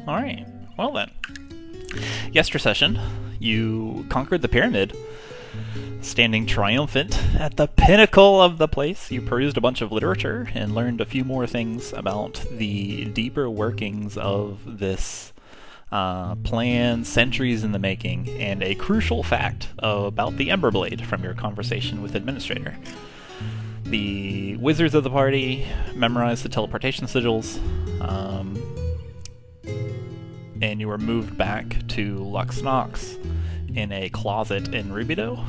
Alright, well then. Yester session, you conquered the pyramid. Standing triumphant at the pinnacle of the place, you perused a bunch of literature and learned a few more things about the deeper workings of this plan, centuries in the making, and a crucial fact about the Emberblade from your conversation with Administrator. The wizards of the party memorized the teleportation sigils, and you were moved back to Lux Nox in a closet in Rubidoux.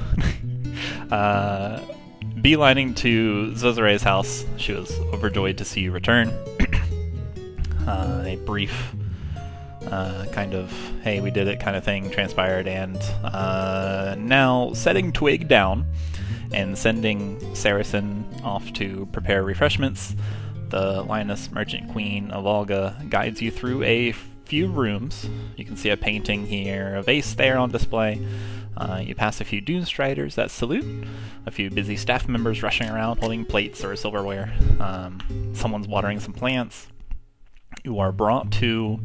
Beelining to Zozare's house, she was overjoyed to see you return. A brief kind of, hey, we did it kind of thing transpired, and now setting Twig down and sending Saracen off to prepare refreshments, the Lioness Merchant Queen of Olga guides you through a few rooms. You can see a painting here, a vase there on display. You pass a few Doomstriders that salute, a few busy staff members rushing around holding plates or silverware. Someone's watering some plants. You are brought to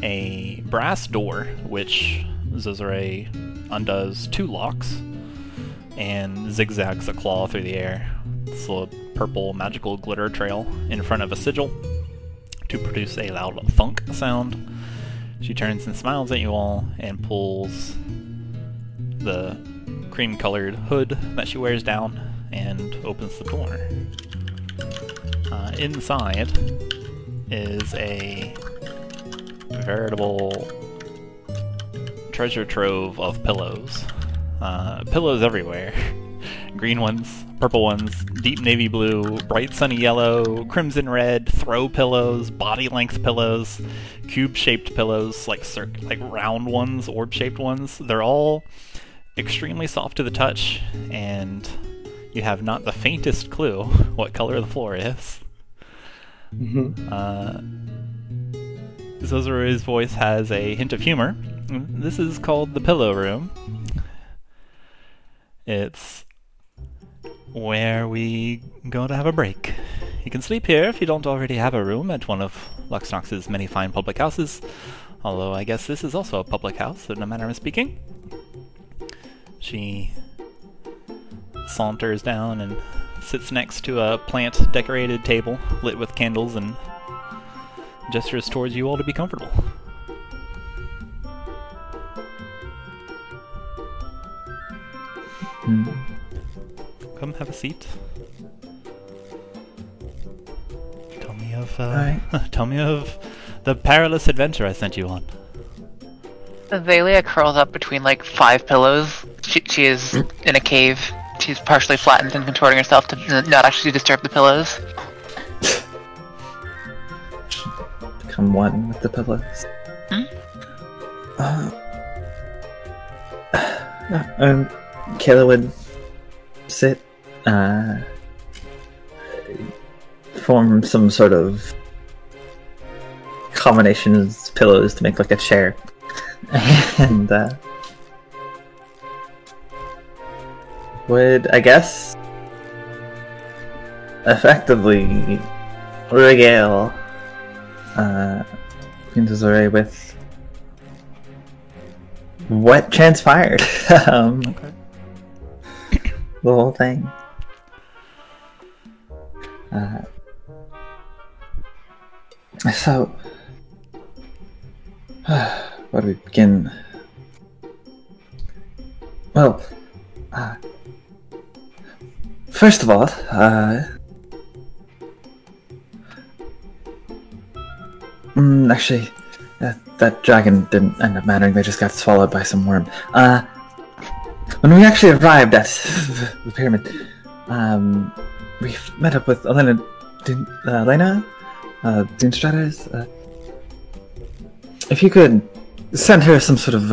a brass door, which Zozare undoes 2 locks and zigzags a claw through the air. It's a purple magical glitter trail in front of a sigil to produce a loud thunk sound. She turns and smiles at you all and pulls the cream-colored hood that she wears down and opens the door. Inside is a veritable treasure trove of pillows. Pillows everywhere. Green ones, purple ones, deep navy blue, bright sunny yellow, crimson red, throw pillows, body-length pillows, cube-shaped pillows, like round ones, orb-shaped ones. They're all extremely soft to the touch, and you have not the faintest clue what color the floor is. Zozaru's voice has a hint of humor. This is called the Pillow Room. It's where we go to have a break. You can sleep here if you don't already have a room at one of Luxnox's many fine public houses, although I guess this is also a public house, in a manner of speaking. She saunters down and sits next to a plant-decorated table lit with candles and gestures towards you all to be comfortable. Come have a seat. Tell me of the perilous adventure I sent you on. Xalia curls up between like 5 pillows. She is in a cave. She's partially flattened and contorting herself to not actually disturb the pillows. Become one with the pillows. Kayla would sit, form some sort of combination of pillows to make like a chair, and would, I guess, effectively regale Queen Zozaire with what transpired. Okay. The whole thing. So, where do we begin? Well, first of all, actually, that dragon didn't end up mattering. They just got swallowed by some worm. When we actually arrived at the pyramid, we met up with Elena Doomstriders. If you could send her some sort of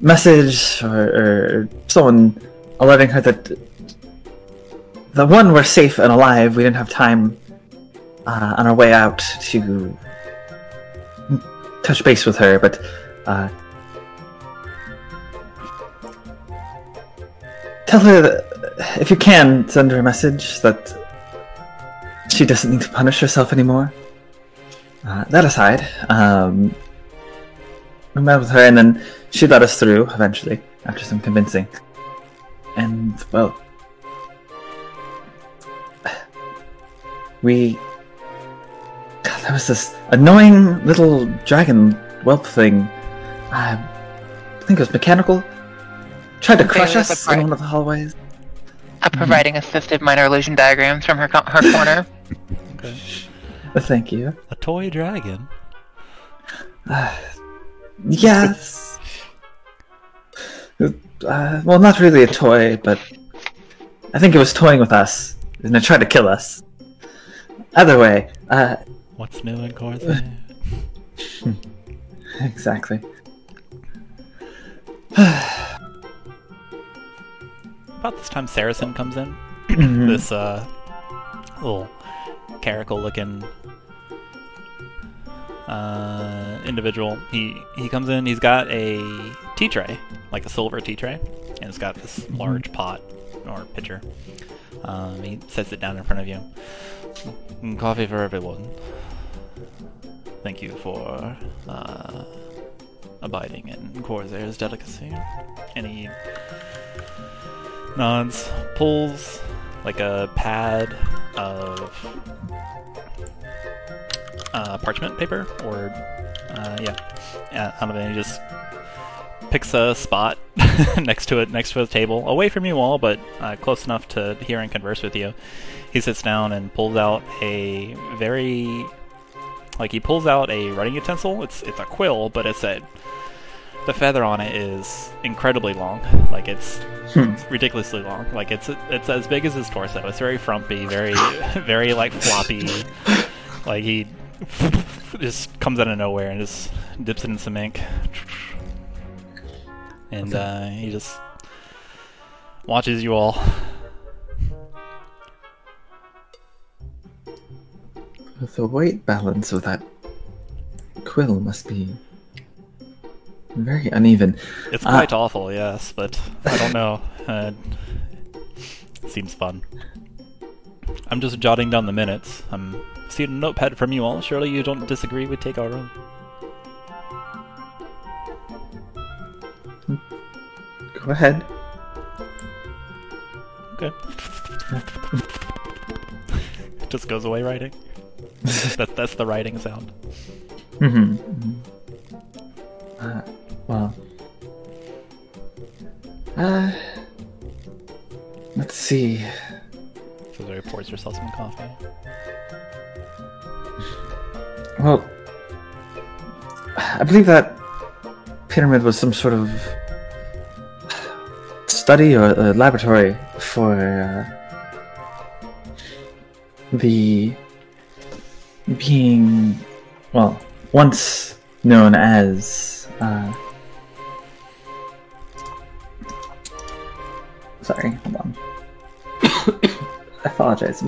message or someone alerting her that the one we're safe and alive. We didn't have time on our way out to touch base with her, but tell her that, if you can, send her a message that she doesn't need to punish herself anymore. That aside, we met with her, and then she let us through eventually after some convincing. And well, there was this annoying little dragon whelp thing. I think it was mechanical. Tried to crush us in one of the hallways. Providing assistive minor illusion diagrams from her corner. Okay. Thank you. A toy dragon? Yes. Well, not really a toy, but I think it was toying with us, and it tried to kill us. Either way, what's new in Khorzaire? Exactly. About this time, Saracen comes in. This little caracal-looking individual. He comes in. He's got a tea tray, like a silver tea tray, and it's got this large pot or pitcher. He sets it down in front of you. Coffee for everyone. Thank you for abiding in Khorzaire's delicacy. And he nods, pulls like a pad of parchment paper, or out of it. He just picks a spot next to his table, away from you all, but close enough to hear and converse with you. He sits down and pulls out a he pulls out a writing utensil. It's a quill, but the feather on it is incredibly long. Like it's ridiculously long. Like it's as big as his torso. It's very frumpy, very very like floppy. Like he just comes out of nowhere and just dips it in some ink. And he just watches you all. The weight balance of that quill must be very uneven. It's quite awful, yes, but I don't know. It seems fun. I'm just jotting down the minutes. I'm seeing a notepad from you all. Surely you don't disagree we take our own. Go ahead. Okay. It just goes away writing. That's the writing sound. Well. Let's see. So there pours yourself some coffee. Well, I believe that pyramid was some sort of study or a laboratory for the being, well, once known as, sorry, hold on. I apologize.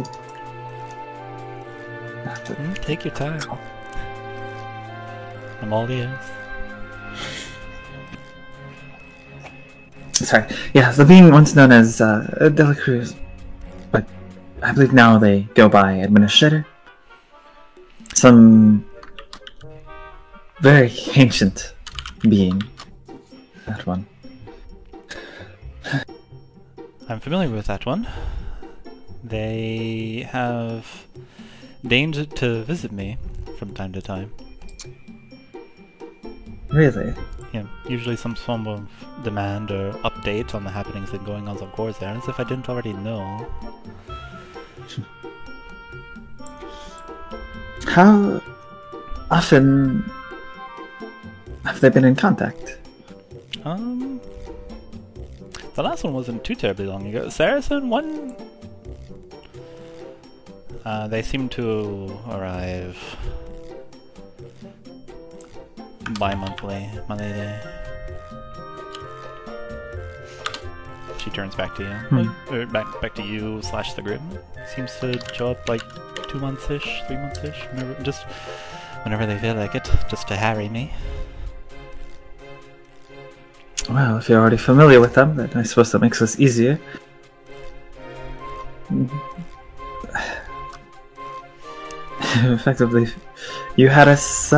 Take your time. I'm all ears. Sorry. Yeah, the being once known as Dela Cruz, but I believe now they go by Administrator. Some very ancient being. That one. I'm familiar with that one. They have deigned to visit me from time to time. Really? Yeah, usually some form of demand or update on the happenings and going on of Khorzaire, as if I didn't already know. How often have they been in contact? The last one wasn't too terribly long ago. Saracen, one... they seem to arrive bi-monthly, my lady. She turns back to you. Or back to you / the group. Seems to show up like 2 months-ish, 3 months-ish, whenever they feel like it, just to harry me. Well, if you're already familiar with them, then I suppose that makes us easier. Effectively, you had us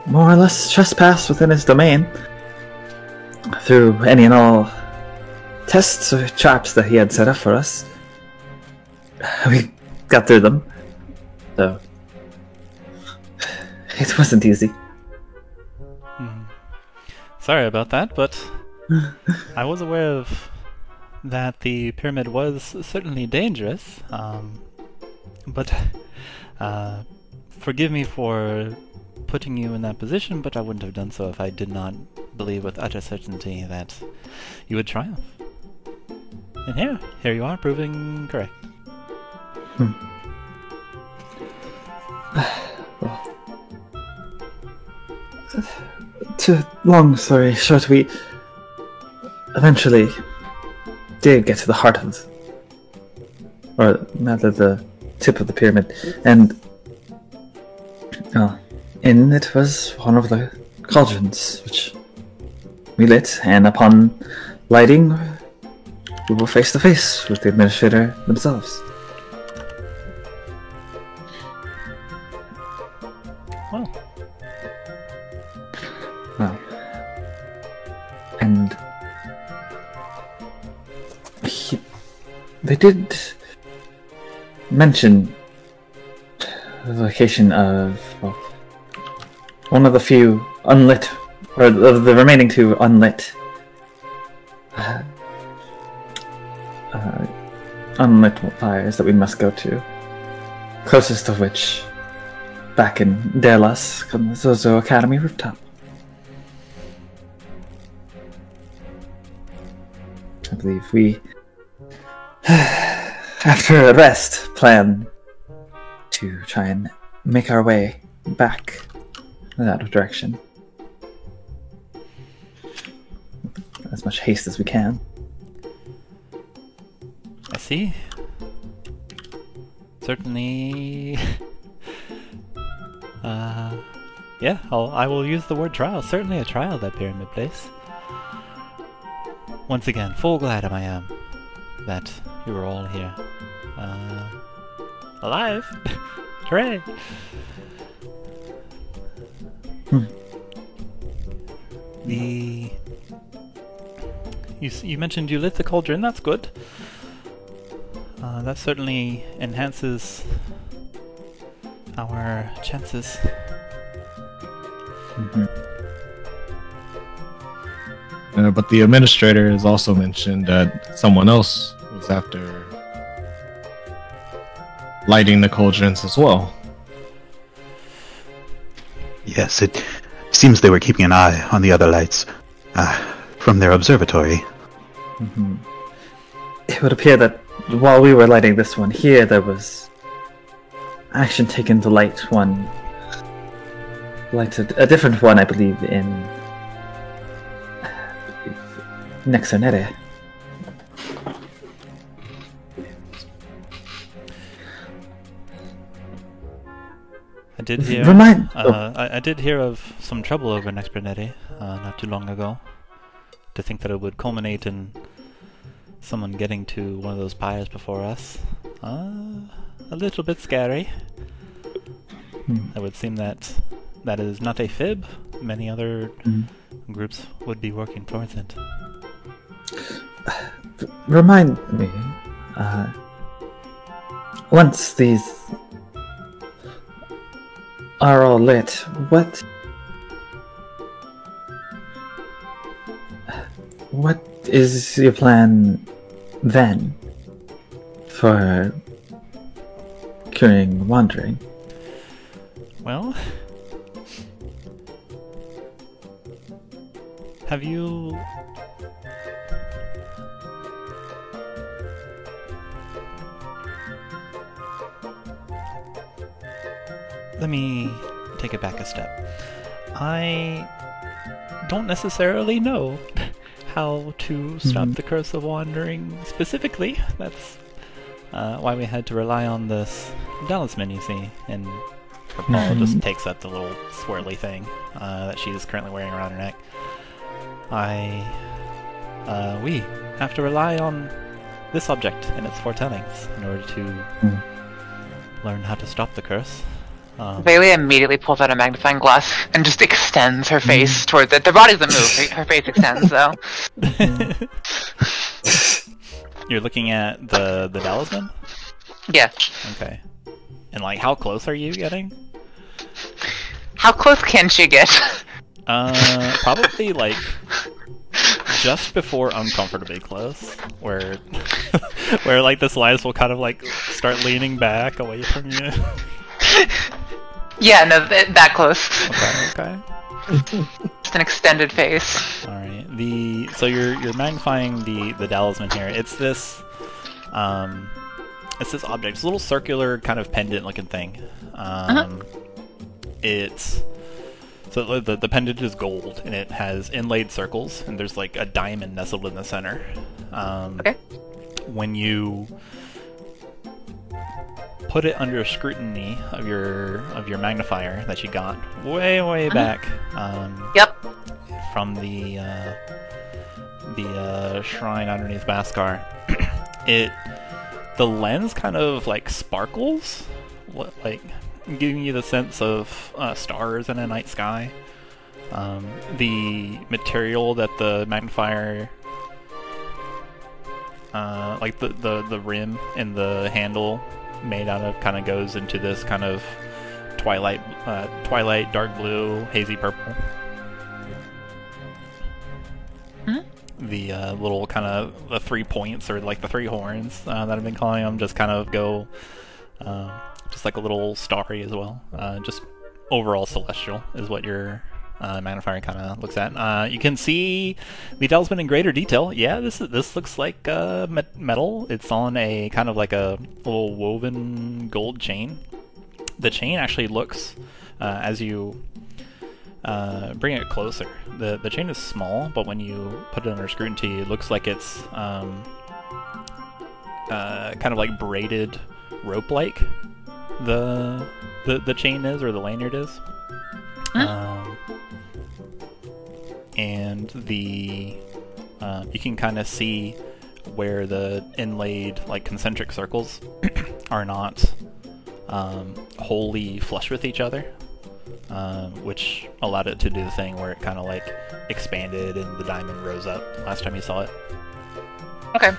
more or less trespass within his domain through any and all tests or traps that he had set up for us. We got through them, so it wasn't easy. Sorry about that, but I was aware of that the pyramid was certainly dangerous, but forgive me for putting you in that position, but I wouldn't have done so if I did not believe with utter certainty that you would triumph. And here you are, proving correct. To long story short, we eventually did get to the heart of, or rather the tip of the pyramid, and in it was one of the cauldrons, which we lit, and upon lighting, we were face to face with the administrator themselves. Well, and they did mention the location of, well, one of the few unlit, or of the remaining two unlit, unlit fires that we must go to. Closest of which, back in Derlas, on the Zozo Academy rooftop. I believe we, after a rest, plan to try and make our way back in that direction. As much haste as we can. I see. Certainly... yeah, I will use the word trial. Certainly a trial, that pyramid place. Once again, full glad I am that you were all here. Alive! Hooray! You mentioned you lit the cauldron, that's good. That certainly enhances our chances. But the administrator has also mentioned that someone else was after lighting the cauldrons as well. Yes, it seems they were keeping an eye on the other lights from their observatory. It would appear that while we were lighting this one here, there was action taken to light a different one, I believe, in Nexonere. I did hear. I did hear of some trouble over Nexonere not too long ago. To think that it would culminate in someone getting to one of those pyres before us, a little bit scary. It would seem that that is not a fib. Many other groups would be working towards it. Remind me, once these are all lit, what is your plan then for curing wandering? Well, have you... Let me take it back a step. I don't necessarily know how to stop the curse of wandering specifically. That's why we had to rely on this talisman, you see, and Paul just takes up the little swirly thing that she's currently wearing around her neck. We have to rely on this object and its foretellings in order to learn how to stop the curse. Xalia immediately pulls out a magnifying glass and just extends her face towards it. The body doesn't move, her face extends though. You're looking at the talisman? Yeah. Okay. And like, how close are you getting? How close can she get? Probably like just before uncomfortably close, where where like the slides will kind of like start leaning back away from you. Yeah, no, that close. Okay. Just an extended face. All right. So you're magnifying the talisman here. It's this object. It's a little circular kind of pendant looking thing. It's so the pendant is gold and it has inlaid circles and there's like a diamond nestled in the center. Okay. When you put it under scrutiny of your magnifier that you got way back. Yep. From the shrine underneath Baskar, the lens kind of like sparkles, like giving you the sense of stars in a night sky. The material that the magnifier, like the rim and the handle made out of, kind of goes into this kind of twilight dark blue, hazy purple. The little kind of the 3 points, or like the 3 horns that I've been calling them, just kind of go just like a little starry as well. Just overall celestial is what your magnifier kind of looks at. You can see the talisman in greater detail. Yeah, this looks like metal. It's on a kind of like a little woven gold chain. The chain actually looks, as you bring it closer, the chain is small, but when you put it under scrutiny, it looks like it's kind of like braided rope-like. The chain is, or the lanyard is. And you can kind of see where the inlaid like concentric circles are not wholly flush with each other, which allowed it to do the thing where it kind of like expanded and the diamond rose up last time you saw it. Okay.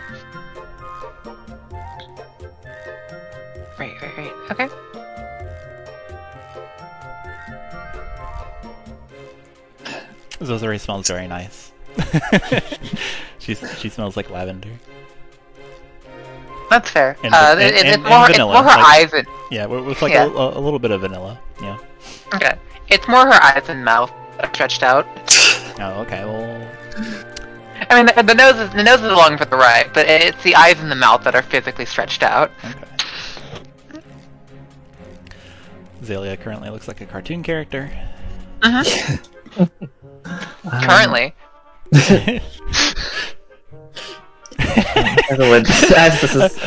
Right. Okay. Zozari smells very nice. She smells like lavender. That's fair. And it's more her like, eyes and... Yeah, with like a little bit of vanilla. Yeah. Okay. It's more her eyes and mouth that are stretched out. Oh, okay. Well, I mean, the nose is along for the ride, but it's the eyes and the mouth that are physically stretched out. okay. Xalia currently looks like a cartoon character. Currently. I'm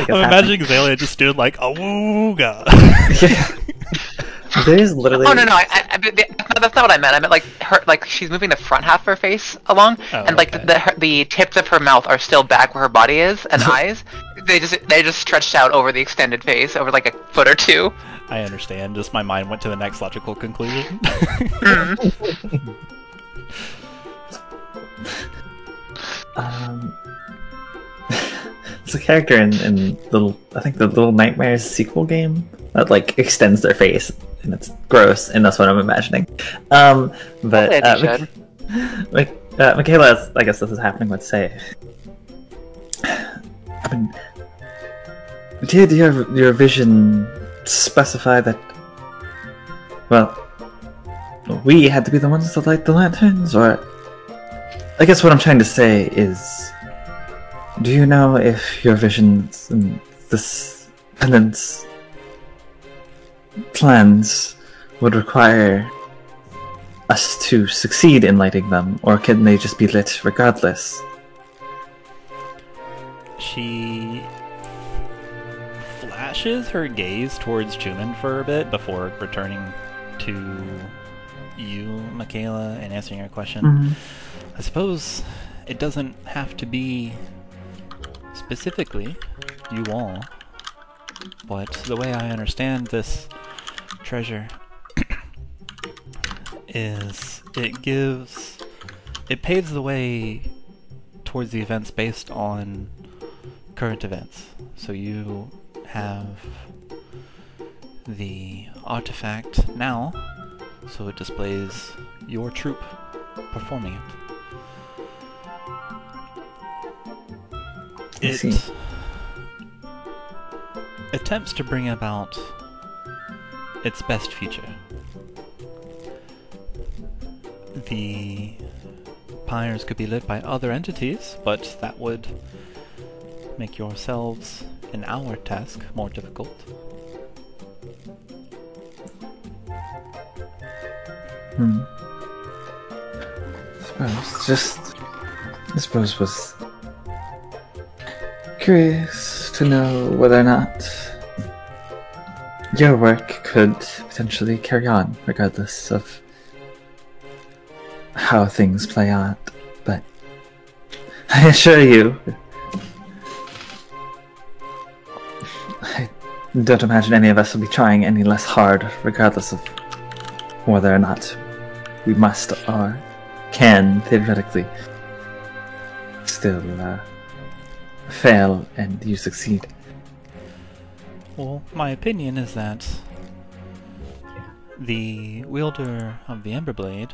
imagining Xalia just doing like a wooga. There's literally. Oh no, that's not what I meant. I meant like her, like she's moving the front half of her face along, and like the tips of her mouth are still back where her body is, and eyes. They just stretched out over the extended face, over like a foot or two. I understand. Just my mind went to the next logical conclusion. There's a character in the Little Nightmares sequel game that like extends their face, and it's gross, and that's what I'm imagining. Makayla, I guess this is happening. Let's say, I mean, did your vision specify that? Well, we had to be the ones to light the lanterns, or I guess what I'm trying to say is, do you know if your visions and this pendant's plans would require us to succeed in lighting them, or can they just be lit regardless? She flashes her gaze towards Chuman for a bit before returning to you, Makayla, and answering your question. I suppose it doesn't have to be specifically you all, but the way I understand this treasure is it paves the way towards the events based on current events. So you have the artifact now, so it displays your troop performing it. It attempts to bring about its best feature. The pyres could be lit by other entities, but that would make yourselves and our task more difficult. I suppose was curious to know whether or not your work could potentially carry on, regardless of how things play out. But I assure you, I don't imagine any of us will be trying any less hard, regardless of whether or not we must or can, theoretically, still fail and you succeed. Well, my opinion is that the wielder of the Emberblade,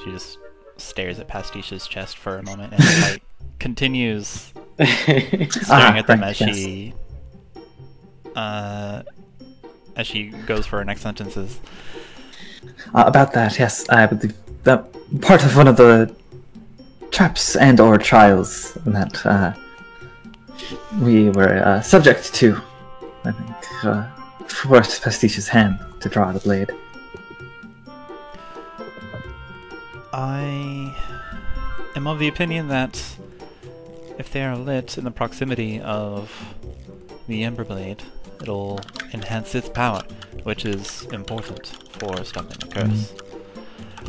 she just stares at Pastiche's chest for a moment and like continues staring at them as she goes for her next sentences. About that, yes, I believe that part of one of the traps and or trials that we were subject to, I think, forced Pastiche's hand to draw the blade. I am of the opinion that if they are lit in the proximity of the Emberblade, it'll enhance its power, which is important for stopping the curse.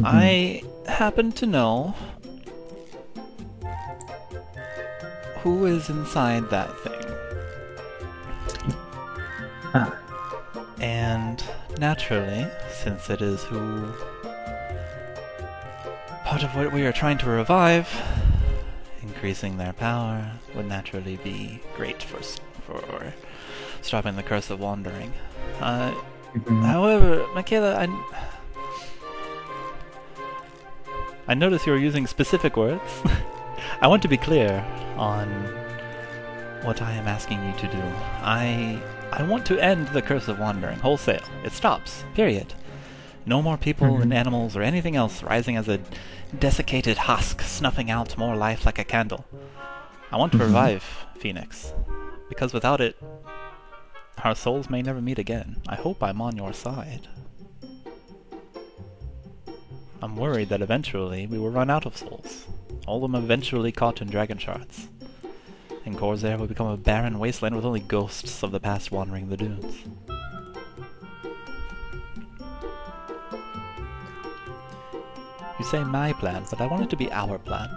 I happen to know who is inside that thing. And naturally, since it is who part of what we are trying to revive, increasing their power would naturally be great for stopping the curse of wandering. However, Makayla, I notice you're using specific words. I want to be clear on what I am asking you to do. I want to end the curse of wandering wholesale. It stops. Period. No more people and animals or anything else rising as a desiccated husk, snuffing out more life like a candle. I want to revive Phoenix, because without it, our souls may never meet again. I hope I'm on your side. I'm worried that eventually we will run out of souls. All of them eventually caught in dragon shards. And Khorzaire will become a barren wasteland with only ghosts of the past wandering the dunes. You say my plan, but I want it to be our plan.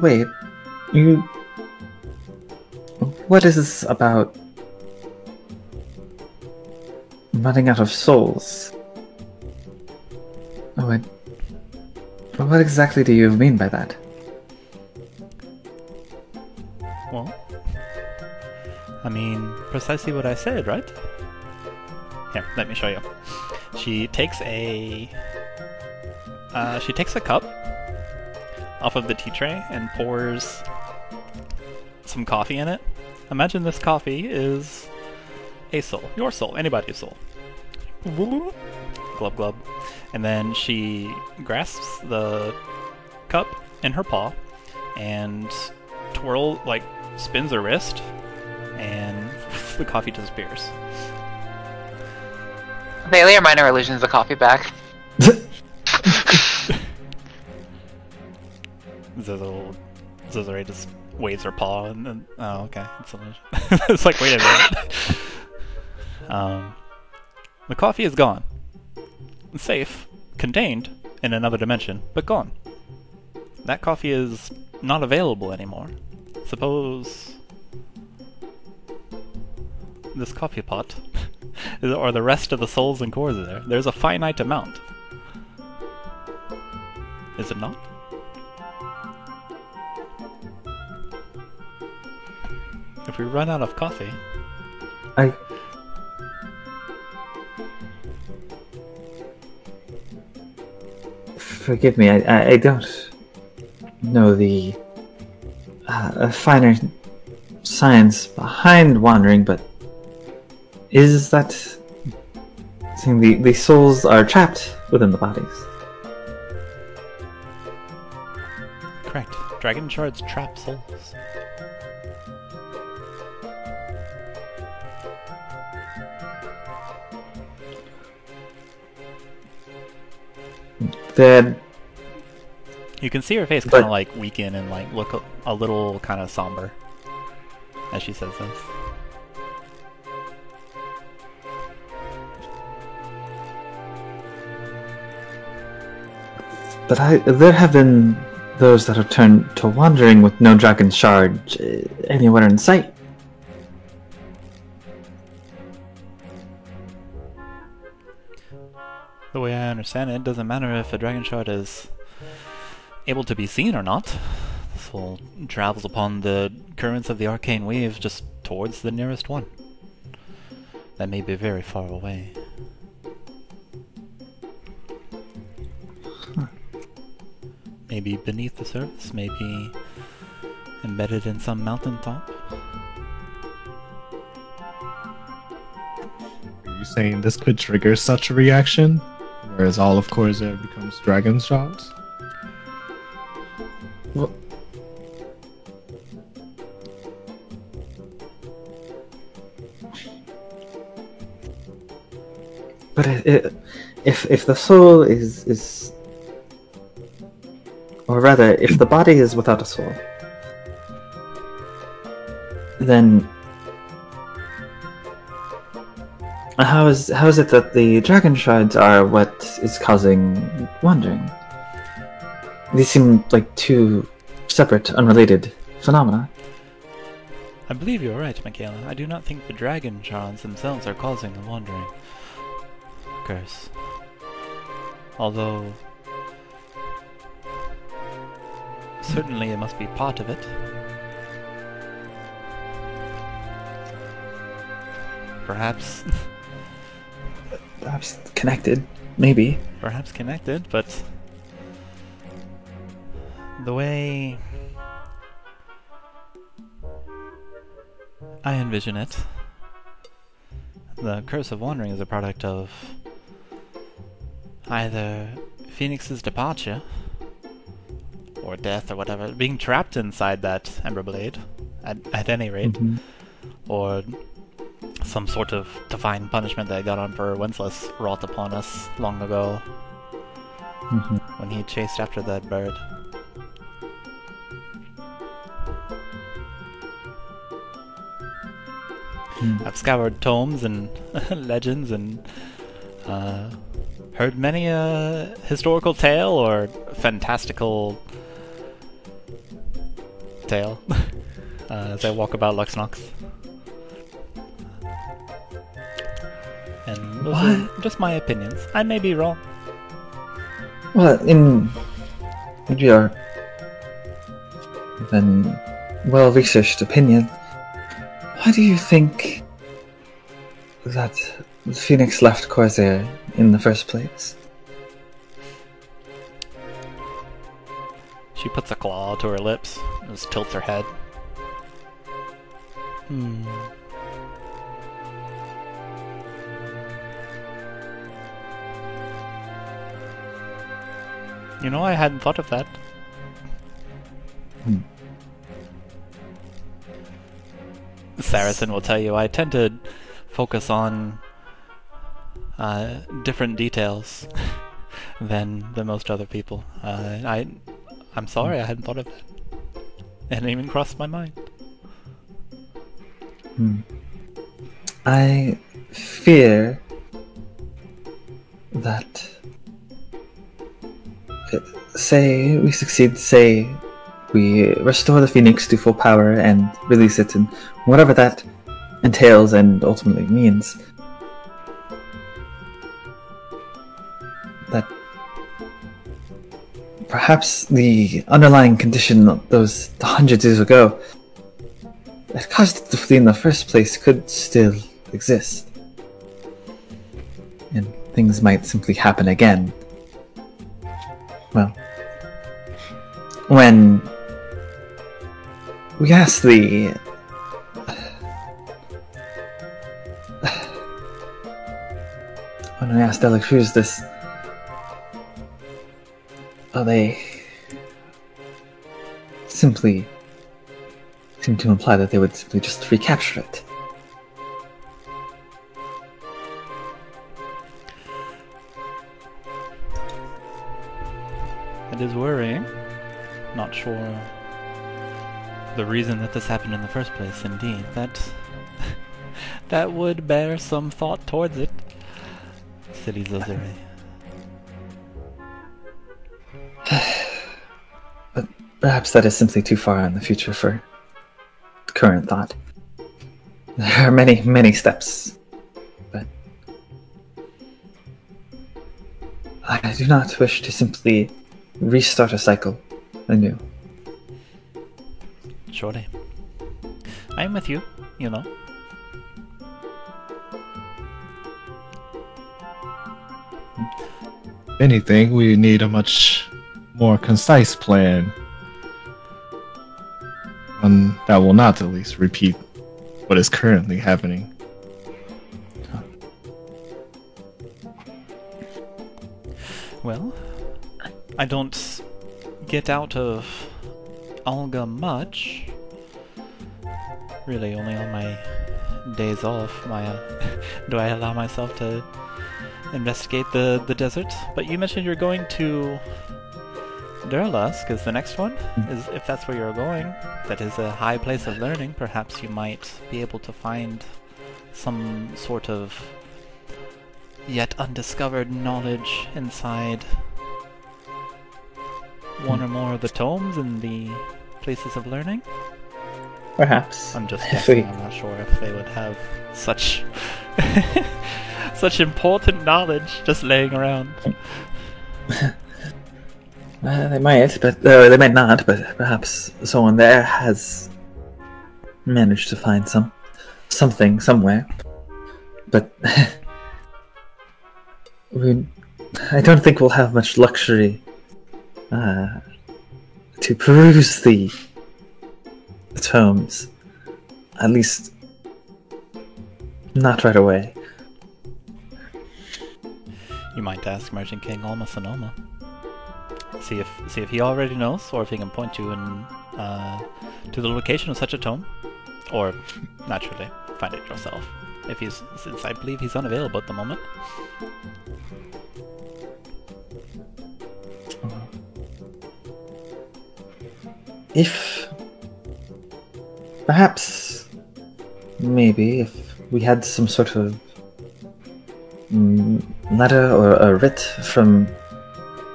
Wait. What is this about running out of souls? What exactly do you mean by that? Well, I mean, precisely what I said, right? Here, let me show you. She takes a cup off of the tea tray and pours some coffee in it. Imagine this coffee is a soul, your soul, anybody's soul. Glub glub. And then she grasps the cup in her paw and spins her wrist, and the coffee disappears. Melee or minor illusions the coffee back. Zozore just waves her paw and then... Oh, okay. It's illusion. It's like, wait a minute. The coffee is gone. It's safe. Contained in another dimension, but gone. That coffee is not available anymore. Suppose this coffee pot, or the rest of the souls in Khorzaire. There's a finite amount. Is it not? If we run out of coffee... Forgive me, I don't know the finer science behind wandering, but is that saying the souls are trapped within the bodies? Correct. Dragon shards trap souls. Then you can see her face kind of like weaken and like look a little kind of somber as she says this. But there have been those that have turned to wandering with no dragon shard anywhere in sight. The way I understand it, it doesn't matter if a dragon shard is able to be seen or not. This soul travels upon the currents of the arcane wave just towards the nearest one. That may be very far away. Maybe beneath the surface, maybe embedded in some mountaintop. Are you saying this could trigger such a reaction? Whereas all of Khorzaire becomes dragon shards? Well, but if the soul is, or rather, if the body is without a soul, then how is it that the dragon shards are what is causing wandering? These seem like two separate, unrelated phenomena. I believe you're right, Makayla. I do not think the dragon shards themselves are causing the wandering curse. Although certainly it must be part of it. Perhaps Connected, maybe. Perhaps connected, but the way I envision it, the Curse of Wandering is a product of either Phoenix's departure or death or whatever, being trapped inside that Ember Blade, at any rate, or some sort of divine punishment that God Emperor Wenceslas wrought upon us long ago when he chased after that bird. I've scoured tomes and legends and heard many a historical tale or fantastical tale as I walk about Luxnox. And those are just my opinions. I may be wrong. Well, in your then well-researched opinion, why do you think that the Phoenix left Khorzaire in the first place? She puts a claw to her lips and just tilts her head. You know, I hadn't thought of that. Saracen will tell you I tend to focus on different details than most other people. I'm sorry I hadn't thought of that. It hadn't even crossed my mind. I fear that say we succeed, say we restore the Phoenix to full power and release it, and whatever that entails and ultimately means. That perhaps the underlying condition those hundreds of years ago that caused it to flee in the first place could still exist. And things might simply happen again. Well, when we asked the when we asked Dela Cruz this, they simply seemed to imply that they would simply just recapture it. It is worrying. Not sure the reason that this happened in the first place, indeed. That would bear some thought towards it. Silly Zozere. But perhaps that is simply too far in the future for current thought. There are many, many steps, but I do not wish to simply restart a cycle anew. Surely. I'm with you, you know. If anything, we need a much more concise plan. One that will not at least repeat what is currently happening. Well, I don't get out of Olga much. Really, only on my days off. Do I allow myself to investigate the desert? But you mentioned you're going to Durlusk is the next one. Is if that's where you're going, that is a high place of learning. Perhaps you might be able to find some sort of yet undiscovered knowledge inside one or more of the tomes and the places of learning. Perhaps. I'm just guessing. I'm not sure if they would have such such important knowledge just laying around. They might, but they might not. But perhaps someone there has managed to find something somewhere. But I don't think we'll have much luxury to peruse the tomes. At least, not right away. You might ask Merchant King Alma Sonoma. See if he already knows, or if he can point you in to the location of such a tome, or naturally find it yourself. Since I believe he's unavailable at the moment. If perhaps, maybe if we had some sort of letter or a writ from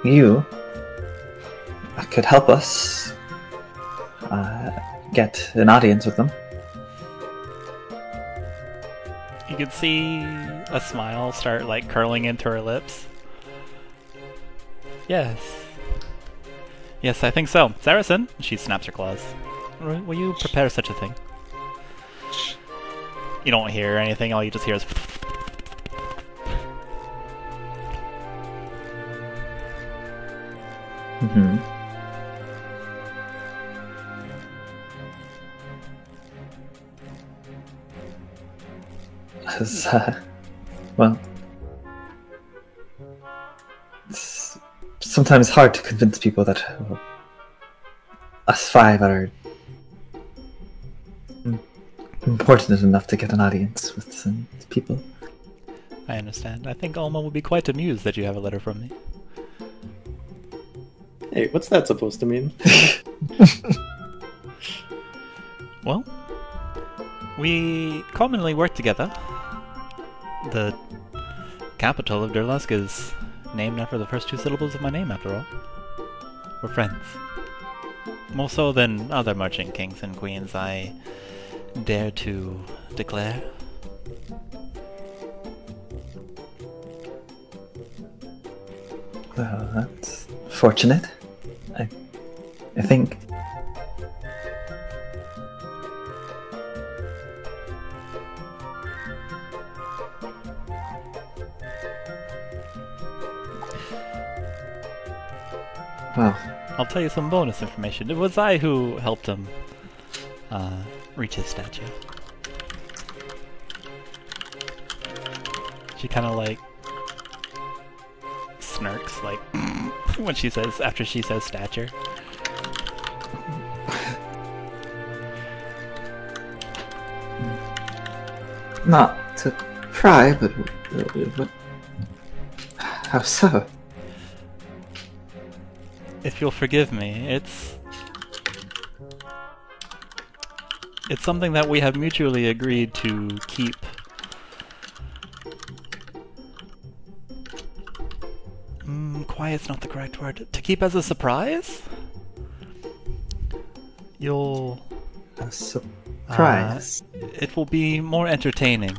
you, that could help us get an audience with them. You can see a smile start like curling into her lips. Yes. Yes, I think so. Saracen! She snaps her claws. Will you prepare such a thing? You don't hear anything, all you just hear is... Mm-hmm. Well, it's sometimes hard to convince people that us five are important enough to get an audience with some people. I understand. I think Alma will be quite amused that you have a letter from me. Hey, what's that supposed to mean? Well, we commonly work together. The capital of Durlusk is named after the first two syllables of my name, after all. We're friends. More so than other merchant kings and queens, I dare to declare. Well, that's fortunate. I think. Well, I'll tell you some bonus information. It was I who helped him reach his statue. She kind of like smirks, like when she says after she says stature. not to pry, but what? How so? If you'll forgive me, it's something that we have mutually agreed to keep. Quiet's not the correct word. To keep as a surprise? You'll... A surprise? It will be more entertaining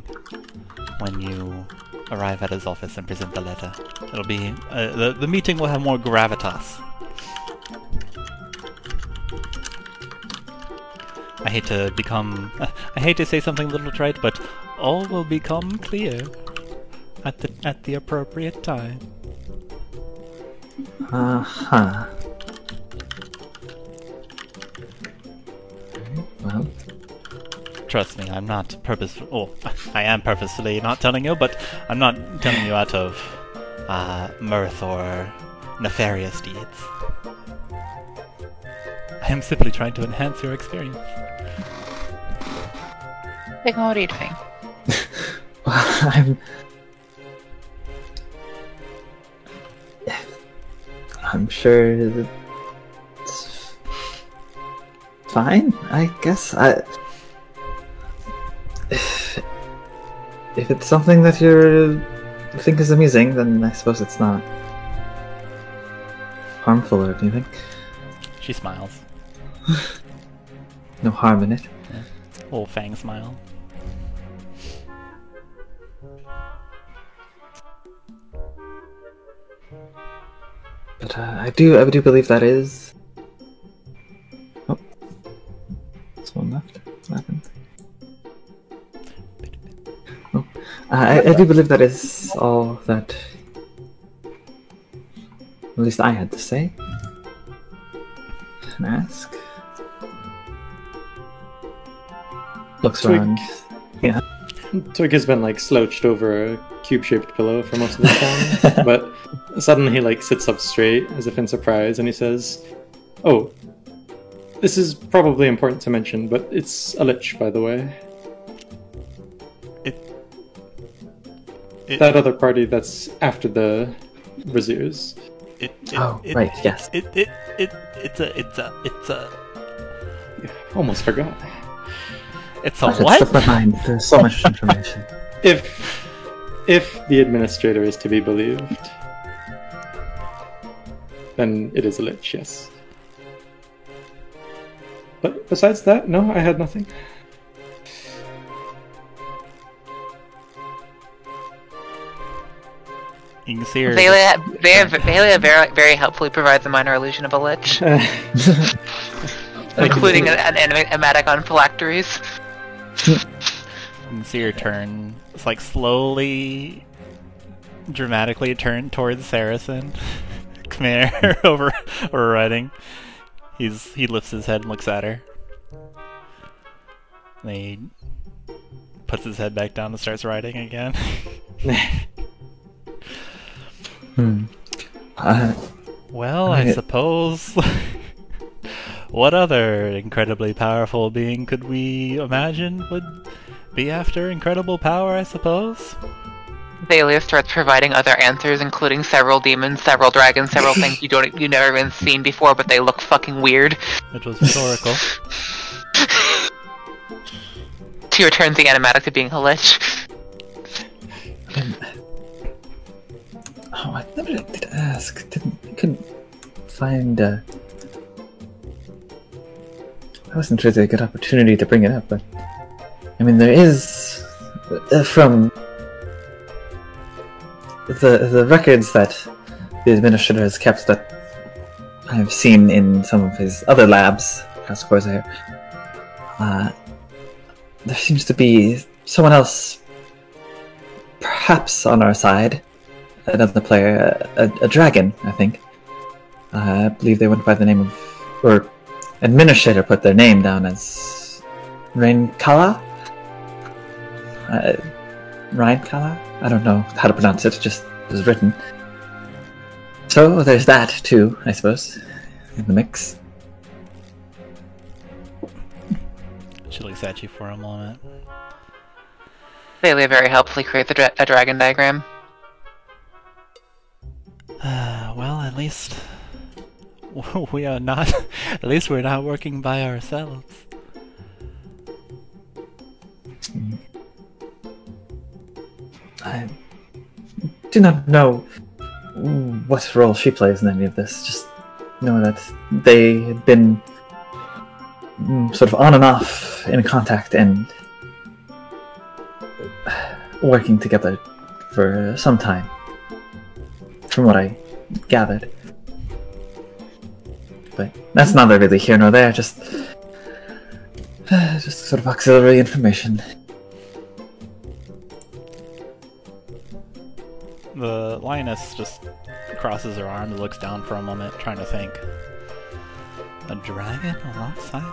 when you arrive at his office and present the letter. It'll be... the meeting will have more gravitas. I hate to become... I hate to say something a little trite, but all will become clear at the appropriate time. Uh-huh. Well... Trust me, I'm not I am purposefully not telling you, but I'm not telling you out of mirth or nefarious deeds. I am simply trying to enhance your experience. Like, what are you doing? Well, I'm sure that it's fine, I guess. If it's something that you think is amusing, then I suppose it's not harmful or anything. She smiles. No harm in it. Yeah. Little fang smile. But I do believe that is. Oh, there's one left. What happened? Oh, I do believe that is all that. At least I had to say. And ask. Looks Twig. around. Yeah. Twig has been like slouched over a cube-shaped pillow for most of the time, but suddenly he like sits up straight as if in surprise, and he says, "Oh, this is probably important to mention, but it's a lich, by the way. That other party that's after the Braziers." Right, yes. It's a Almost forgot. It's a It what? slipped my mind. There's so much information. If the administrator is to be believed, then it is a lich, yes. But besides that, no, I had nothing. You can see her. Xalia very helpfully provides a minor illusion of a lich, including an animatic on phylacteries. You can see her turn. It's like slowly, dramatically turn towards Saracen. Come here, over writing. He lifts his head and looks at her. And he puts his head back down and starts writing again. Well, I suppose. What other incredibly powerful being could we imagine would be after incredible power, I suppose? Xalia starts providing other answers, including several demons, several dragons, several things you've never even seen before, but they look fucking weird. It was rhetorical. She returns the animatic to being a lich. Oh, I did ask. Couldn't find. That wasn't really a good opportunity to bring it up, but I mean, there is from the records that the administrator has kept that I've seen in some of his other labs across Khorzaire. There seems to be someone else, perhaps on our side, another player, a dragon, I think. I believe they went by the name of, or administrator put their name down as Raikel? Raikel? I don't know how to pronounce it, it just was written. So there's that too, I suppose, in the mix. She looks at you for a moment. Xalia very helpfully create a dragon diagram. Well, at least we are not. At least we're not working by ourselves. I do not know what role she plays in any of this. Just know that they had been sort of on and off in contact and working together for some time, from what I gathered. But that's neither really here nor there, just sort of auxiliary information. The lioness just crosses her arms, looks down for a moment, trying to think. A dragon alongside?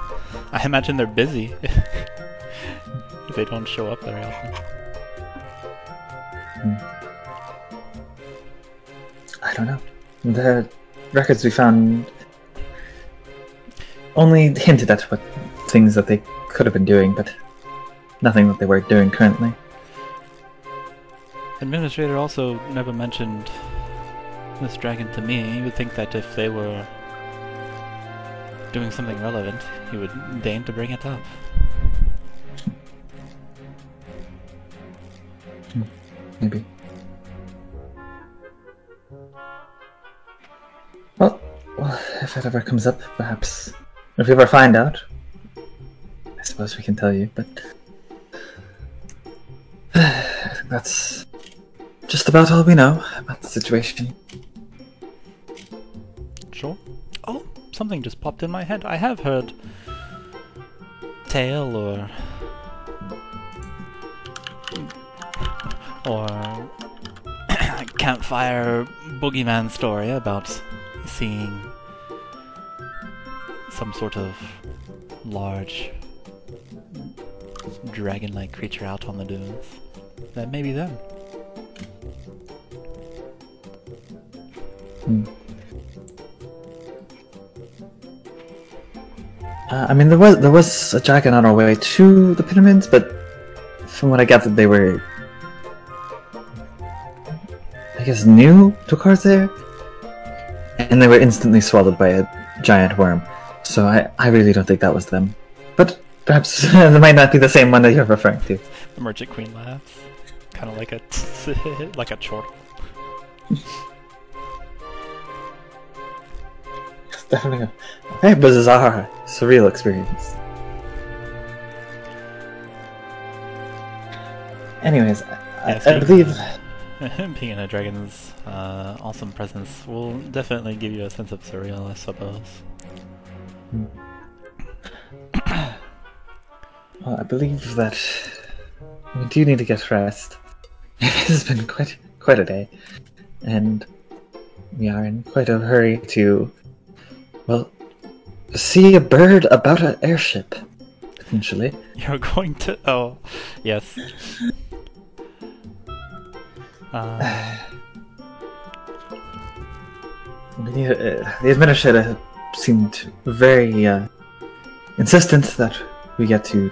I imagine they're busy. If they don't show up very often. I don't know. The records we found only hinted at what things that they could have been doing, but nothing that they were doing currently. Administrator also never mentioned this dragon to me. You would think that if they were doing something relevant, he would deign to bring it up. Maybe. Well, if it ever comes up, perhaps. If we ever find out, I suppose we can tell you, but I think that's just about all we know about the situation. Sure. Oh, something just popped in my head. I have heard tale or campfire boogeyman story about seeing some sort of large dragon-like creature out on the dunes. That may be them. I mean, there was a dragon on our way to the pyramids, but from what I gathered, they were, I guess, new to Khorzaire, and they were instantly swallowed by a giant worm. So I really don't think that was them. But perhaps that might not be the same one that you're referring to. The Merchant Queen laughs, kind of like a like a chortle. It's definitely a very bizarre, surreal experience. Anyways, Yes, I believe... being in a dragon's awesome presence will definitely give you a sense of surreal, I suppose. Well, I believe that we do need to get rest. It has been quite a day, and we are in quite a hurry to, well, see a bird about an airship, potentially. You're going to... oh, yes. The administrator seemed very insistent that we get to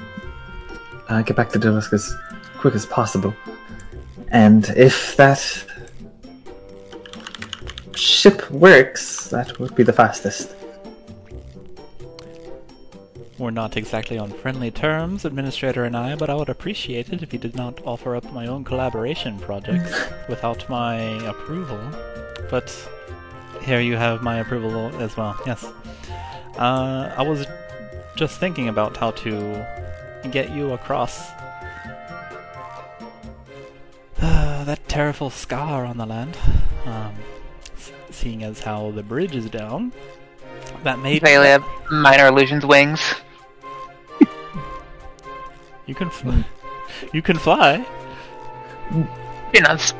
get back to Dilisk as quick as possible. And if that ship works, that would be the fastest. We're not exactly on friendly terms, Administrator and I, but I would appreciate it if you did not offer up my own collaboration projects without my approval. But here you have my approval as well, yes. I was just thinking about how to get you across terrible scar on the land. Seeing as how the bridge is down, that made Xalia, minor illusions wings. You can fly. You can fly. Peanuts.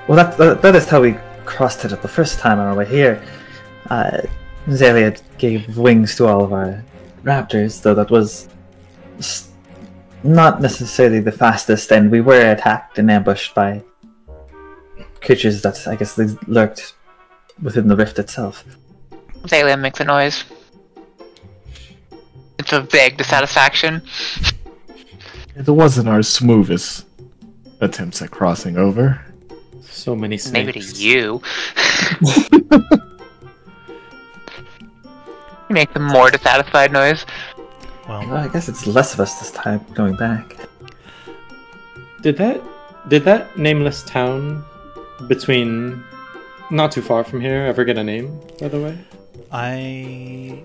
Well, that is how we crossed it up the first time on our way here. Xalia gave wings to all of our raptors, though that was not necessarily the fastest, and we were attacked and ambushed by creatures that I guess they lurked within the rift itself. Xalia makes a noise. It's a vague dissatisfaction. It wasn't our smoothest attempts at crossing over. So many snakes. Maybe to you. You make the more dissatisfied noise. Well, I guess it's less of us this time going back. Did that nameless town between not too far from here ever get a name, by the way? I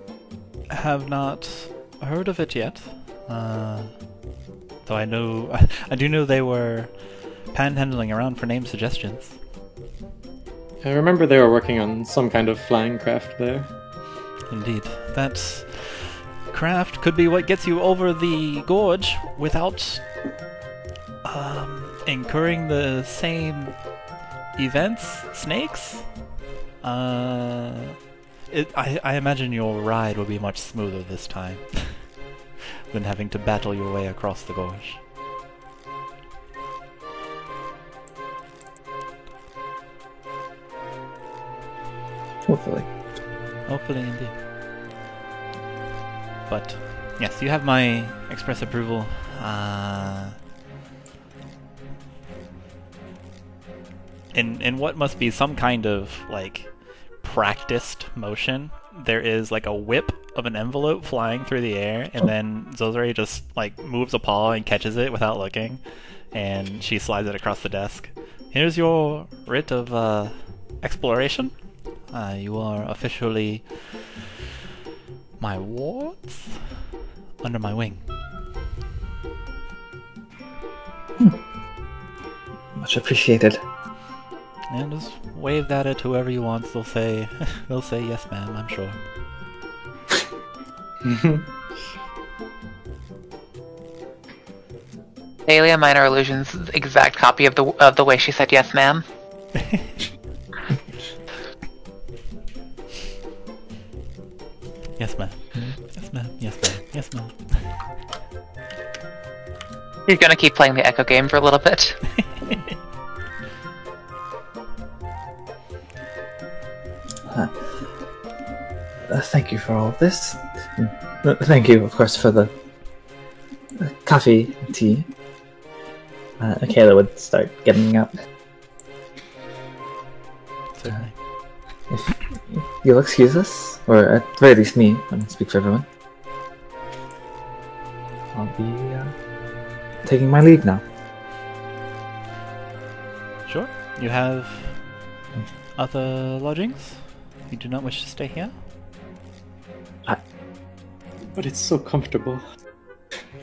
have not heard of it yet. Though I do know they were panhandling around for name suggestions. I remember they were working on some kind of flying craft there. Indeed. That craft could be what gets you over the gorge without incurring the same events, snakes. I imagine your ride will be much smoother this time than having to battle your way across the gorge. Hopefully. Hopefully, indeed. But yes, you have my express approval. In what must be some kind of like practiced motion, there is like a whip of an envelope flying through the air, and then Xorzaire just like moves a paw and catches it without looking, and she slides it across the desk. Here's your writ of exploration. You are officially my wards under my wing. Much appreciated. And just wave that at whoever you want. They'll say yes, ma'am. I'm sure. Xalia, minor illusions, exact copy of the way she said yes, ma'am. Yes, ma'am. Yes, ma'am. Yes, ma'am. Yes, ma'am. He's gonna keep playing the echo game for a little bit. Thank you for all of this. Thank you, of course, for the coffee and tea. Makayla would start getting up. Certainly. If you'll excuse us, or at the very least me, I don't speak for everyone. I'll be taking my leave now. Sure. You have other lodgings? You do not wish to stay here? But it's so comfortable.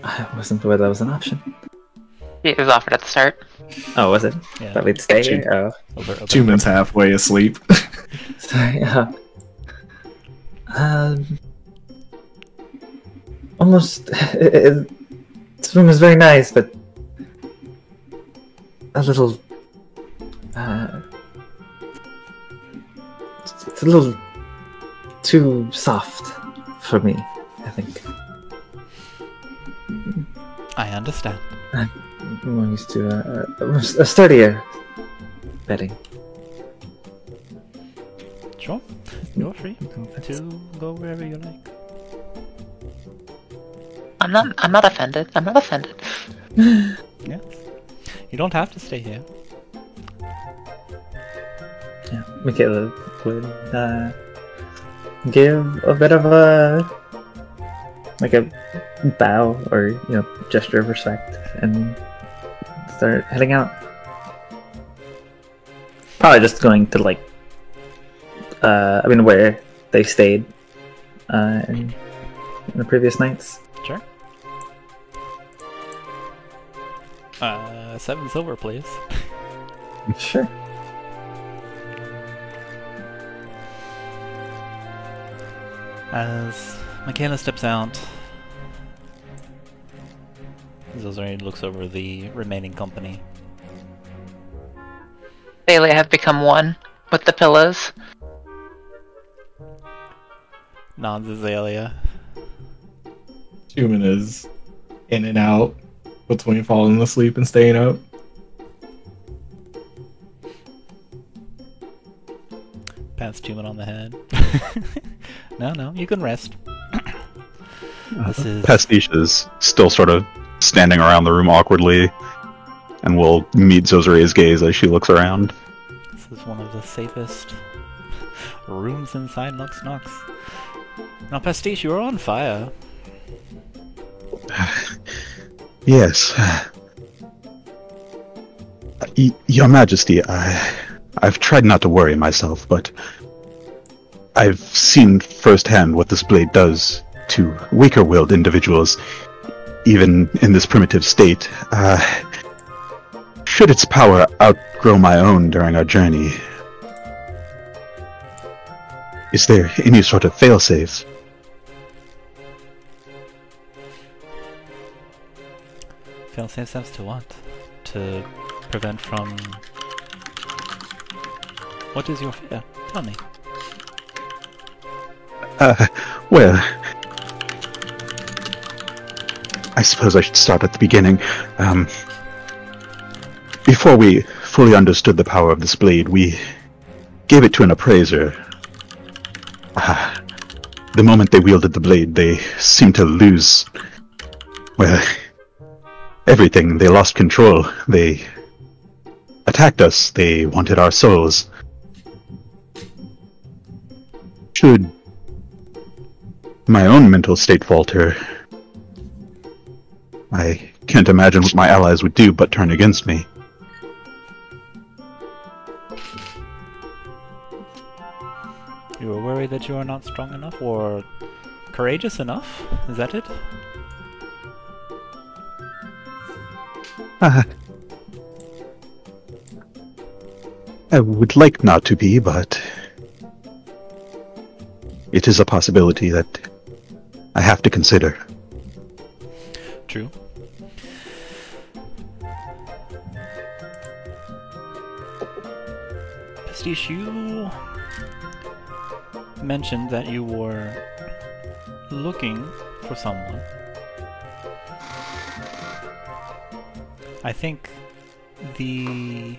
I wasn't aware that was an option. It was offered at the start. Oh, was it? Yeah. That we'd stay here? Oh. Over Chuman's halfway asleep. Sorry, almost... this room is very nice, but... a little... it's a little... too soft for me, I think. I understand. I'm more used to a sturdier bedding. Sure. You're free to go wherever you like. I'm not offended. I'm not offended. Yes. You don't have to stay here. Yeah, Makayla would give a bit of a bow or gesture of respect and start heading out. Probably just going to where they stayed in the previous nights. Sure. 7 silver, please. Sure. As Makayla steps out, Khorzaire looks over the remaining company. Xalia have become one with the pillows. Nods to Xalia. Chuman is in and out between falling asleep and staying up. Pats Chuman on the head. No, you can rest. This is... Pastiche is still sort of standing around the room awkwardly, and will meet Khorzaire's gaze as she looks around. This is one of the safest rooms inside Nox Nox. Now, Pastiche, you are on fire. Yes. Your Majesty, I've tried not to worry myself, but I've seen firsthand what this blade does to weaker-willed individuals, even in this primitive state. Should its power outgrow my own during our journey, is there any sort of failsafe? Failsafe as to what? To prevent from... What is your fear? Tell me. Well... I suppose I should start at the beginning. Before we fully understood the power of this blade, we gave it to an appraiser. The moment they wielded the blade, they seemed to lose... well... everything. They lost control. They attacked us. They wanted our souls. Should my own mental state falter, I can't imagine what my allies would do but turn against me. You are worried that you are not strong enough or courageous enough? Is that it? I would like not to be, but it is a possibility that I have to consider. True. Pastiche, you mentioned that you were looking for someone. I think the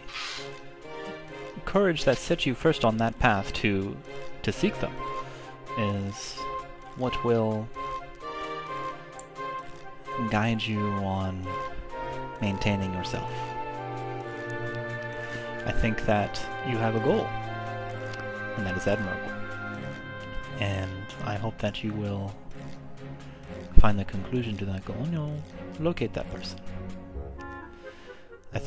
courage that set you first on that path to seek them is what will guide you on maintaining yourself. I think that you have a goal, and that is admirable. And I hope that you will find the conclusion to that goal and you'll locate that person. I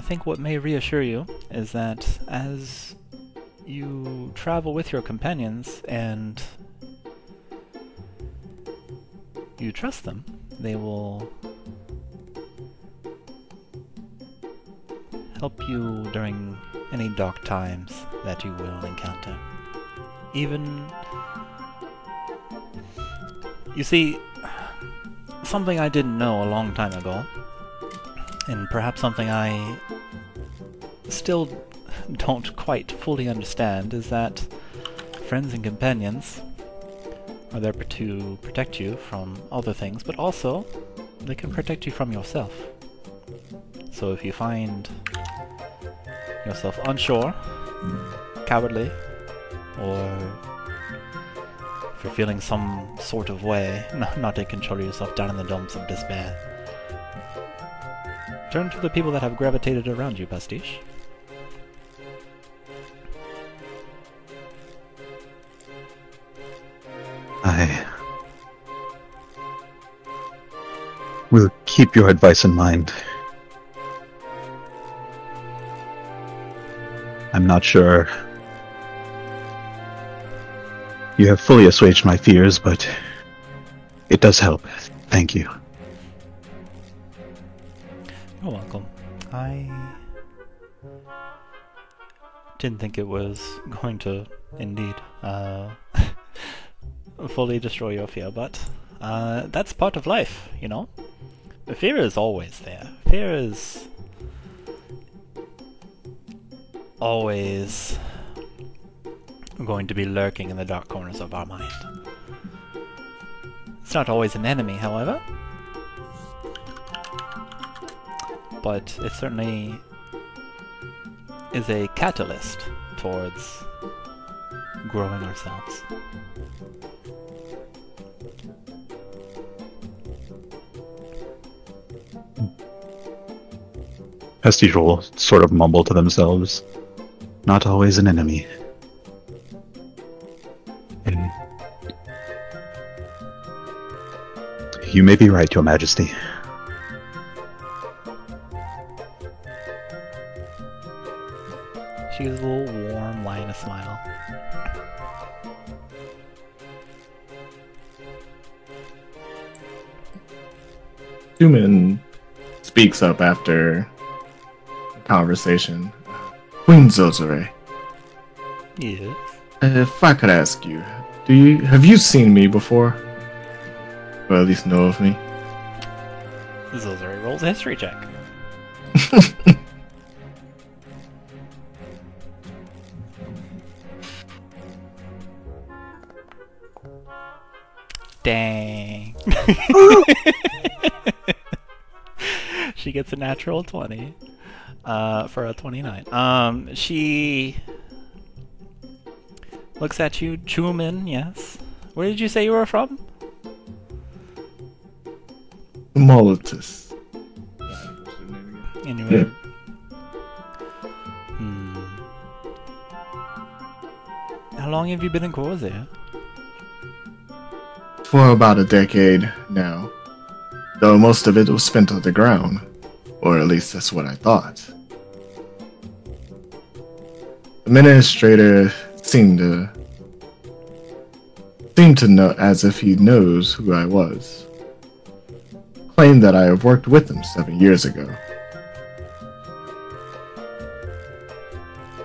think what may reassure you is that as you travel with your companions and you trust them, they will help you during any dark times that you will encounter. Even... You see, something I didn't know a long time ago, and perhaps something I still don't quite fully understand, is that friends and companions are there to protect you from other things, but also they can protect you from yourself. So if you find yourself unsure, cowardly, or if you're feeling some sort of way, not in control of yourself, down in the dumps of despair, turn to the people that have gravitated around you, Pastiche. I will keep your advice in mind. I'm not sure you have fully assuaged my fears, but It does help. Thank you. You're welcome. I didn't think it was going to, indeed, fully destroy your fear, but that's part of life, you know? The fear is always there. Fear is always going to be lurking in the dark corners of our mind. It's not always an enemy, however, but it certainly is a catalyst towards growing ourselves. Pastiche will sort of mumble to themselves. Not always an enemy. And you may be right, Your Majesty. She gives a little warm line of smile. Chuman speaks up after the conversation. Queen Khorzaire, Yes. if I could ask you, have you seen me before? Or at least know of me? Khorzaire rolls a history check. Dang. She gets a natural 20 for a 29. She looks at you, Chuman, yes. Where did you say you were from? Molitus. And you were... How long have you been in Khorzaire? For about a decade now, though most of it was spent on the ground, or at least that's what I thought. The administrator seemed to know as if he knows who I was. Claimed that I have worked with him 7 years ago.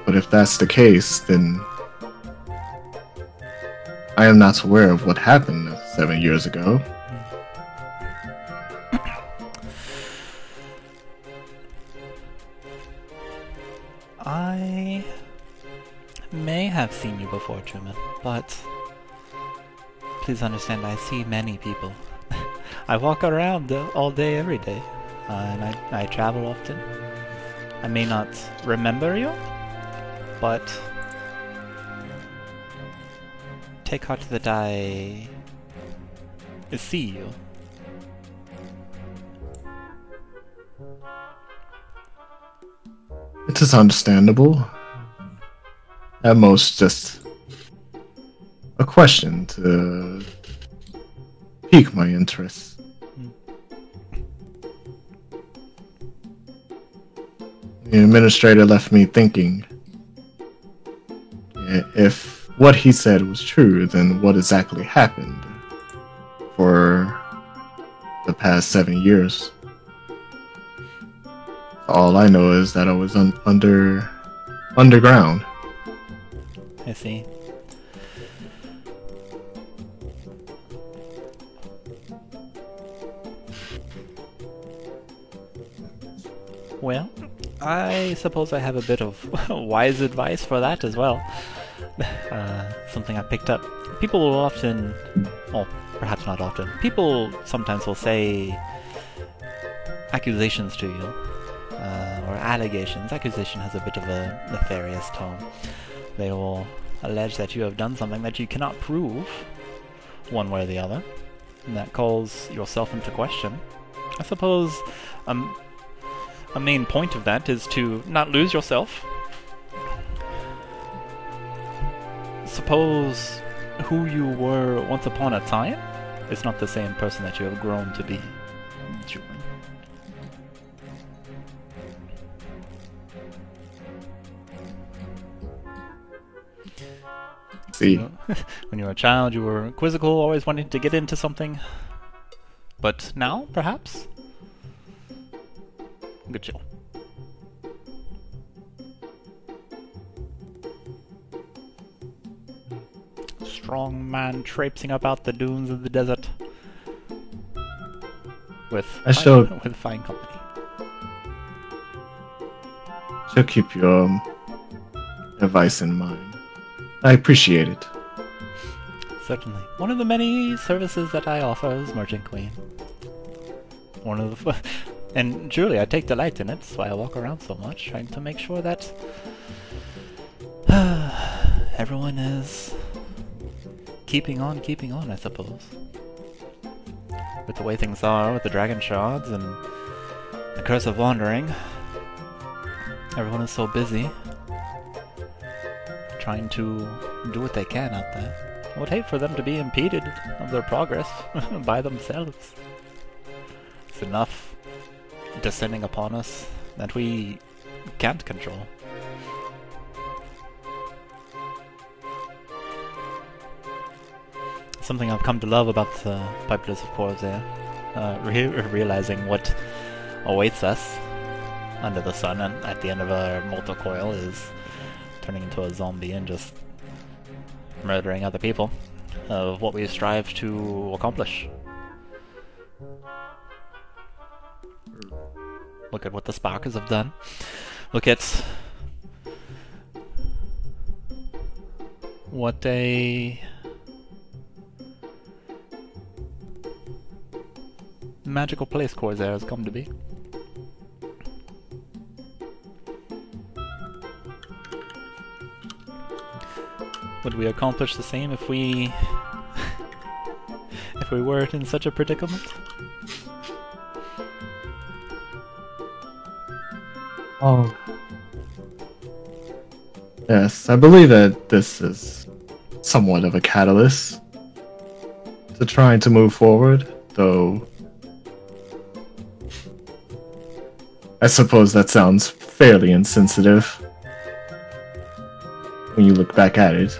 But if that's the case, then I am not aware of what happened 7 years ago. I may have seen you before, Chuman, but please understand I see many people. I walk around all day, every day, and I travel often. I may not remember you, but take heart that I see you. It is understandable. At most, just a question to pique my interest. The administrator left me thinking, if what he said was true, then what exactly happened for the past 7 years? All I know is that I was underground. I see. Well, I suppose I have a bit of wise advice for that as well. Something I picked up. People will often, well, perhaps not often, people sometimes will say accusations to you, or allegations. Accusation has a bit of a nefarious tone. They will allege that you have done something that you cannot prove, one way or the other, and that calls yourself into question. I suppose a main point of that is to not lose yourself. Suppose who you were once upon a time is not the same person that you have grown to be. See, When you were a child, you were quizzical, always wanting to get into something. But now, perhaps? Good chill. Strong man traipsing about the dunes of the desert. With fine company. Shall keep your advice in mind. I appreciate it. Certainly. One of the many services that I offer as Merchant Queen. One of the... And truly, I take delight in it. That's why I walk around so much, trying to make sure that... everyone is... keeping on, I suppose. With the way things are, with the dragon shards and the curse of wandering, everyone is so busy trying to do what they can out there. I would hate for them to be impeded of their progress by themselves. It's enough descending upon us that we can't control. Something I've come to love about the Pipeless of Khorzaire, realizing what awaits us under the sun and at the end of our mortal coil is turning into a zombie and just murdering other people, of what we strive to accomplish. Look at what the Sparkers have done. Look at what a magical place Khorzaire has come to be. Would we accomplish the same if we if we weren't in such a predicament? Oh. Yes, I believe that this is somewhat of a catalyst to trying to move forward, though I suppose that sounds fairly insensitive when you look back at it.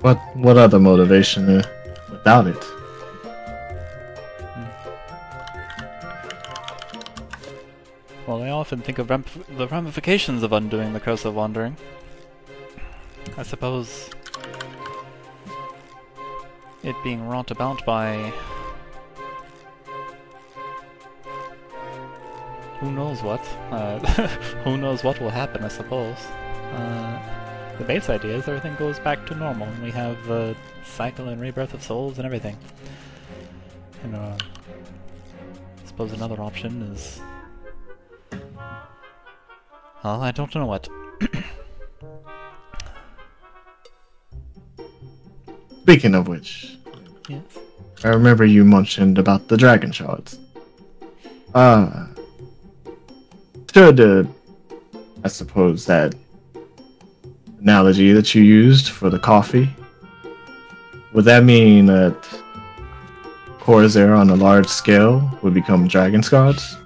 What other motivation without it? Well, I often think of the ramifications of undoing the Curse of Wandering. I suppose it being wrought about by who knows what. Who knows what will happen, I suppose. The base idea is everything goes back to normal, and we have the cycle and rebirth of souls and everything. And I suppose another option is... well, I don't know what. Speaking of which, Yes. I remember you mentioned about the dragon shards. Should I suppose that analogy that you used for the coffee, would that mean that Khorzaire on a large scale would become dragon shards?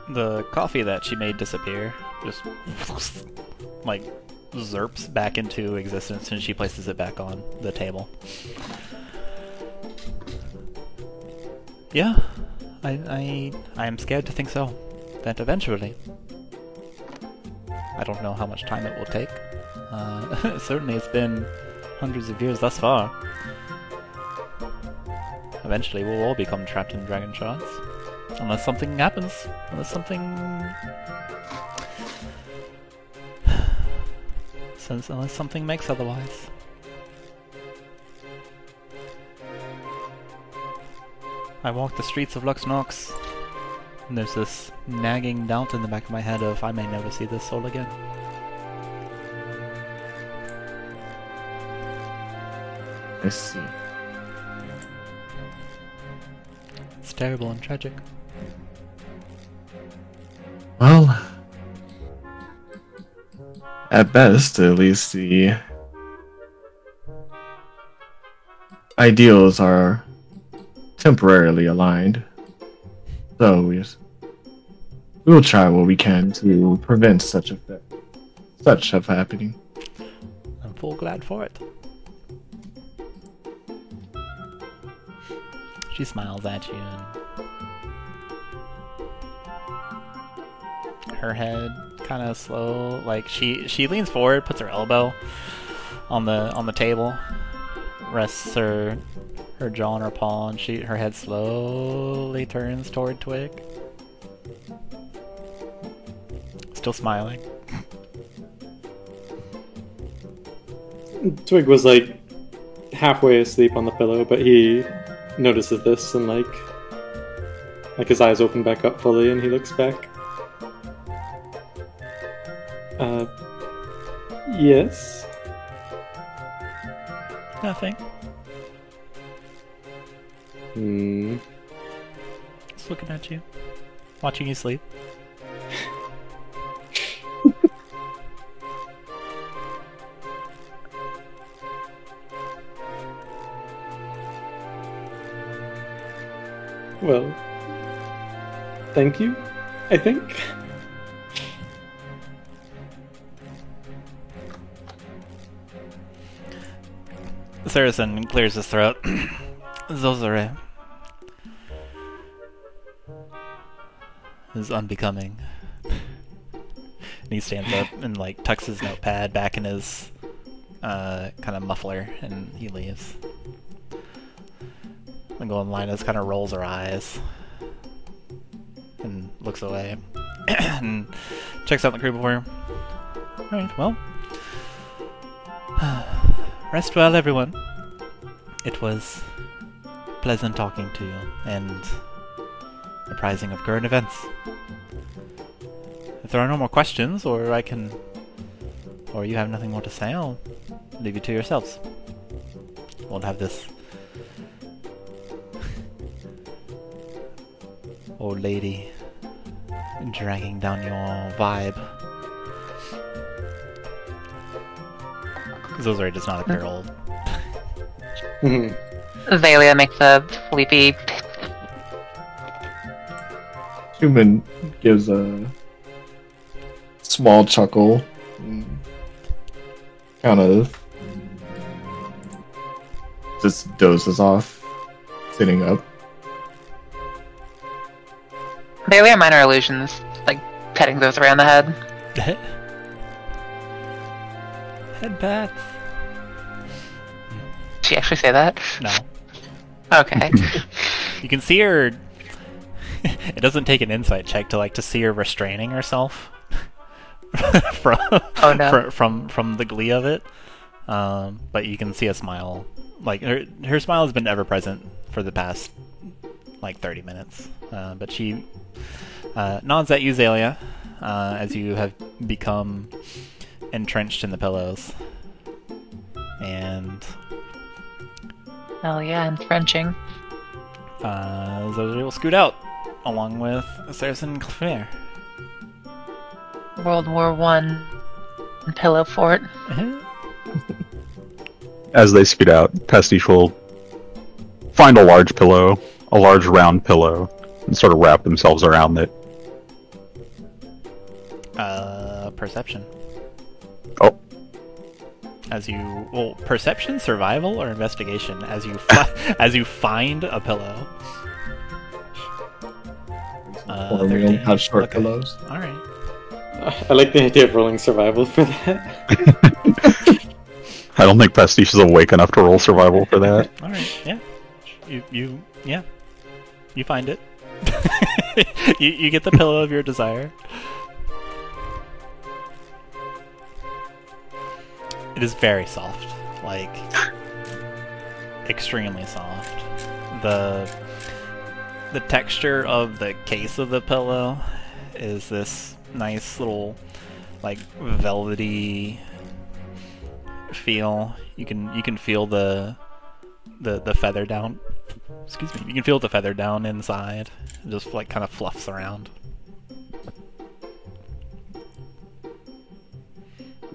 The coffee that she made disappear just like zerps back into existence and she places it back on the table. Yeah, I am scared to think so. That eventually, I don't know how much time it will take. Certainly it's been hundreds of years thus far. Eventually we'll all become trapped in dragon shards. Unless something happens. Unless something makes otherwise. I walk the streets of Luxnox, and there's this nagging doubt in the back of my head of I may never see this soul again. I see. It's terrible and tragic. Well, at best, at least the ideals are temporarily aligned. So we will try what we can to prevent such from happening. I'm full so glad for it. She smiles at you, and her head kind of slow, like she leans forward, puts her elbow on the table, rests her jaw on her paw, and her head slowly turns toward Twig. Still smiling. Twig was like halfway asleep on the pillow, but he notices this and like his eyes open back up fully, and he looks back. Yes? Nothing. Just looking at you. Watching you sleep. Well, thank you, I think. Saracen clears his throat. Zozere is unbecoming. And he stands up and like tucks his notepad back in his kind of muffler, and he leaves. And Linus kind of rolls her eyes and looks away and checks out the crew before. Alright, well. Rest well, everyone. It was pleasant talking to you and apprising of current events. If there are no more questions, or you have nothing more to say, I'll leave you to yourselves. Won't have this old lady dragging down your vibe. Zozere does not appear old. Xalia makes a sleepy. Chuman gives a small chuckle. Kind of just dozes off, sitting up. Xalia minor illusions, like petting those around the head. Head pats. Did she actually say that? No. Okay. You can see her. It doesn't take an insight check to see her restraining herself from from the glee of it. But you can see a smile. Like her smile has been ever present for the past like 30 minutes. But she nods at you, Xalia, as you have become entrenched in the pillows. And Oh yeah, entrenching. Zozere will scoot out along with Saracen Claire. World War I pillow fort. As they scoot out, Pastiche will find a large pillow, a large round pillow, and sort of wrap themselves around it. Perception. Oh. Perception, survival, or investigation as you as you find a pillow. We don't have short pillows. All right. I like the idea of rolling survival for that. I don't think Pastiche is awake enough to roll survival for that. All right. Yeah. You find it. you get the pillow of your desire. It is very soft, like extremely soft. The texture of the case of the pillow is this nice little like velvety feel. You can feel the feather down. Excuse me. You can feel the feather down inside. It just like kind of fluffs around.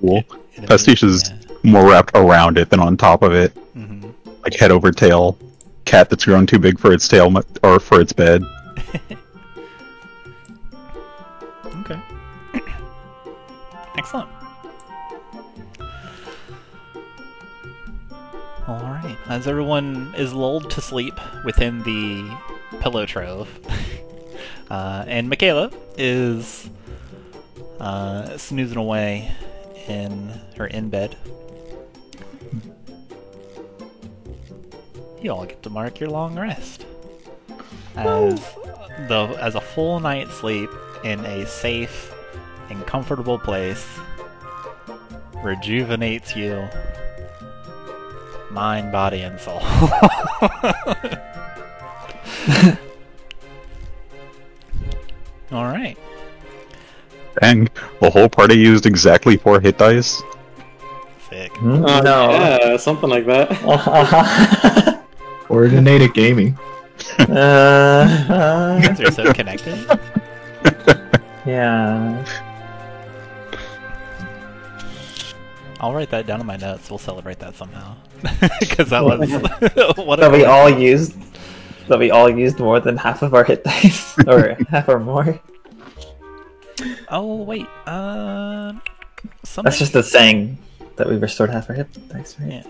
Cool. Pastiche is more wrapped around it than on top of it. Mm-hmm. Like head over tail. Cat that's grown too big for its tail or for its bed. Okay. Excellent. Alright, as everyone is lulled to sleep within the pillow trove, and Makayla is snoozing away in her in-bed, you all get to mark your long rest. As a full night's sleep in a safe and comfortable place rejuvenates you, mind, body, and soul. Alright. Dang, the whole party used exactly 4 hit dice? Sick. No. Yeah, something like that. Coordinated gaming. You guys are so connected. Yeah. I'll write that down in my notes. We'll celebrate that somehow. Because that was what That we all used more than half of our hit dice, or half or more. Oh wait, something... That's just a saying that we restored half our hit dice, right?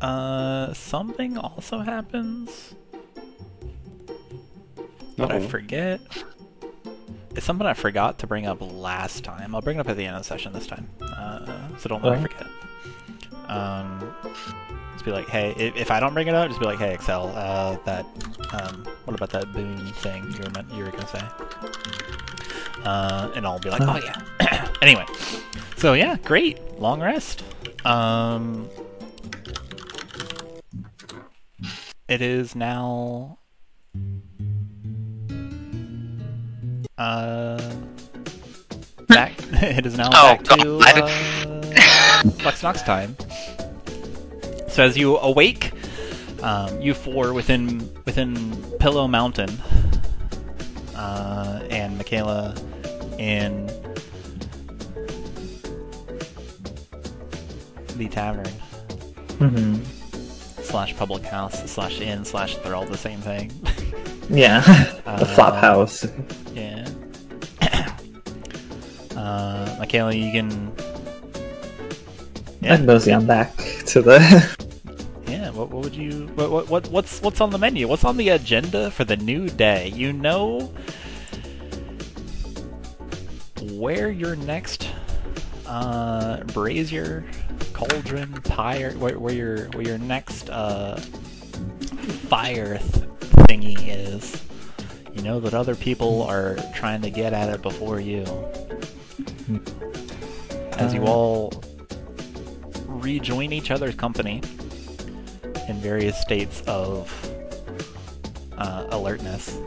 Yeah. Something also happens that I forget. It's something I forgot to bring up last time. I'll bring it up at the end of the session this time, so don't let me forget. Just be like, hey, if I don't bring it up, just be like, hey, Accel, what about that boon thing you were gonna say? And I'll be like, oh yeah. Anyway, so yeah, great, long rest. It is now back. It is now back to Flexnox time. So as you awake, you four within Pillow Mountain, and Makayla in the tavern. Mm-hmm. / public house / inn / they're all the same thing. Yeah, the flop house. Yeah. Makayla, you can. Yeah. I'd mosey on back to the. Yeah. What would you? What's on the menu? What's on the agenda for the new day? You know where your next brazier, cauldron, pyre, where your next fire thingy is. You know that other people are trying to get at it before you. As you all rejoin each other's company in various states of alertness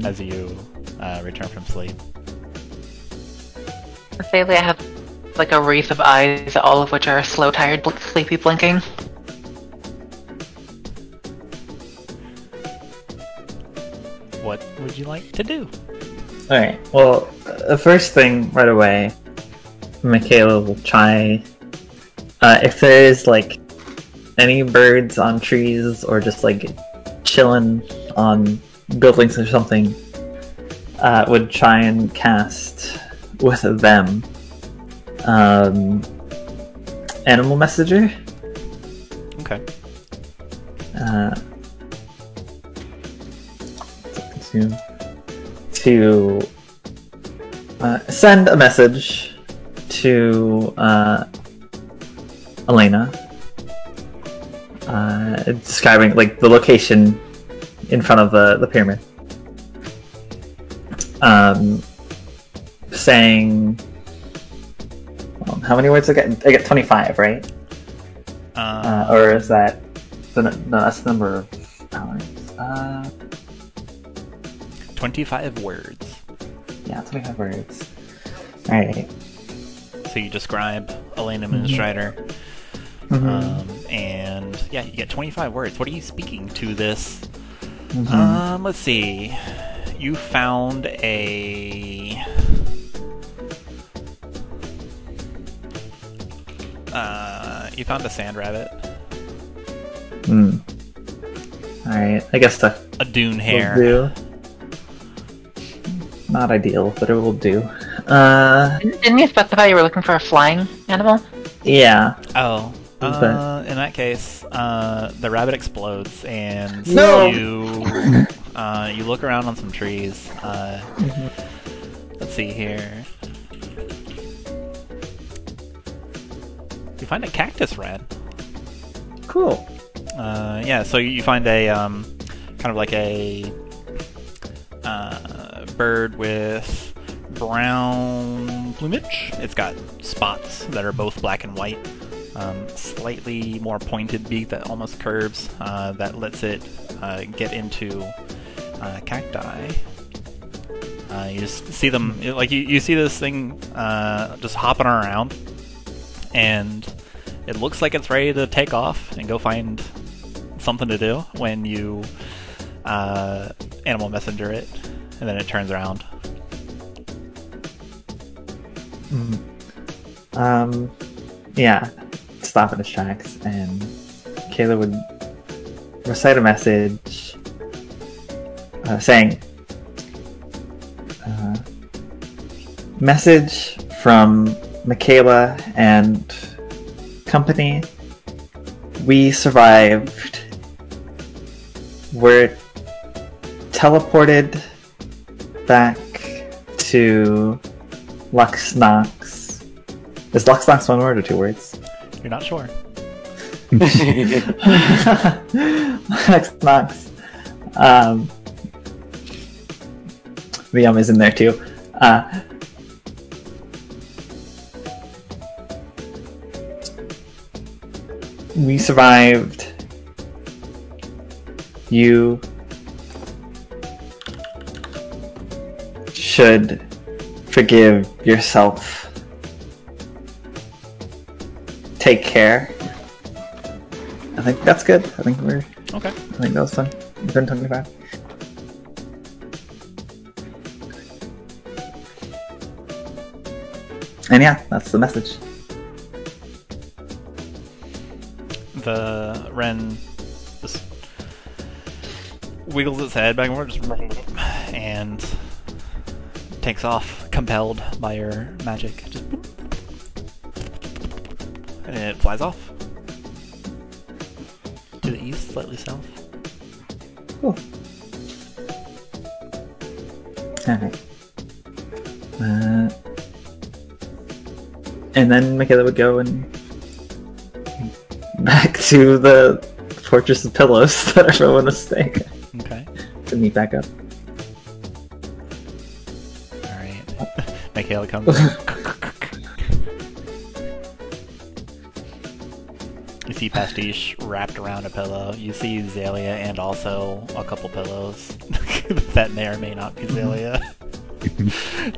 as you return from sleep. Xalia have like a wreath of eyes, all of which are slow, tired, sleepy blinking. What would you like to do? Alright, well, the first thing right away, Makayla will try, if there is, like, any birds on trees or just, like, chilling on buildings or something, would try and cast with them Animal Messenger. Okay. To send a message to Elena, describing like the location in front of the pyramid, saying, how many words I get? I get 25, right? Or is that no? That's the number of hours. 25 words. Yeah, 25 words. Alright. So you describe Elena Moonstrider, and yeah, you get 25 words. What are you speaking to this? Let's see. You found a sand rabbit. Alright, I guess a dune hare. Will do. Not ideal, but it will do. Didn't you specify you were looking for a flying animal? Yeah. Oh. in that case, the rabbit explodes, and No! you look around on some trees. Let's see here. You find a cactus wren. Cool. Yeah, so you find a kind of like a bird with brown plumage. It's got spots that are both black and white. Slightly more pointed beak that almost curves, that lets it get into cacti. You just see them, like you see this thing just hopping around, and it looks like it's ready to take off and go find something to do when you animal messenger it, and then it turns around. Yeah, stop in its tracks, and Kayla would recite a message saying, message from Makayla and company. We survived. We're teleported back to Luxnox. Is Luxnox one word or two words? You're not sure. Luxnox. Liam is in there too. We survived. You should forgive yourself. Take care. I think that's good. I think we're... Okay. I think that was fun. We've been 25. And yeah, that's the message. The wren just wiggles its head back and forth, and takes off, compelled by your magic. Just boop. And it flies off to the east, slightly south. Cool. Alright. And then Makayla would go and back to the Fortress of Pillows that everyone was staying at Okay. to meet back up. Alright. Makayla comes. You see Pastiche wrapped around a pillow. You see Xalia and also a couple pillows that may or may not be Xalia.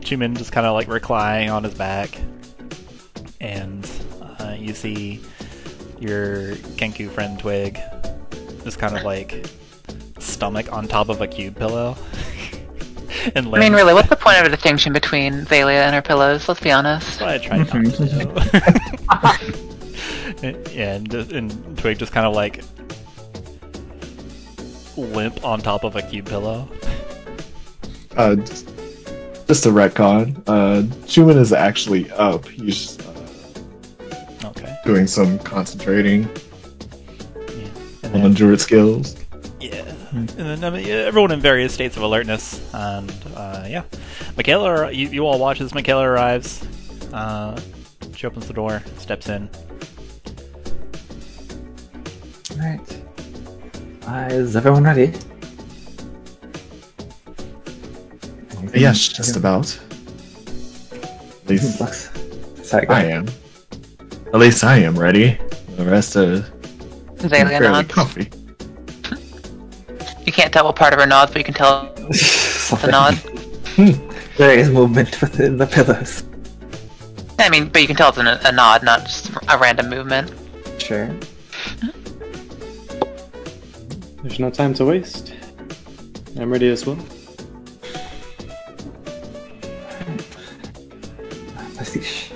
Chuman just kind of like reclining on his back. And you see your Kenku friend Twig just kind of like stomach on top of a cube pillow. And I mean, really, what's the point of a distinction between Xalia and her pillows? Let's be honest. That's what I tried not to do. Yeah, and Twig just kind of like limp on top of a cube pillow. Just a retcon. Chuman is actually up. He's Okay. doing some concentrating Yeah. And on then, Druid skills. yeah. And then I mean, everyone in various states of alertness, and yeah. Makayla, you all watch as Makayla arrives. She opens the door, steps in. Alright. Is everyone ready? Yes, just about. At least Lux. Sorry, go I ahead. am. At least I am ready. The rest are Xalia fairly nods. comfy. You can't tell what part of her nods, but you can tell the nod. There is movement within the pillows. I mean, but you can tell it's a nod, not just a random movement. Sure. There's no time to waste. I'm ready as well. Pastiche.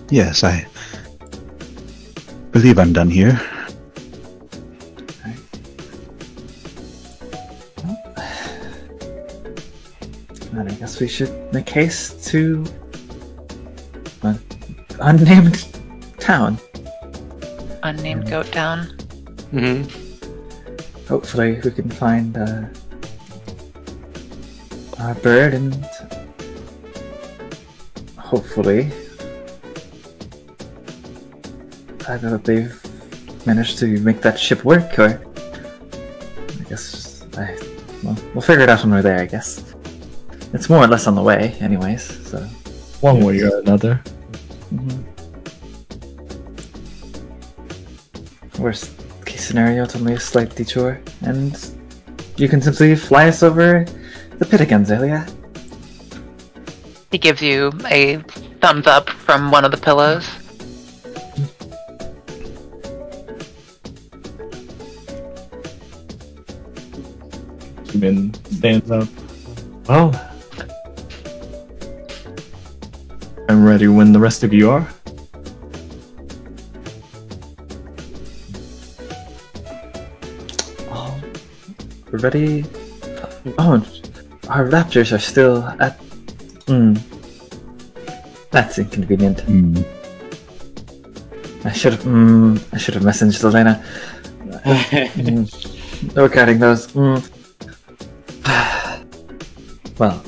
Yes, I believe I'm done here. And I guess we should make haste to an unnamed town. unnamed goat down. Hopefully we can find our bird and hopefully either they've managed to make that ship work or I guess we'll figure it out when we're there, I guess. It's more or less on the way anyways, so one way or another. Worst case scenario, it's only a slight detour, and you can simply fly us over the pit again, Xalia. He gives you a thumbs up from one of the pillows. Chuman stands up. Well, I'm ready when the rest of you are. We're ready. Oh, our raptors are still at. That's inconvenient. I should have messaged Elena regarding those. Well,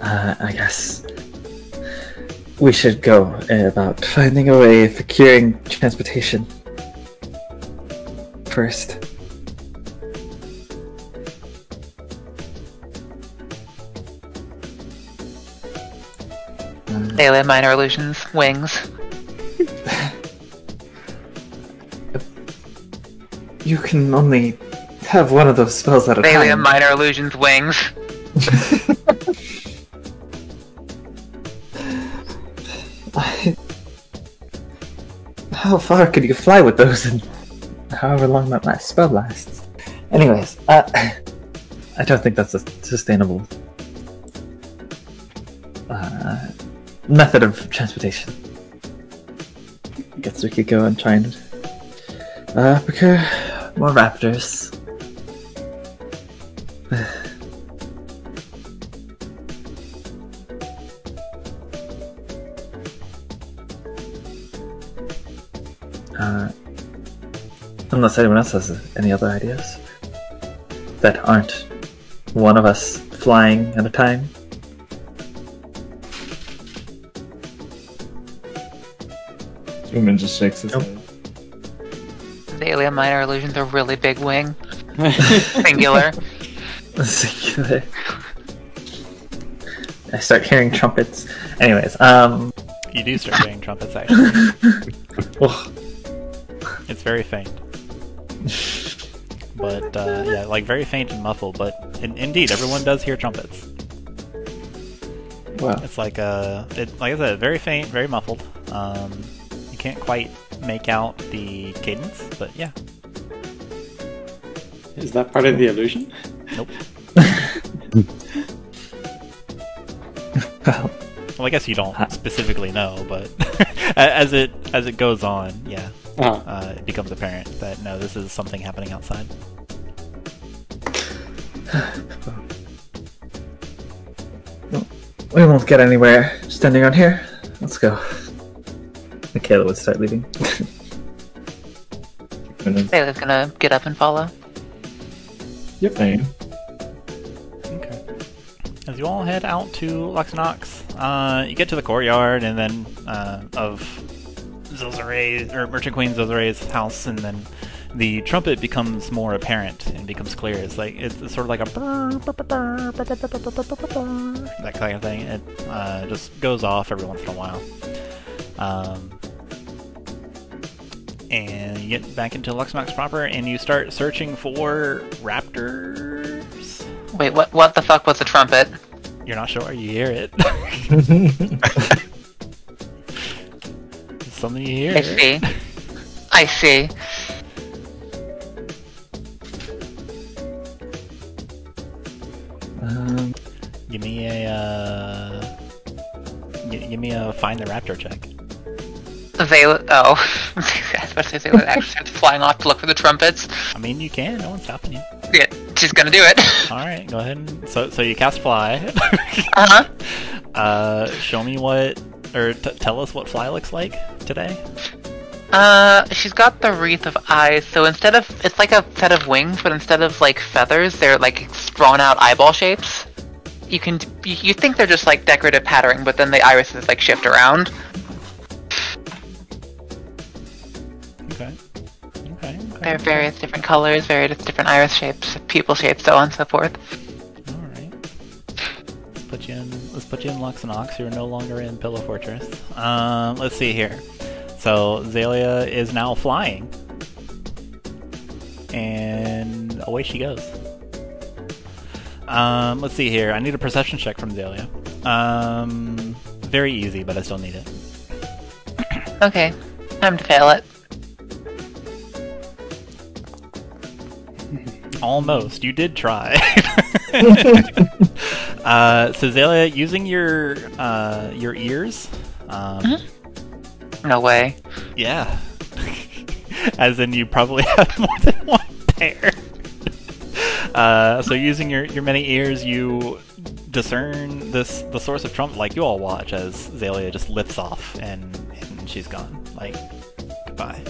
I guess we should go about finding a way of securing transportation first. Alien Minor Illusions, wings. You can only have one of those spells at a time. Alien Minor Illusions, wings. How far could you fly with those and however long that last spell lasts? Anyways, I don't think that's a sustainable method of transportation. Guess we could go and try and procure more raptors. Unless anyone else has any other ideas that aren't one of us flying at a time. Chuman just shakes his head. The Alien Minor Illusions are really big wing. Singular. Singular. I start hearing trumpets. Anyways, You do start hearing trumpets, actually. It's very faint. But, yeah, like very faint and muffled, but indeed, everyone does hear trumpets. Wow. It's like, like I said, very faint, very muffled. You can't quite make out the cadence, but yeah. Is that part of the illusion? Nope. Well, Well, I guess you don't specifically know, but as it goes on, yeah, it becomes apparent that no, this is something happening outside. we won't get anywhere standing around here. Let's go. Makayla would start leaving. Bailey's gonna get up and follow. Yep. Same. Okay. As you all head out to Luxnox, you get to the courtyard, and then of Zozare's or Merchant Queen Zozare's house, and then the trumpet becomes more apparent and becomes clear. It's like it's sort of like a that kind of thing. It just goes off every once in a while. And you get back into Luxnox proper, and you start searching for raptors. Wait, what the fuck was the trumpet? You're not sure, you hear it. It's something you hear. I see. I see. Give me a find the raptor check. Zayla. Oh. I was about to say Zayla actually starts flying off to look for the trumpets. I mean, you can. No one's stopping you. Yeah, she's gonna do it. All right, go ahead. And, so you cast fly. Uh-huh. Show me what or tell us what Fly looks like today? She's got the wreath of eyes, so instead of, it's like a set of wings, but instead of like feathers, they're like drawn out eyeball shapes. You think they're just like decorative patterning, but then the irises like shift around. Okay. They're various different colors, various different iris shapes, pupil shapes, so on and so forth. Alright. Let's put you in Lux and Ox. You're no longer in Pillow Fortress. Let's see here. So Xalia is now flying. And away she goes. Let's see here. I need a perception check from Xalia. Very easy, but I still need it. Okay, time to fail it. Almost. You did try. So Xalia, using your ears. No way. Yeah. As in, you probably have more than one pair. So using your many ears, you discern the source of trumpet, like you all watch as Xalia just lifts off and she's gone. Like, goodbye.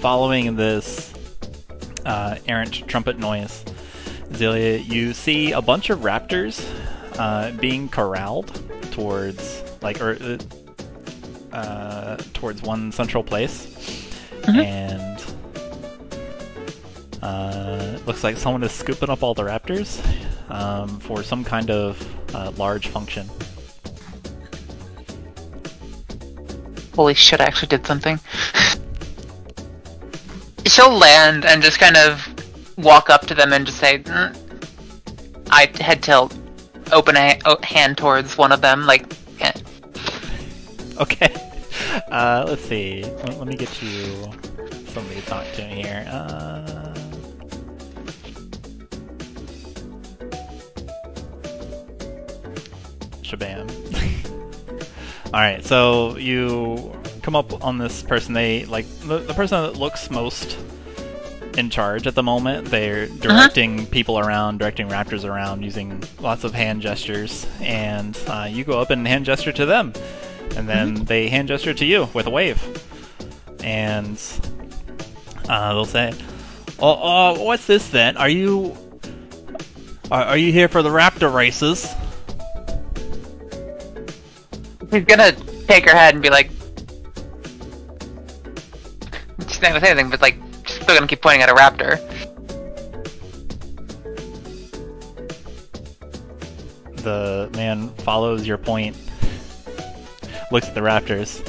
Following this errant trumpet noise, Xalia, you see a bunch of raptors being corralled towards towards one central place, and looks like someone is scooping up all the raptors for some kind of large function. Holy shit, I actually did something. She'll land and just kind of walk up to them and just say, I head tilt, open a hand towards one of them, like, eh. Okay. Let's see. Let me get you somebody to talk to here. Shabam. Alright, so you come up on this person. They, like, the person that looks most in charge at the moment. They're directing people around, directing raptors around, using lots of hand gestures, and you go up and hand gesture to them. And then they hand gesture to you with a wave. And they'll say, "Oh, what's this then? Are you here for the raptor races?" She's gonna take her head and be like... She's not gonna say anything, but like, she's still gonna keep pointing at a raptor. The man follows your point, looks at the raptors,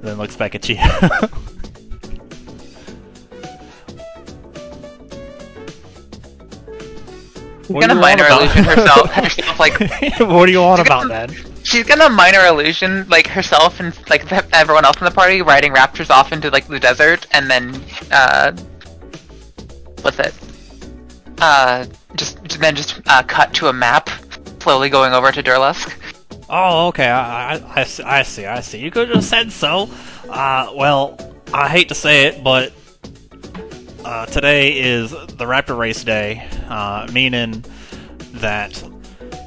then looks back at you. She's gonna minor illusion herself, like... What do you want about that? She's gonna minor illusion, like, herself and, like, everyone else in the party, riding raptors off into, like, the desert, and then, what's it? Just cut to a map, slowly going over to Durlusk. Oh, okay, I see. You could have said so. Well, I hate to say it, but today is the Raptor Race Day, meaning that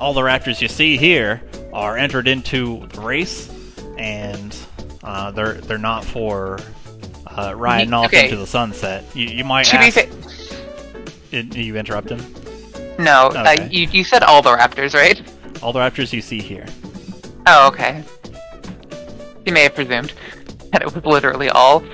all the raptors you see here are entered into the race, and they're not for riding off into the sunset. You might ask... You interrupt him? No, okay. You said all the raptors, right? All the raptors you see here. Oh, okay. You may have presumed that it was literally all.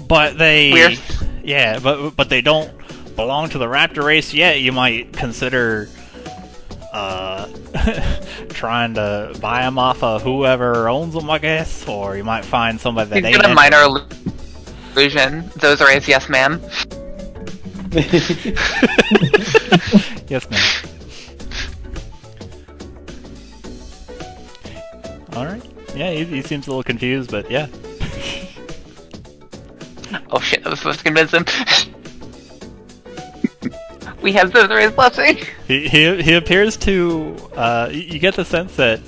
But they... Yeah, but they don't belong to the raptor race yet. You might consider trying to buy them off of whoever owns them, I guess, or you might find somebody that ain't... He's gonna minor illusion. Those are his yes, ma'am. Yes, ma'am. Alright. Yeah, he seems a little confused, but yeah. Oh shit, I was supposed to convince him. We have Zozara's blessing. He appears to... you get the sense that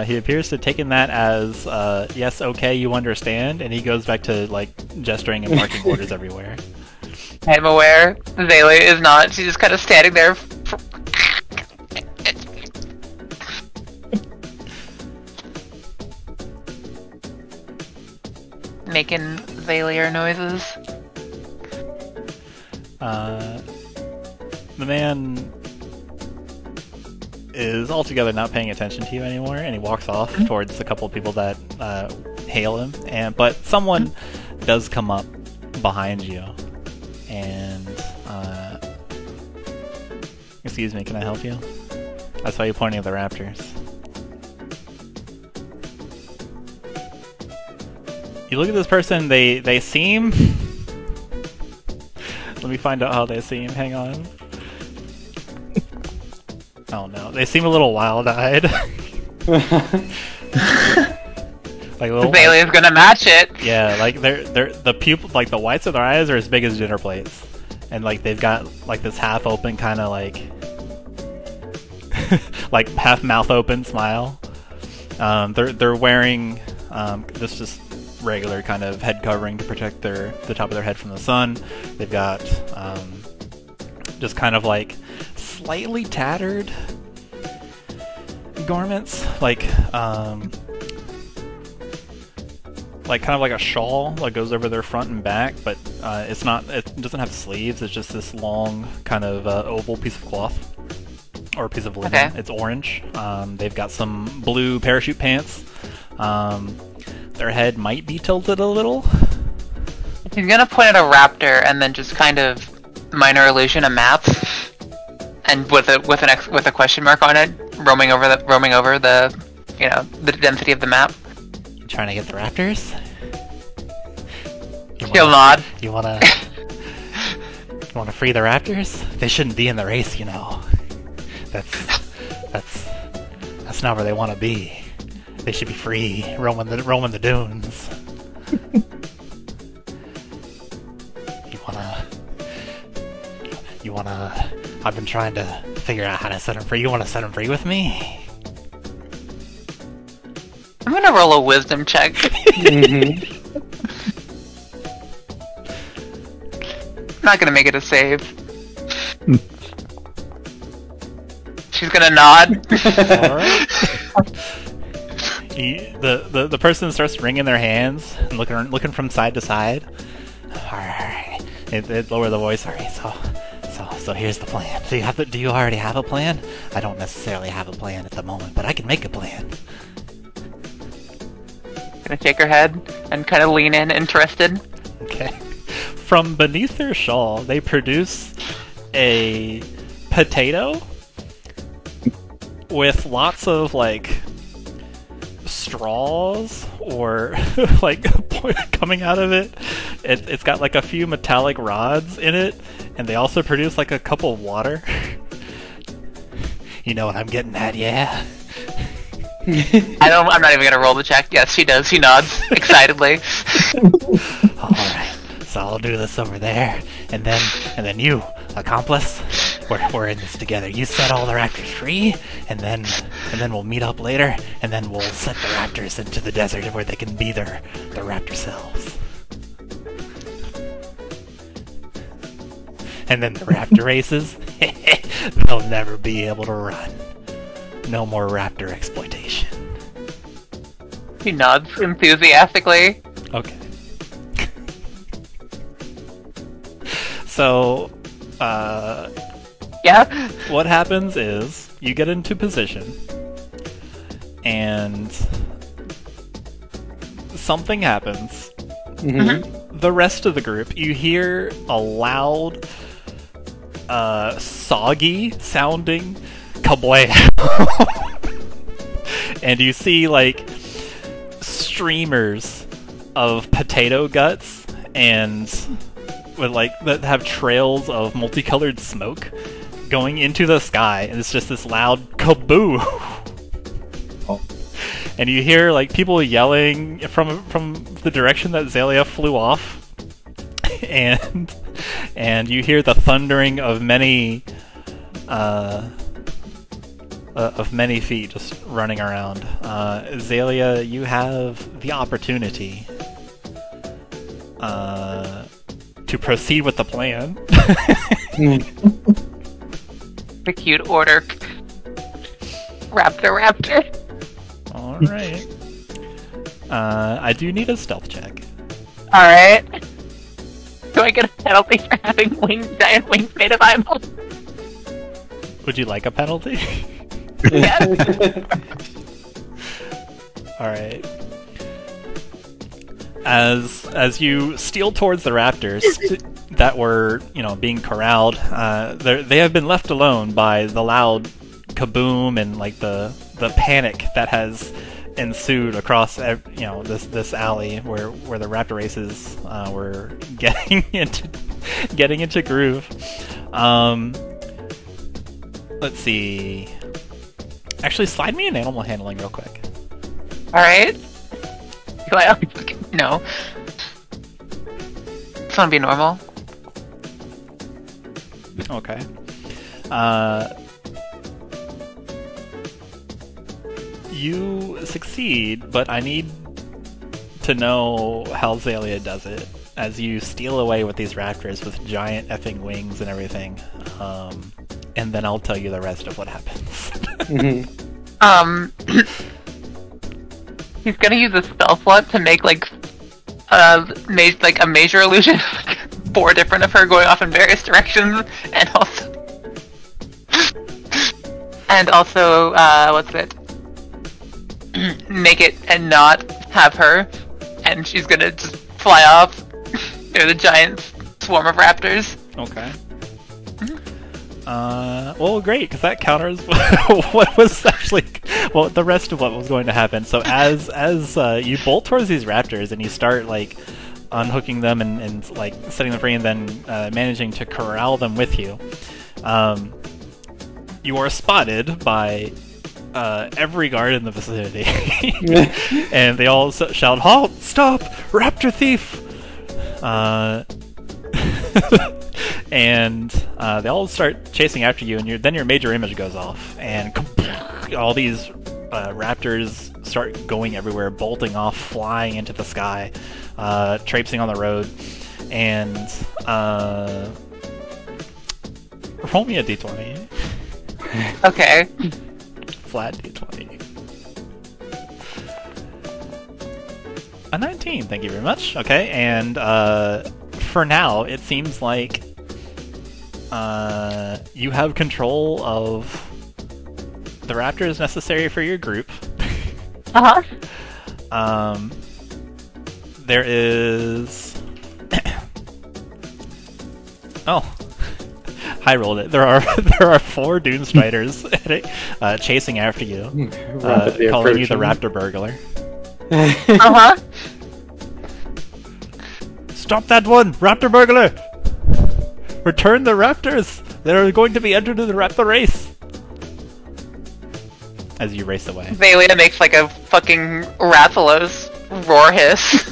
he appears to have taken that as, yes, okay, you understand, and he goes back to, like, gesturing and marking orders everywhere. I am aware. Xalia is not. She's just kind of standing there. Making Xalia noises. The man is altogether not paying attention to you anymore, and he walks off towards a couple of people that hail him. But someone does come up behind you, and excuse me, can I help you? I saw you pointing at the raptors. You look at this person, they seem... Let me find out how they seem, hang on. Oh no, they seem a little wild-eyed. Like Xalia's gonna match it! Yeah, like they're the pupil, like the whites of their eyes are as big as dinner plates. And like they've got like this half-open kind of like... like half mouth open smile. They're wearing this just regular kind of head covering to protect the top of their head from the sun. They've got just kind of like slightly tattered garments, like kind of like a shawl that goes over their front and back, but it's not. It doesn't have sleeves. It's just this long kind of oval piece of cloth or a piece of linen. Okay. It's orange. They've got some blue parachute pants. Their head might be tilted a little. He's gonna point at a raptor and then just kind of minor illusion a map, and with a question mark on it, roaming over the you know, the density of the map. You trying to get the raptors? He'll nod. You wanna free the raptors? They shouldn't be in the race, you know. That's not where they want to be. They should be free, roaming the dunes. You wanna... I've been trying to figure out how to set them free. You wanna set them free with me? I'm gonna roll a wisdom check. I'm not gonna make it a save. She's gonna nod. Alright. The person starts wringing their hands and looking from side to side. Alright. It lower the voice. Alright, so here's the plan. Do you already have a plan? I don't necessarily have a plan at the moment, but I can make a plan. Gonna shake her head and kind of lean in, interested. Okay. From beneath their shawl, they produce a potato with lots of like straws or like coming out of it. It's got like a few metallic rods in it, and they also produce like a cup of water. You know what I'm getting at, yeah? I'm not even gonna roll the check. Yes, she does. She nods excitedly. Alright, so I'll do this over there, and then you, accomplice, we're in this together. You set all the raptors free, and then we'll meet up later, and then we'll set the raptors into the desert where they can be their raptor selves. And then the raptor races, they'll never be able to run. No more raptor exploitation. He nods enthusiastically. Okay. So, yeah? What happens is, you get into position, and something happens. Mm-hmm. The rest of the group, you hear a loud, soggy sounding kablam. And you see, like, streamers of potato guts and with like that have trails of multicolored smoke going into the sky, and it's just this loud kaboo. Oh. And you hear like people yelling from the direction that Xalia flew off, and you hear the thundering of many feet just running around. Xalia, you have the opportunity to proceed with the plan. The cute order. Raptor. Alright. I do need a stealth check. Alright. Do I get a penalty for having giant wings made of eyeballs? Would you like a penalty? Yes. Alright. As you steal towards the raptors that were, being corralled, they have been left alone by the loud kaboom and like the panic that has ensued across this alley where the raptor races were getting into groove. Let's see. Actually, slide me an animal handling real quick. Alright. Do I no. Just wanna be normal. Okay. You succeed, but I need to know how Xalia does it. As you steal away with these raptors with giant effing wings and everything. And then I'll tell you the rest of what happens. He's gonna use a spell slot to make like a major illusion. 4 different of her going off in various directions, and also what's it? Make it and not have her, and she's gonna just fly off through the giant swarm of raptors. Okay. Well, great, because that counters what was actually, the rest of what was going to happen. So as you bolt towards these raptors and you start like unhooking them and like setting them free, and then managing to corral them with you, you are spotted by every guard in the vicinity, and they all shout, "Halt! Stop! Raptor thief!" And they all start chasing after you, and then your major image goes off, and all these raptors start going everywhere, bolting off, flying into the sky, traipsing on the road, and roll me a d20. Okay. Flat d20. A 19, thank you very much. Okay, and for now, it seems like you have control of the raptors necessary for your group. There is... Oh. I rolled it. There are 4 Doomstriders chasing after you, calling you the Raptor Burglar. Stop that one! Raptor Burglar! Return the raptors! They're going to be entered in the raptor race! As you race away. Xalia makes like a fucking Rathalos roar hiss.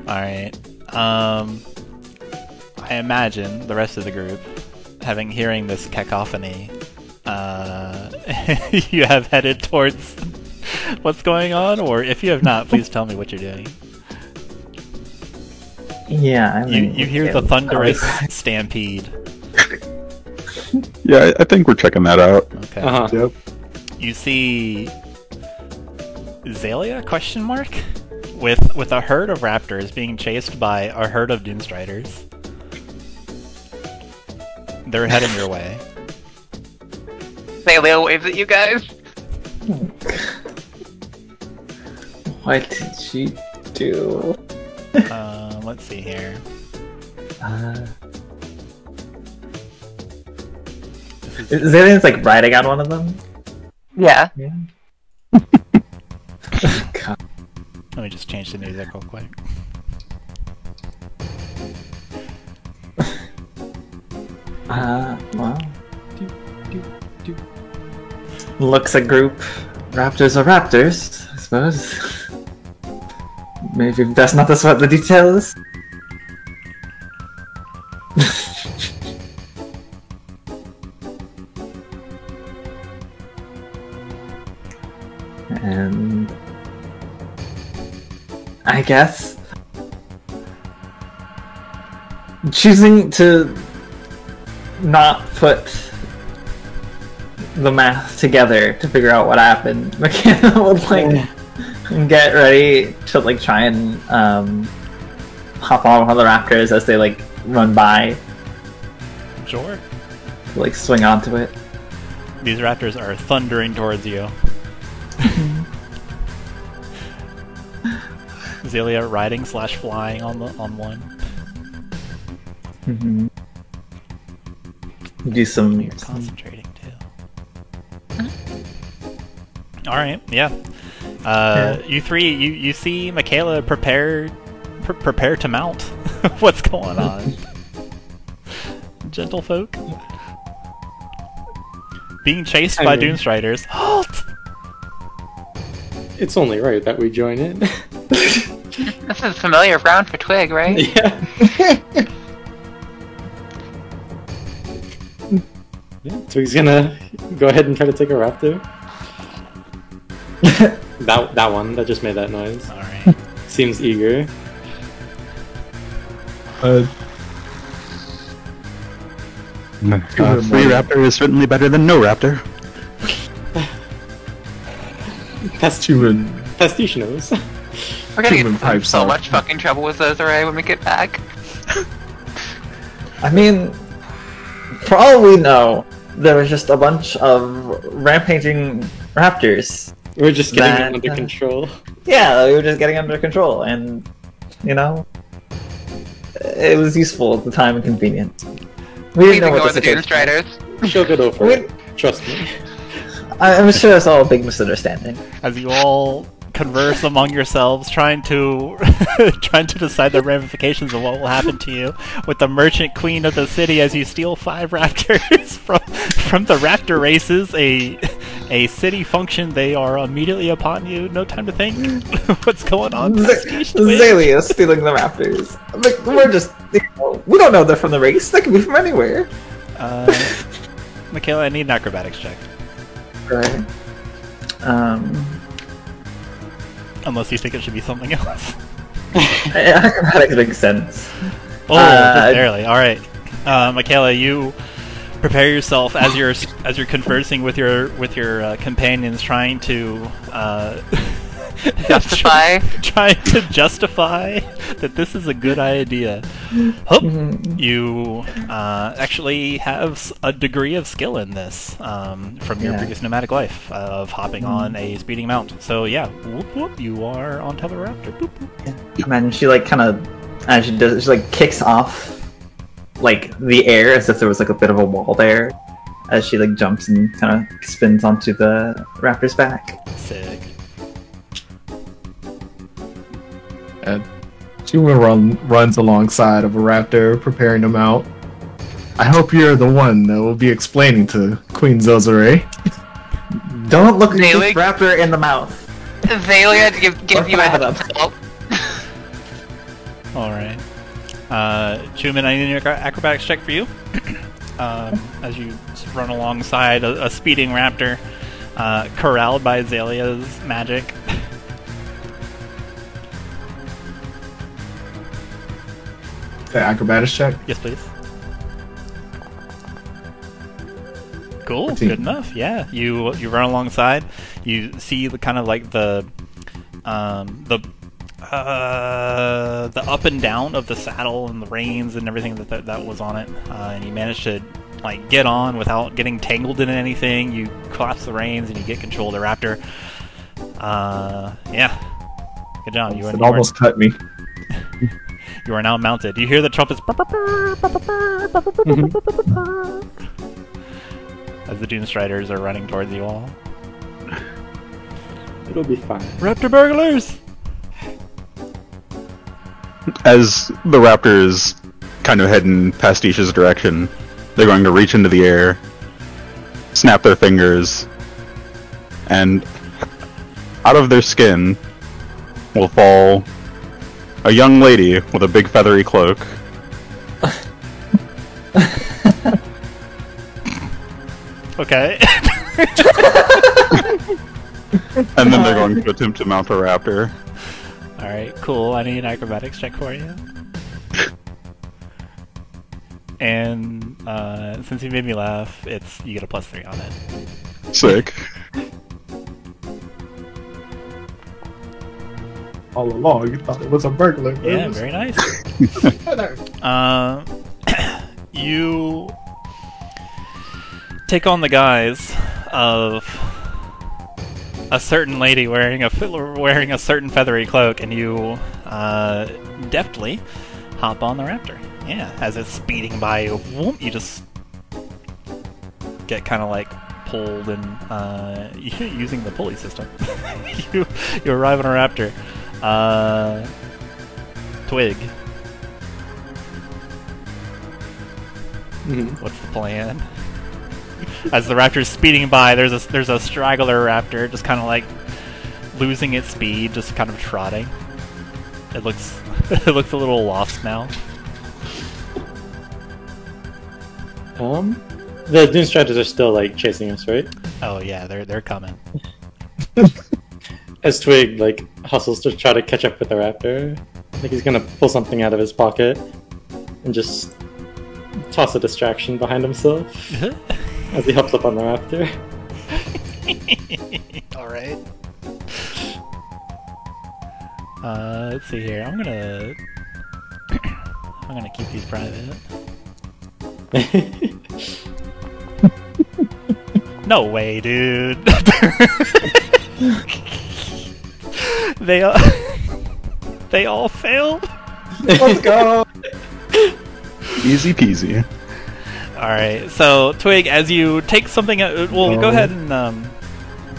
Alright. I imagine the rest of the group, hearing this cacophony, you have headed towards what's going on, or if you have not, please tell me what you're doing. Yeah, you hear the thunderous stampede. Yeah, I think we're checking that out. Okay. Yep. You see Xalia? Question mark? With a herd of raptors being chased by a herd of Doomstriders. They're heading your way. Xalia waves at you guys. What did she do? Let's see here. Xalia's like riding on one of them? Yeah. God. Let me just change the music real quick. Well. Looks a group. Raptors are raptors, I suppose. Maybe that's not what the detail is. And I guess choosing to not put the math together to figure out what happened, Makayla would like get ready to like try and hop on one of the raptors as they like run by. Sure. Like swing onto it. These raptors are thundering towards you. Xalia riding / flying on one. Mm-hmm. Do some. You're concentrating too. All right, yeah. You three, you see Makayla prepare to mount. What's going on, gentlefolk? Being chased by Doomstriders. Halt! It's only right that we join in. This is familiar ground for Twig, right? Yeah. Twig's gonna go ahead and try to take a raptor. that one that just made that noise. Alright. Seems eager. Free raptor is certainly better than no raptor. Pastiche knows. We're gonna get in pipes so out. much fucking trouble with those array when we get back. I mean, for all we know, there was just a bunch of rampaging raptors. We're just getting them under control. Yeah, we were just getting under control, and you know, it was useful at the time and convenient. We Please didn't know ignore what the the situation. Doomstriders. She'll get over it. Trust me. I'm sure it's all a big misunderstanding. As you all converse among yourselves, trying to decide the ramifications of what will happen to you, with the merchant queen of the city as you steal 5 raptors from the raptor races, a city function. They are immediately upon you. No time to think. What's going on? Xalia stealing the raptors. Like, we're just, we don't know they're from the race. They could be from anywhere. Makayla, I need an acrobatics check. Right. Unless you think it should be something else. Acrobatics makes sense. Oh, just barely. All right, Makayla, you prepare yourself as you're conversing with your companions, trying to trying to justify that this is a good idea. You actually have a degree of skill in this from your previous nomadic life of hopping on a speeding mount. So yeah, whoop whoop, you are on top of a raptor. Boop, boop. And then she like kind of, as she does, she like kicks off like the air as if there was like a bit of a wall there, as she like jumps and kind of spins onto the raptor's back. Sick. Chuman runs alongside of a raptor, preparing to mount. I hope you're the one that will be explaining to Queen Xalia. Don't look this raptor in the mouth. Xalia give you a heads up. Alright. Chuman, I need an acrobatics check for you. As you run alongside a speeding raptor, corralled by Xalia's magic. The acrobatics check? Yes, please. Cool, 14. Good enough. Yeah, you run alongside. You see the kind of like the up and down of the saddle and the reins and everything that was on it, and you manage to like get on without getting tangled in anything. You collapse the reins and you get control of the raptor. Yeah, good job. It almost cut me. You are now mounted. You hear the trumpets as the Doomstriders are running towards you all. It'll be fine. Raptor burglars! As the raptors kind of head in Pastiche's direction, they're going to reach into the air, snap their fingers, and out of their skin will fall a young lady with a big feathery cloak. Okay. And then they're going to attempt to mount a raptor. Alright, cool. I need an acrobatics check for you. And since you made me laugh, you get a +3 on it. Sick. All along, you thought it was a burglar. Yeah, very nice. You take on the guise of a certain lady wearing a certain feathery cloak, and you deftly hop on the raptor. Yeah, as it's speeding by you, whoop, you just get kind of like pulled and using the pulley system. you arrive on a raptor. Twig. What's the plan? As the raptor's speeding by, there's a straggler raptor just kind of like losing its speed, just kind of trotting. It looks a little lost now. The Doomstriders are still like chasing us, right? Oh yeah, they're coming. As Twig like hustles to try to catch up with the raptor, like he's gonna pull something out of his pocket and just toss a distraction behind himself as he hops up on the raptor. Alright. Let's see here. I'm gonna keep these private. No way, dude. They all failed. Let's go. Easy peasy. Alright, so Twig, as you take something out, well, go ahead and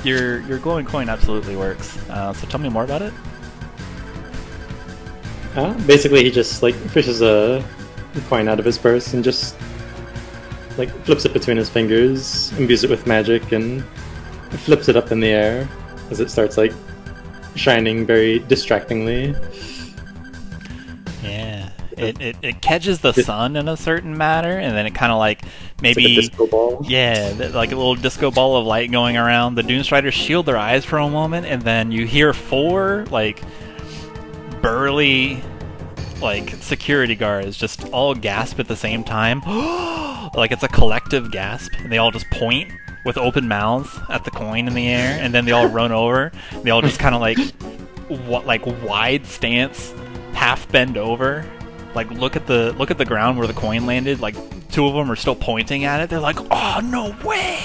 your glowing coin absolutely works. So tell me more about it. Basically, he just like fishes a coin out of his purse and just like flips it between his fingers, imbues it with magic, and flips it up in the air as it starts like shining very distractingly. Yeah, it catches the sun in a certain manner, and then it kind of like maybe like a disco ball. Yeah, like a little disco ball of light going around. The Doomstriders shield their eyes for a moment, and then you hear 4 like burly like security guards just all gasp at the same time. Like it's a collective gasp, and they all just point with open mouths at the coin in the air, and then they all run over. They all just kind of like wide stance, half bend over, like look at the ground where the coin landed. Like 2 of them are still pointing at it. They're like, "Oh no way!"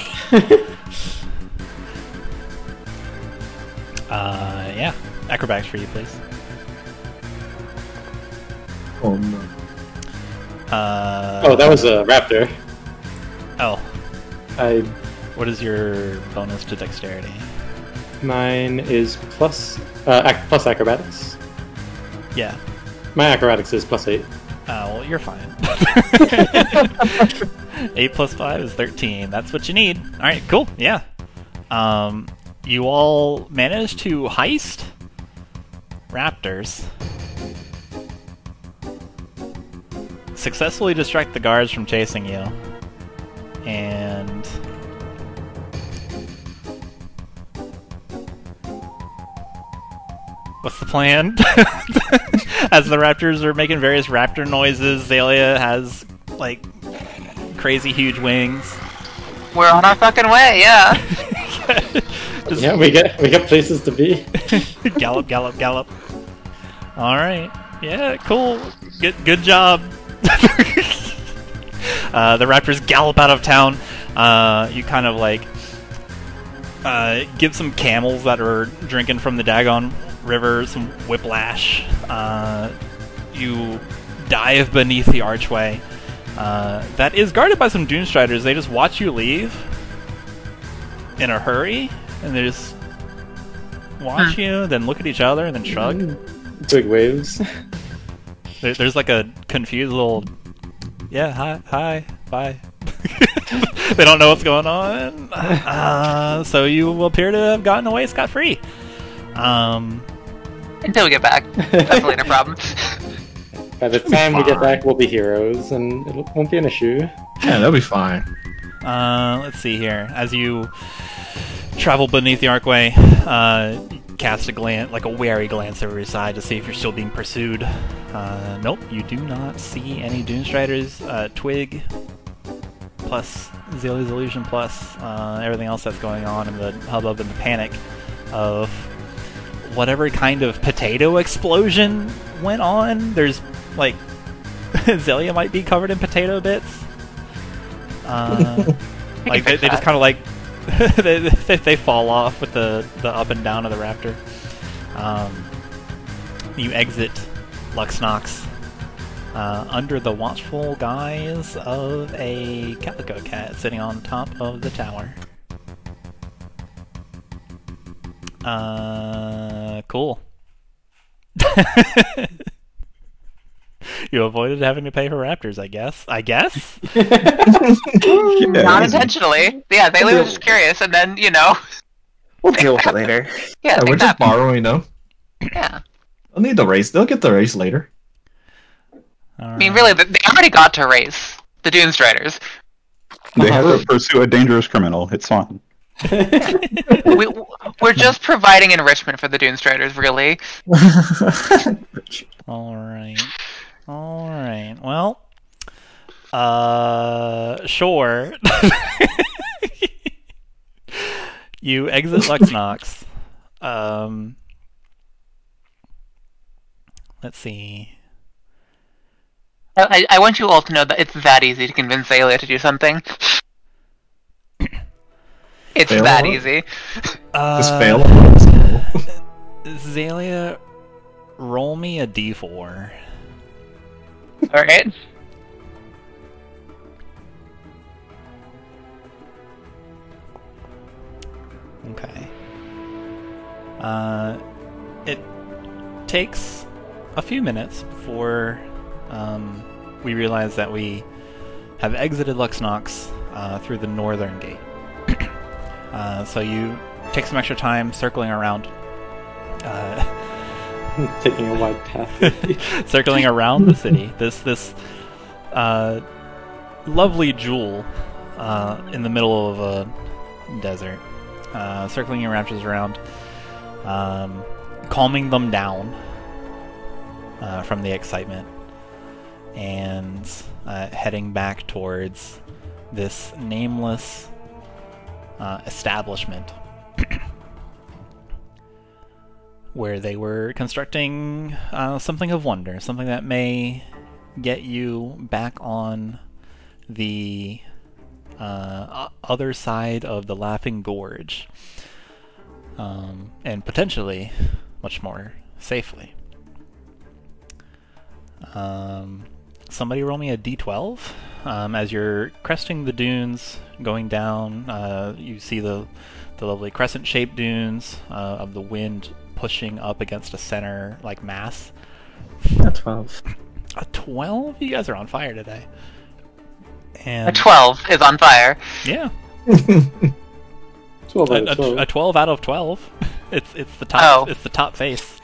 Yeah, acrobatics for you, please. Oh no. Oh, that was a raptor. Oh. I What is your bonus to dexterity? Mine is plus acrobatics. Yeah. My acrobatics is +8. Well, you're fine. 8 plus 5 is 13. That's what you need. Alright, cool. Yeah. You all managed to heist raptors. Successfully distract the guards from chasing you. And what's the plan? As the raptors are making various raptor noises, Xalia has like crazy huge wings. We're on our fucking way, yeah. Just, yeah, we got places to be. Gallop, gallop, gallop. All right, yeah, cool. Good job. The raptors gallop out of town. You kind of like give some camels that are drinking from the Dagon River some whiplash. You dive beneath the archway that is guarded by some Doomstriders. They just watch you leave in a hurry, and they just watch you, then look at each other, and then shrug. Big waves. There's like a confused little, yeah, hi, bye. They don't know what's going on. So you appear to have gotten away scot-free. Until we get back. That's later problem. By the time we get back, we'll be heroes, and it won't be an issue. Yeah, that'll be fine. Let's see here. As you travel beneath the archway, cast a glance, like a wary glance over your side to see if you're still being pursued. Nope, you do not see any Doomstriders. Twig, plus Xalia's illusion, plus everything else that's going on in the hubbub and the panic of whatever kind of potato explosion went on. There's, like, Xalia might be covered in potato bits. Like, they just kind of, like, they fall off with the up and down of the raptor. You exit Luxnox under the watchful guise of a calico cat sitting on top of the tower. Cool. You avoided having to pay for raptors, I guess. Not intentionally. Yeah, they were just curious, and then, we'll deal with it later. Yeah, we're just borrowing them. Yeah. They'll need the race. They'll get the race later. I mean, really, they already got to race the Doomstriders. They have to pursue a dangerous criminal. It's fine. We're just providing enrichment for the Doomstriders, really. Alright. Well, sure. You exit Luxnox. Let's see. I want you all to know that it's that easy to convince Xalia to do something. It's fail that easy. Just fail. Xalia, roll me a d4. Alright. Okay. It takes a few minutes before we realize that we have exited Luxnox through the northern gate. So you take some extra time circling around. Taking a wide path. Circling around the city. This lovely jewel in the middle of a desert. Circling your raptors around. Calming them down from the excitement. And heading back towards this nameless establishment where they were constructing something of wonder, something that may get you back on the other side of the Laughing Gorge, and potentially much more safely. Somebody roll me a d12. As you're cresting the dunes, going down, you see the lovely crescent-shaped dunes of the wind pushing up against a center, like, mass. A 12. A 12? You guys are on fire today. And A 12 is on fire. yeah, 12 out of 12. a 12 out of 12. It's the top. Oh. It's the top face.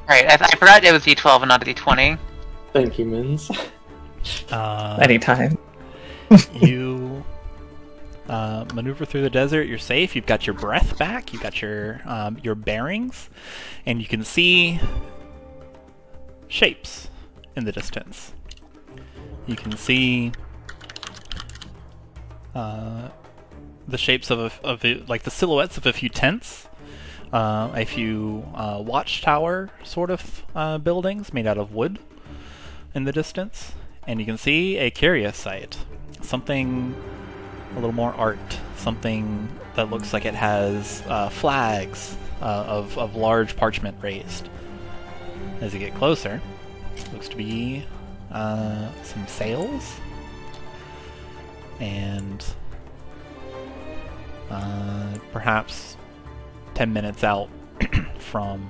Right, I forgot it was D12 and not a D20. Thank you, Mins. Anytime. You maneuver through the desert. You're safe. You've got your breath back. You've got your bearings, and you can see shapes in the distance. You can see the shapes of like the silhouettes of a few tents, a few watchtower sort of buildings made out of wood in the distance, and you can see a curious sight. Something a little more art, something that looks like it has flags of large parchment raised. As you get closer, it looks to be some sails, and perhaps 10 minutes out from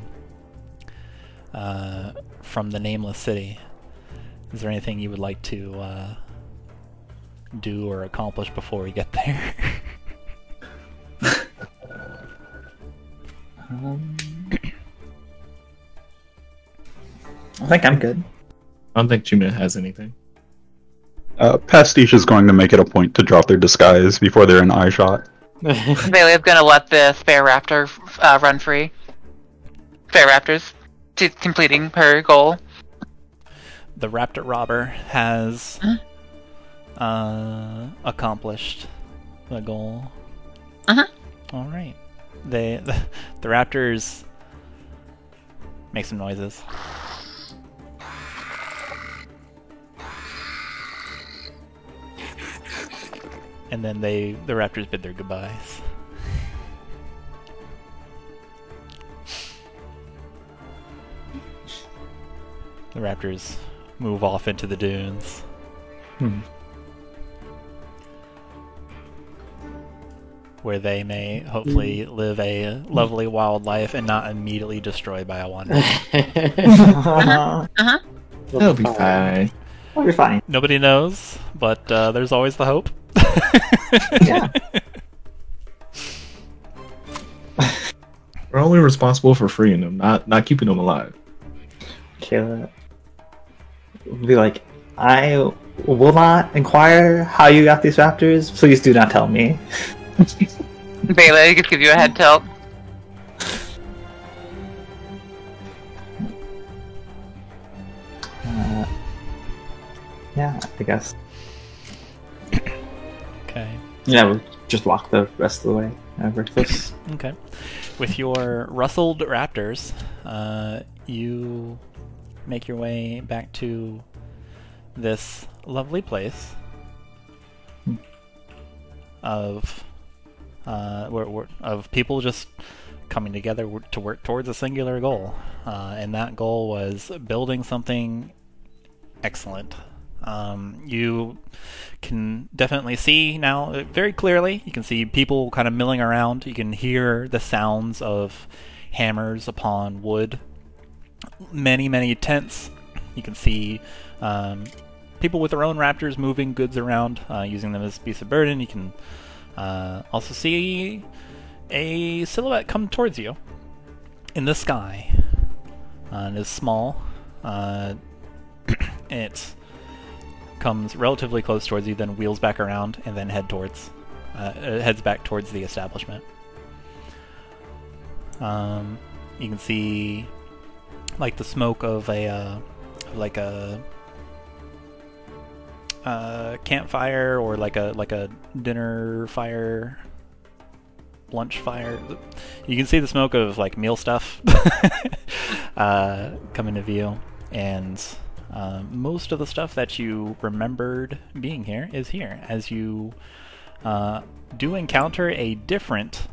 the nameless city. Is there anything you would like to do or accomplish before we get there? I think I'm good. I don't think Chuman has anything. Pastiche is going to make it a point to drop their disguise before they're in eye shot. Xalia's gonna let the spare raptor run free. Fair Raptors to completing her goal. The Raptor Robber has accomplished the goal. All right. The Raptors make some noises. And then the Raptors bid their goodbyes. The Raptors move off into the dunes. Where they may hopefully live a lovely wild life and not immediately destroyed by a wander. That'll be fine. It'll be fine. Nobody knows, but there's always the hope. Yeah. We're only responsible for freeing them, not keeping them alive. Kayla will be like, I will not inquire how you got these raptors. Please do not tell me. Bela, I could give you a head tilt. Yeah, I guess. Okay. Yeah, we'll just walk the rest of the way over to this. Okay. With your rustled raptors, you make your way back to this lovely place of people just coming together to work towards a singular goal, and that goal was building something excellent. You can definitely see now very clearly. You can see people kind of milling around. You can hear the sounds of hammers upon wood. Many tents. You can see people with their own raptors moving goods around, using them as beasts of burden. You can also see a silhouette come towards you in the sky. It is small. It comes relatively close towards you, then wheels back around, and then heads back towards the establishment. You can see like the smoke of a campfire, or like a dinner fire, lunch fire. You can see the smoke of like meal stuff come into view, and most of the stuff that you remembered being here is here, as you do encounter a different,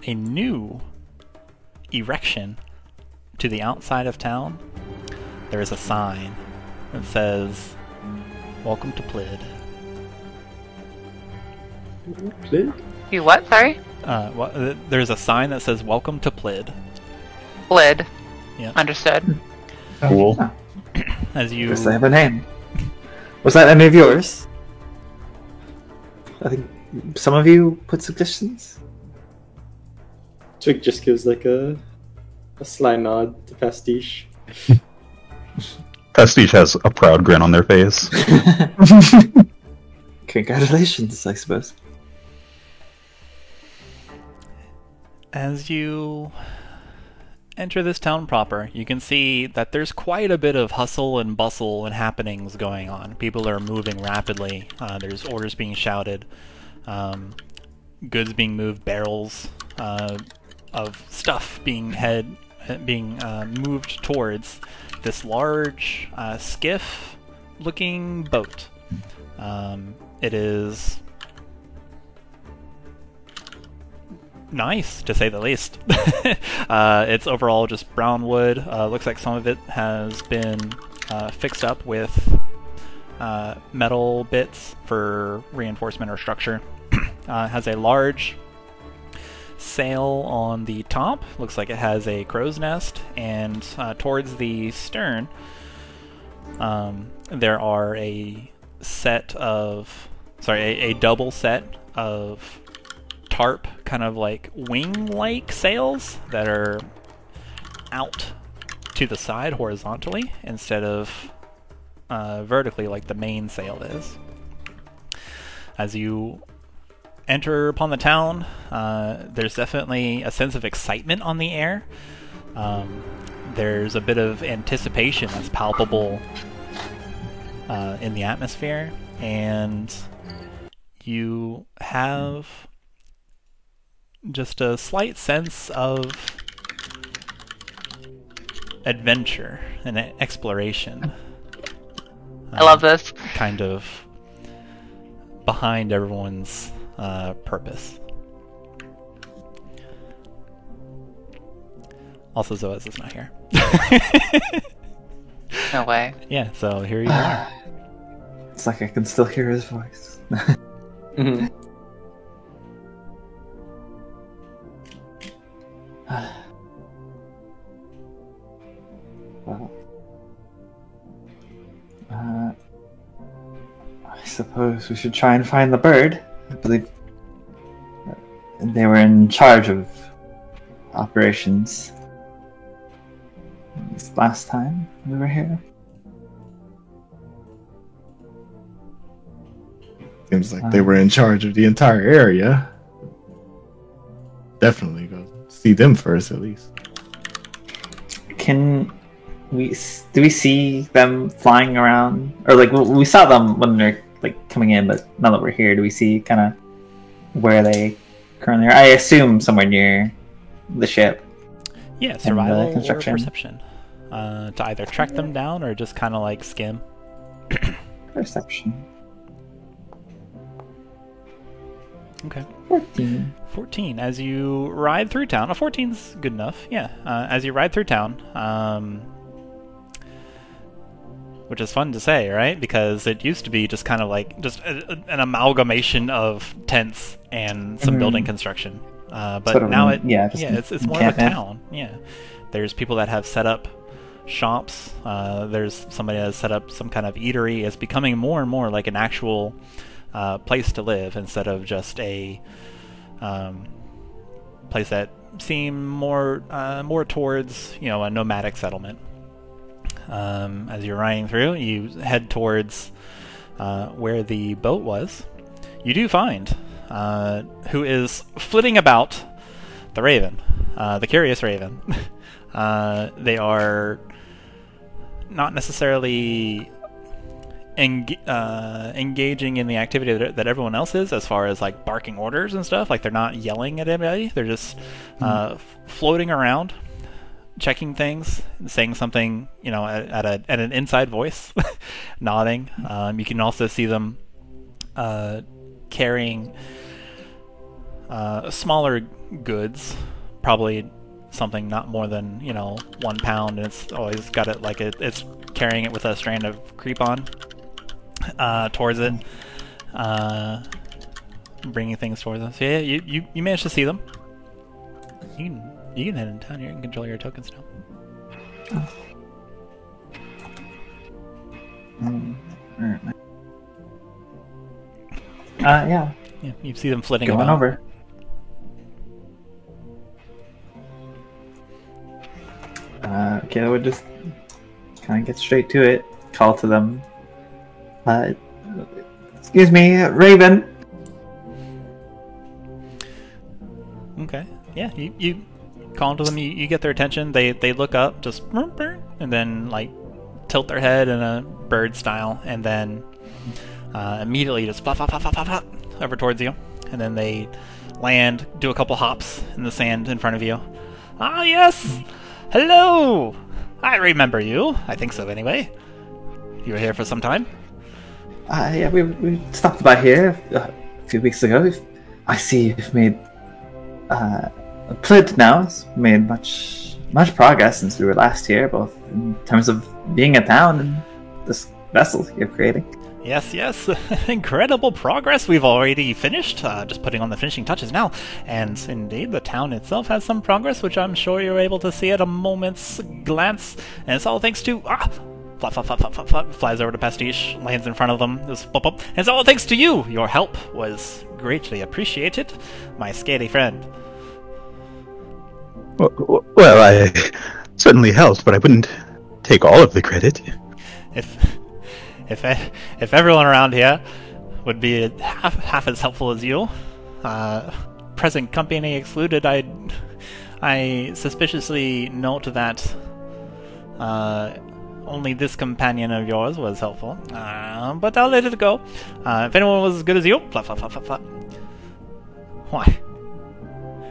a new erection to the outside of town. There is a sign that says, "Welcome to Plid." Plid? You what? Sorry? There's a sign that says, "Welcome to Plid." Lid. Yeah. Understood. Cool. As you Guess I have a name. Was that any of yours? I think some of you put suggestions. Twig just gives like a sly nod to Pastiche. Pastiche has a proud grin on their face. Congratulations, I suppose. As you enter this town proper, you can see that there's quite a bit of hustle and bustle and happenings going on. People are moving rapidly. There's orders being shouted, goods being moved, barrels of stuff being moved towards this large skiff-looking boat. It is nice, to say the least. It's overall just brown wood. Looks like some of it has been fixed up with metal bits for reinforcement or structure. Has a large sail on the top. Looks like it has a crow's nest, and towards the stern there are a double set of tarp, kind of like wing-like sails that are out to the side horizontally instead of vertically like the main sail is. As you enter upon the town, there's definitely a sense of excitement on the air. There's a bit of anticipation that's palpable in the atmosphere, and you have just a slight sense of adventure and exploration. I love this. Kind of behind everyone's purpose. Also, Zoaz is not here. No way. Yeah, so here you are. It's like I can still hear his voice. Mhm. Well, I suppose we should try and find the bird. I believe they were in charge of operations this last time we were here. Seems like they were in charge of the entire area. Definitely go see them first, at least. Do we see them flying around, or like we saw them when they're like coming in, but now that we're here, do we see kind of where they currently are? I assume somewhere near the ship. Yeah, survival or construction. perception. To either track them down or just kind of like skim. Perception. Okay. 14. 14. As you ride through town. 14's good enough, yeah. As you ride through town, which is fun to say, right? Because it used to be just kind of like just an amalgamation of tents and some building construction. But Sort of now it's more of a town. Yeah. There's people that have set up shops. There's somebody that has set up some kind of eatery. It's becoming more and more like an actual place to live instead of just a place that seemed more towards, you know, a nomadic settlement. As you're riding through, you head towards where the boat was. You do find who is flitting about the raven, the curious raven. They are not necessarily engaging in the activity that everyone else is, as far as like barking orders and stuff. Like they're not yelling at anybody. They're just floating around, checking things, saying something, you know, at an inside voice, nodding. You can also see them carrying smaller goods, probably something not more than, you know, 1 pound, and it's always got it like it's carrying it with a strand of creep on towards it, bringing things towards us. So yeah, you managed to see them. You can head in town. You can control your tokens now. Yeah. Yeah, you see them flitting Going about. over. Kayla would just kind of get straight to it, call to them. Excuse me, Raven. Okay. Yeah, you call to them. You get their attention. They look up, just and then like tilt their head in a bird style, and then immediately just flop, flop, flop, flop, flop, flop, over towards you, and then they land, do a couple hops in the sand in front of you. Ah, yes. Hello! I remember you. I think so, anyway. You were here for some time? Yeah, we stopped by here a few weeks ago. I see you've made... Plid now has made much progress since we were last here, both in terms of being a town and this vessel you're creating. Yes. Incredible progress. We've already finished, just putting on the finishing touches now. And indeed, the town itself has some progress, which I'm sure you're able to see at a moment's glance. And it's all thanks to... flop, flop, flop, flop, flop, flop, flies over to Pastiche, lands in front of them, just pop, pop. And it's all thanks to you. Your help was greatly appreciated, my scaredy friend. Well, I certainly helped, but I wouldn't take all of the credit. If everyone around here would be half as helpful as you, Present company excluded, I suspiciously note that only this companion of yours was helpful. But I'll let it go. If anyone was as good as you, flap, flap, flap, flap, flap. Why?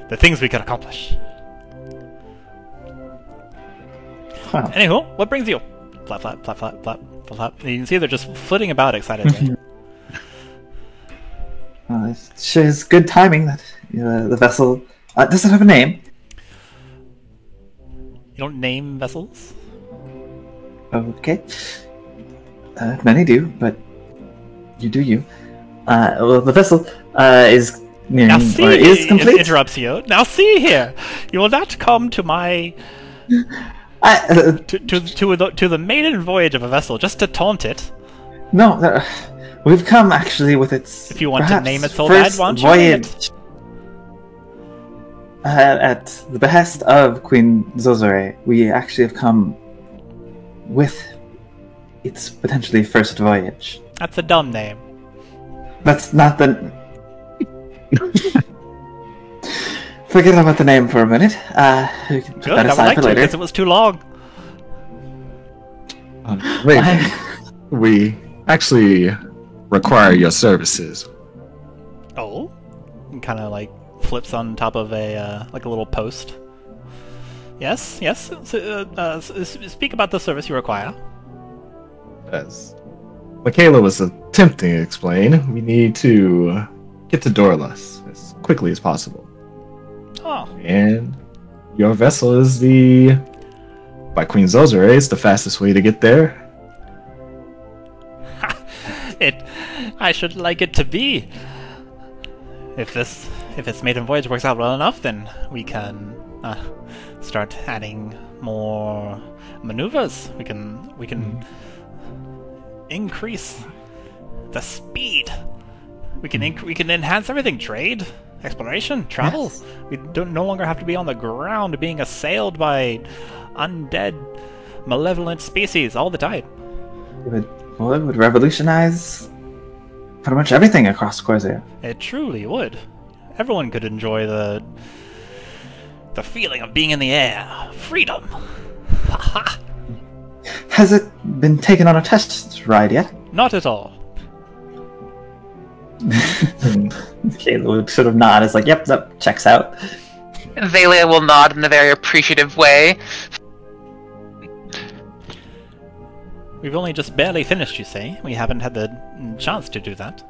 The things we could accomplish. Wow. Anywho, what brings you? Flap, flap, flap, flap, flap, flap, flap. You can see they're just flitting about excitedly. Well, it sure is good timing that the vessel doesn't have a name. You don't name vessels? Okay. Many do, but you do you. Well, the vessel is nearing, Now see, or is complete. interrupts you. Now see here, you will not come to my to the maiden voyage of a vessel just to taunt it. No, we've come actually with its. If you want to perhaps name it so bad, first why don't you name it? voyage. At the behest of Queen Khorzaire, we actually have come with its potentially first voyage. That's a dumb name. That's not the. Forget about the name for a minute. We can put Good, that I would aside like for to, later. because it was too long. Maybe. We actually require your services. Oh? Kind of like flips on top of a like a little post. Yes, yes. Speak about the service you require. As Makayla was attempting to explain, we need to get to Dorlus as quickly as possible. Oh, And your vessel is by Queen Khorzaire, it's the fastest way to get there. I should like it to be. If its maiden voyage works out well enough, then we can start adding more maneuvers. We can increase the speed. We can enhance everything: trade, exploration, travel. Yes. We no longer have to be on the ground being assailed by undead, malevolent species all the time. It would revolutionize pretty much everything across Khorzaire. It truly would. Everyone could enjoy the feeling of being in the air, freedom. Haha. Has it been taken on a test ride yet? Not at all. Kayla would sort of nod as like, yep, that checks out. Xalia will nod in a very appreciative way. We've only just barely finished, you say? We haven't had the chance to do that.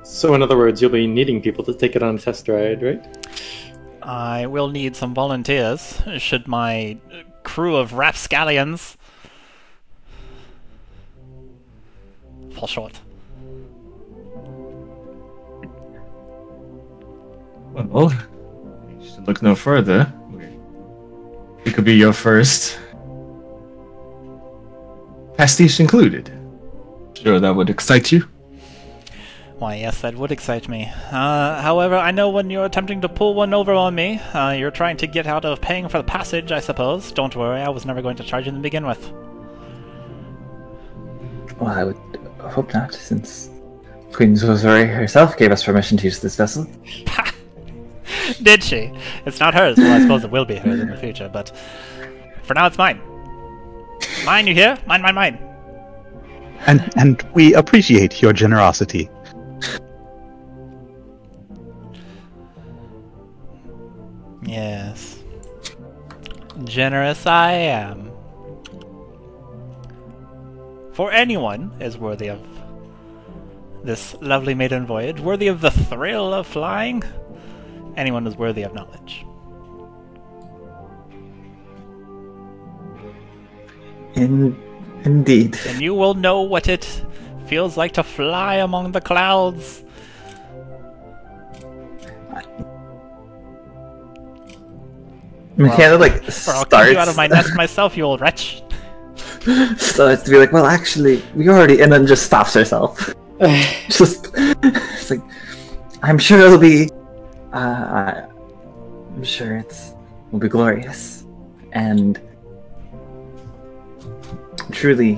So in other words, you'll be needing people to take it on a test ride, right? I will need some volunteers, should my crew of rapscallions fall short. Well, you should look no further. It could be your first pastiche included. Sure, that would excite you. Why, yes, that would excite me. However, I know when you're attempting to pull one over on me, you're trying to get out of paying for the passage, I suppose. Don't worry, I was never going to charge you to begin with. Well, I would hope not, since Queen Khorzaire herself gave us permission to use this vessel. Did she? It's not hers. Well, I suppose it will be hers in the future, but for now it's mine. Mine, you hear? Mine, mine, mine. And we appreciate your generosity. Yes. Generous I am. For anyone is worthy of this lovely maiden voyage, worthy of the thrill of flying, anyone is worthy of knowledge. Indeed. And you will know what it feels like to fly among the clouds. Makayla, like, Or I'll kick you out of starts, my nest myself, you old wretch. starts to be like, well, actually, we already, and then just stops herself. It's like, I'm sure it'll be, I'm sure will be glorious, and truly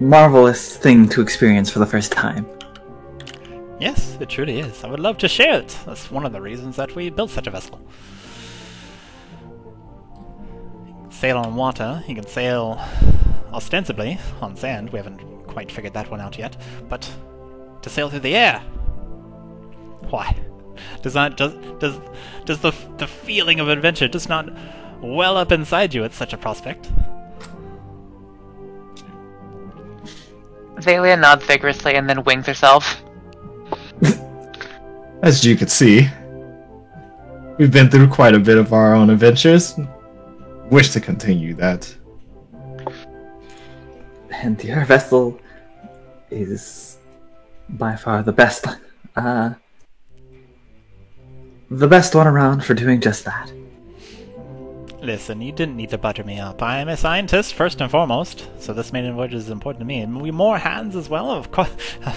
marvelous thing to experience for the first time. Yes, it truly is. I would love to share it. That's one of the reasons that we built such a vessel. Sail on water. You can sail ostensibly on sand. We haven't quite figured that one out yet. But to sail through the air. Why? Does the feeling of adventure just not well up inside you at such a prospect? Xalia nods vigorously and then wings herself. As you can see, we've been through quite a bit of our own adventures. Wish to continue that. And your vessel is by far the best one around for doing just that. Listen, you didn't need to butter me up. I am a scientist, first and foremost, so this maiden voyage is important to me. And we more hands as well, of course,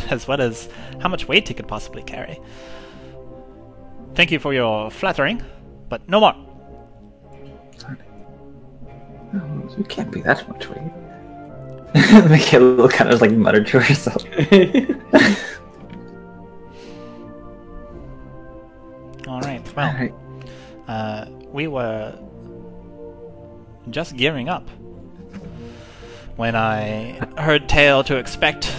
as well as how much weight he could possibly carry. Thank you for your flattering, but no more. Sorry. No, you can't be that much weight. Makayla kind of like muttered to herself. Alright, well, we were just gearing up when I heard tale to expect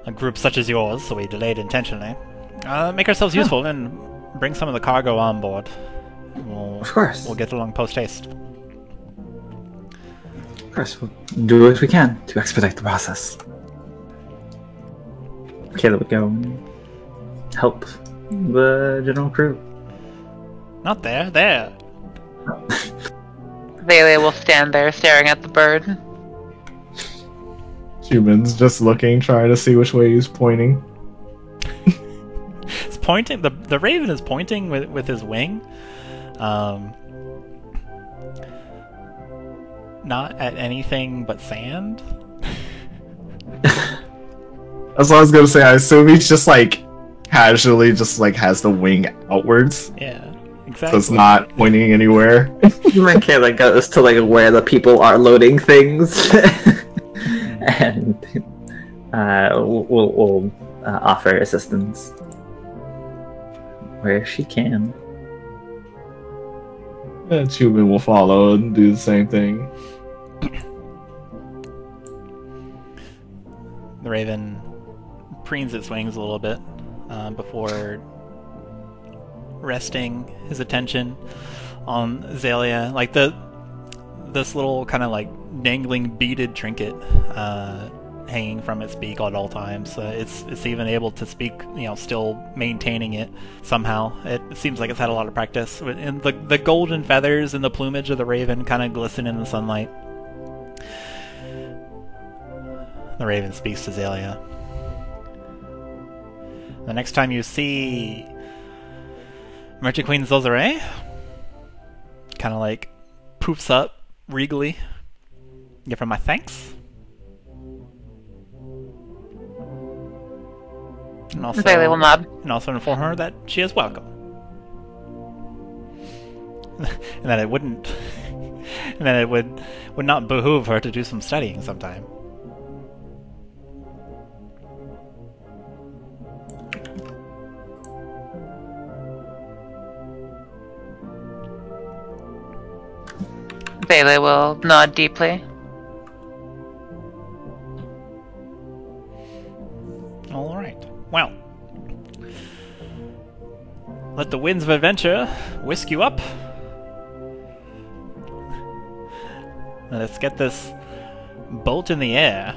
a group such as yours, so we delayed intentionally. Make ourselves useful and bring some of the cargo on board. Of course. We'll get along post-haste. Of course, we'll do what we can to expedite the process. Makayla would go and help the general crew. Not there, there. Xalia will stand there staring at the bird. Chuman's just looking, trying to see which way he's pointing. It's pointing. The raven is pointing with his wing. Not at anything but sand. That's what I was gonna say. I assume he's just like casually just like has the wing outwards. Yeah, exactly. So it's not pointing anywhere. Makayla goes to like where the people are loading things, and we'll offer assistance where she can. And Chuman will follow and do the same thing. The raven preens its wings a little bit before resting his attention on Xalia. Like this little kind of like dangling beaded trinket hanging from its beak at all times. It's even able to speak, you know, still maintaining it somehow. It seems like it's had a lot of practice. And the golden feathers and the plumage of the raven kind of glisten in the sunlight. The raven speaks to Xalia. The next time you see Merchant Queen Khorzaire, kind of like poofs up regally. Give her my thanks. And also, Xalia will nod. and also inform her that she is welcome. And that it wouldn't and that it would not behoove her to do some studying sometime. Xalia will nod deeply. Alright. Well. Let the winds of adventure whisk you up. Let's get this bolt in the air.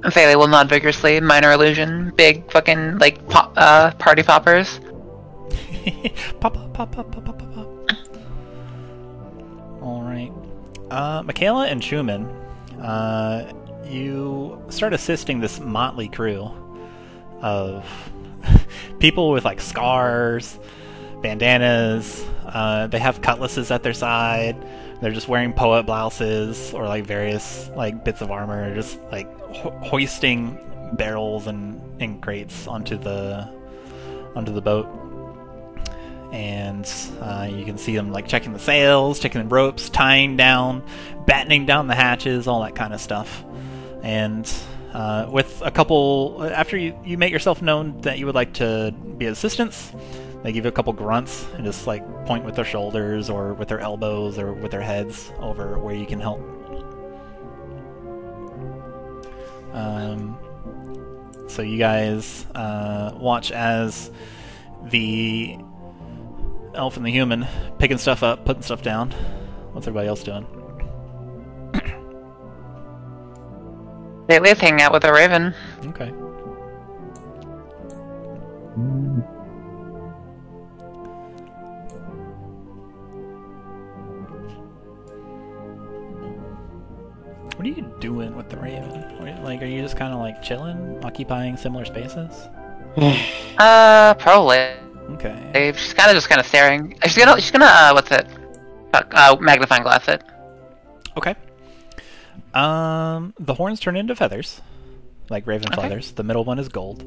Xalia will nod vigorously. Minor illusion. Big fucking, like, party poppers. Pop, pop, pop, pop, pop, pop, pop. Alright. Makayla and Chuman, you start assisting this motley crew of people with, like, scars, bandanas, they have cutlasses at their side, they're just wearing poet blouses, or, like, various, like, bits of armor, just, like, hoisting barrels and crates onto the boat. and you can see them like checking the sails, checking the ropes, tying down, battening down the hatches, all that kind of stuff. And with a couple, after you make yourself known that you would like to be assistants, they give you a couple grunts and just like point with their shoulders or with their elbows or with their heads over where you can help. So you guys watch as the elf and the human picking stuff up, putting stuff down. What's everybody else doing? Lately, hanging out with a raven. Okay. What are you doing with the raven? Like, are you just kind of like chilling, occupying similar spaces? Probably. Okay. She's just kind of staring. She's gonna what's it? Magnifying glass it. Okay. The horns turn into feathers, like raven feathers. The middle one is gold.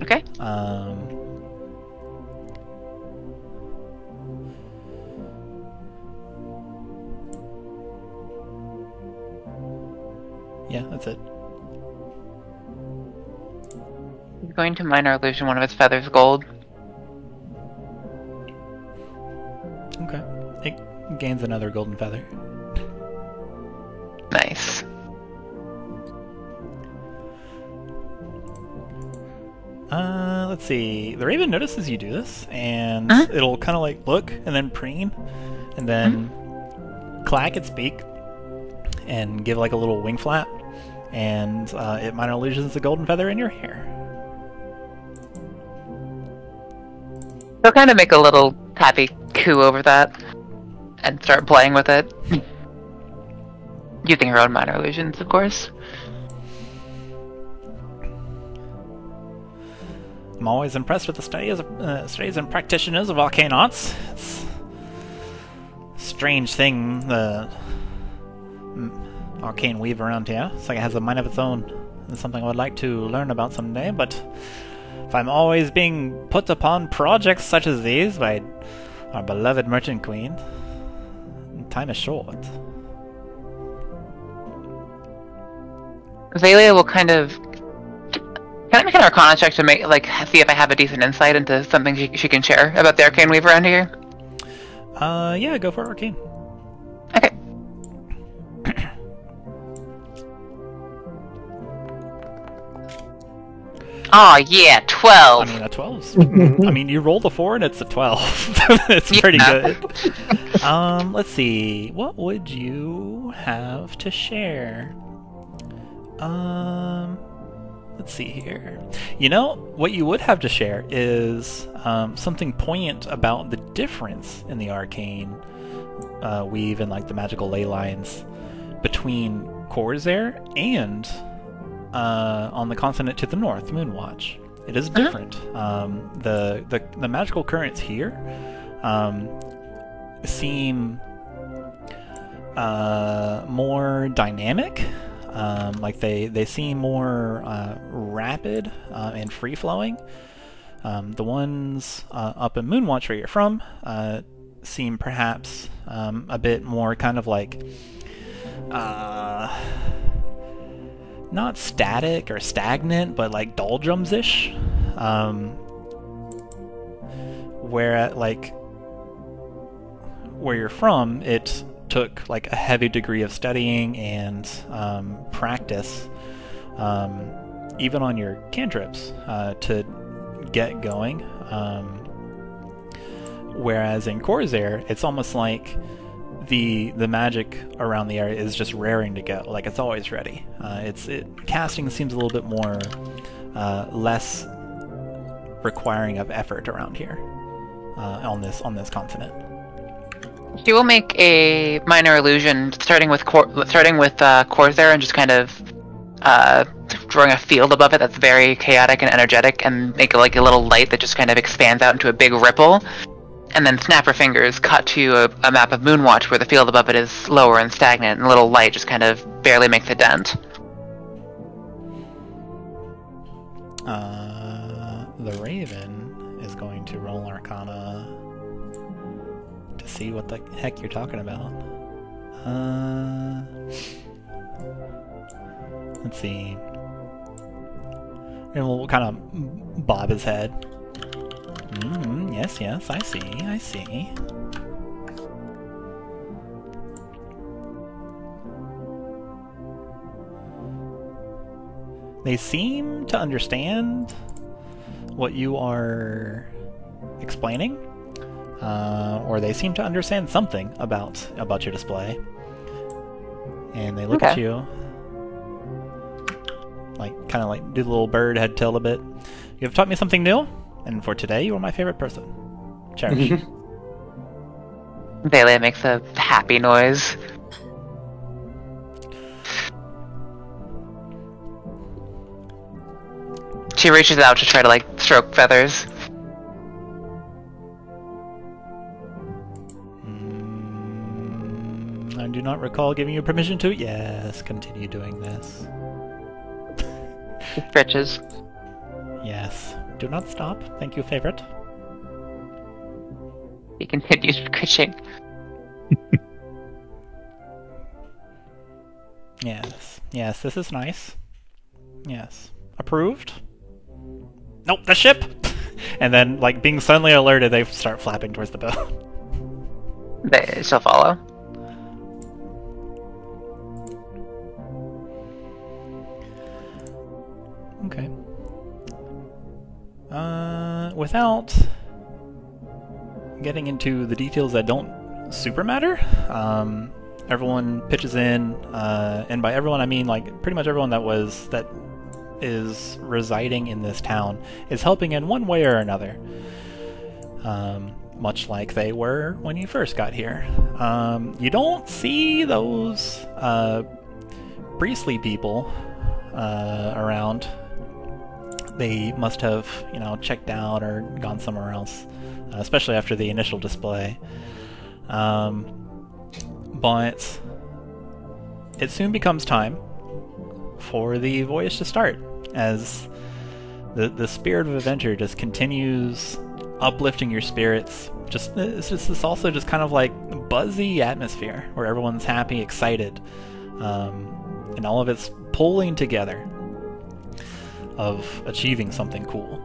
Okay. Yeah, that's it. He's going to minor illusion one of his feathers gold. Okay. It gains another golden feather. Nice. Let's see. The raven notices you do this, and it'll kind of like look and then preen, and then clack its beak, and give like a little wing flap, and it minor illusions the golden feather in your hair. He'll kind of make a little happy coo over that, and start playing with it. Using her own minor illusions, of course. I'm always impressed with the studies and practitioners of arcane arts. It's a strange thing, the arcane weave around here. It's like it has a mind of its own. It's something I would like to learn about someday, but if I'm always being put upon projects such as these by our beloved merchant queen, time is short. Xalia will kind of... Can I make an Arcana check to see if I have a decent insight into something she can share about the Arcane Weave around here? Yeah, go for Arcane. Okay. Oh yeah, 12! I mean, a 12's... I mean, you rolled a 4 and it's a 12. It's pretty good. Let's see. What would you have to share? Let's see here. You know, what you would have to share is something poignant about the difference in the arcane weave and like the magical ley lines between Khorzaire and on the continent to the north, Moonwatch. It is different. The magical currents here seem more dynamic. Like they seem more rapid and free-flowing. The ones up in Moonwatch where you're from seem perhaps a bit more kind of like not static or stagnant, but like doldrums-ish. Where you're from, it took like a heavy degree of studying and practice, even on your cantrips, to get going. Whereas in Khorzaire, it's almost like the magic around the area is just raring to go. Like it's always ready. Casting seems a little bit more less requiring of effort around here on this continent. She will make a minor illusion, starting with Khorzaire, and just kind of drawing a field above it that's very chaotic and energetic, and make it like a little light that just kind of expands out into a big ripple. And then snap her fingers, cut to a map of Moonwatch where the field above it is lower and stagnant, and a little light just kind of barely makes a dent. The Raven is going to roll Arcana see what the heck you're talking about. Let's see. And we'll kind of bob his head. Yes, yes, I see. They seem to understand what you are explaining, or they seem to understand something about your display, and they look at you, like kind of like do the little bird head tilt a bit. You have taught me something new, and for today, you are my favorite person. Cherish. Bailey makes a happy noise. She reaches out to try to, like, stroke feathers. I do not recall giving you permission to. Yes, continue doing this. Stretches. Yes. Do not stop. Thank you, favorite. He continues scritching. Yes. Yes, this is nice. Yes. Approved? Nope, the ship! And then, like, being suddenly alerted, they start flapping towards the boat. They still follow. Okay. Without getting into the details that don't super matter, everyone pitches in, and by everyone I mean, like, pretty much everyone that is residing in this town is helping in one way or another, much like they were when you first got here. You don't see those priestly people around. They must have, checked out or gone somewhere else, especially after the initial display. But it soon becomes time for the voyage to start, as the spirit of adventure just continues uplifting your spirits. It's just this also just kind of like buzzy atmosphere where everyone's happy, excited, and all of it's pulling together of achieving something cool.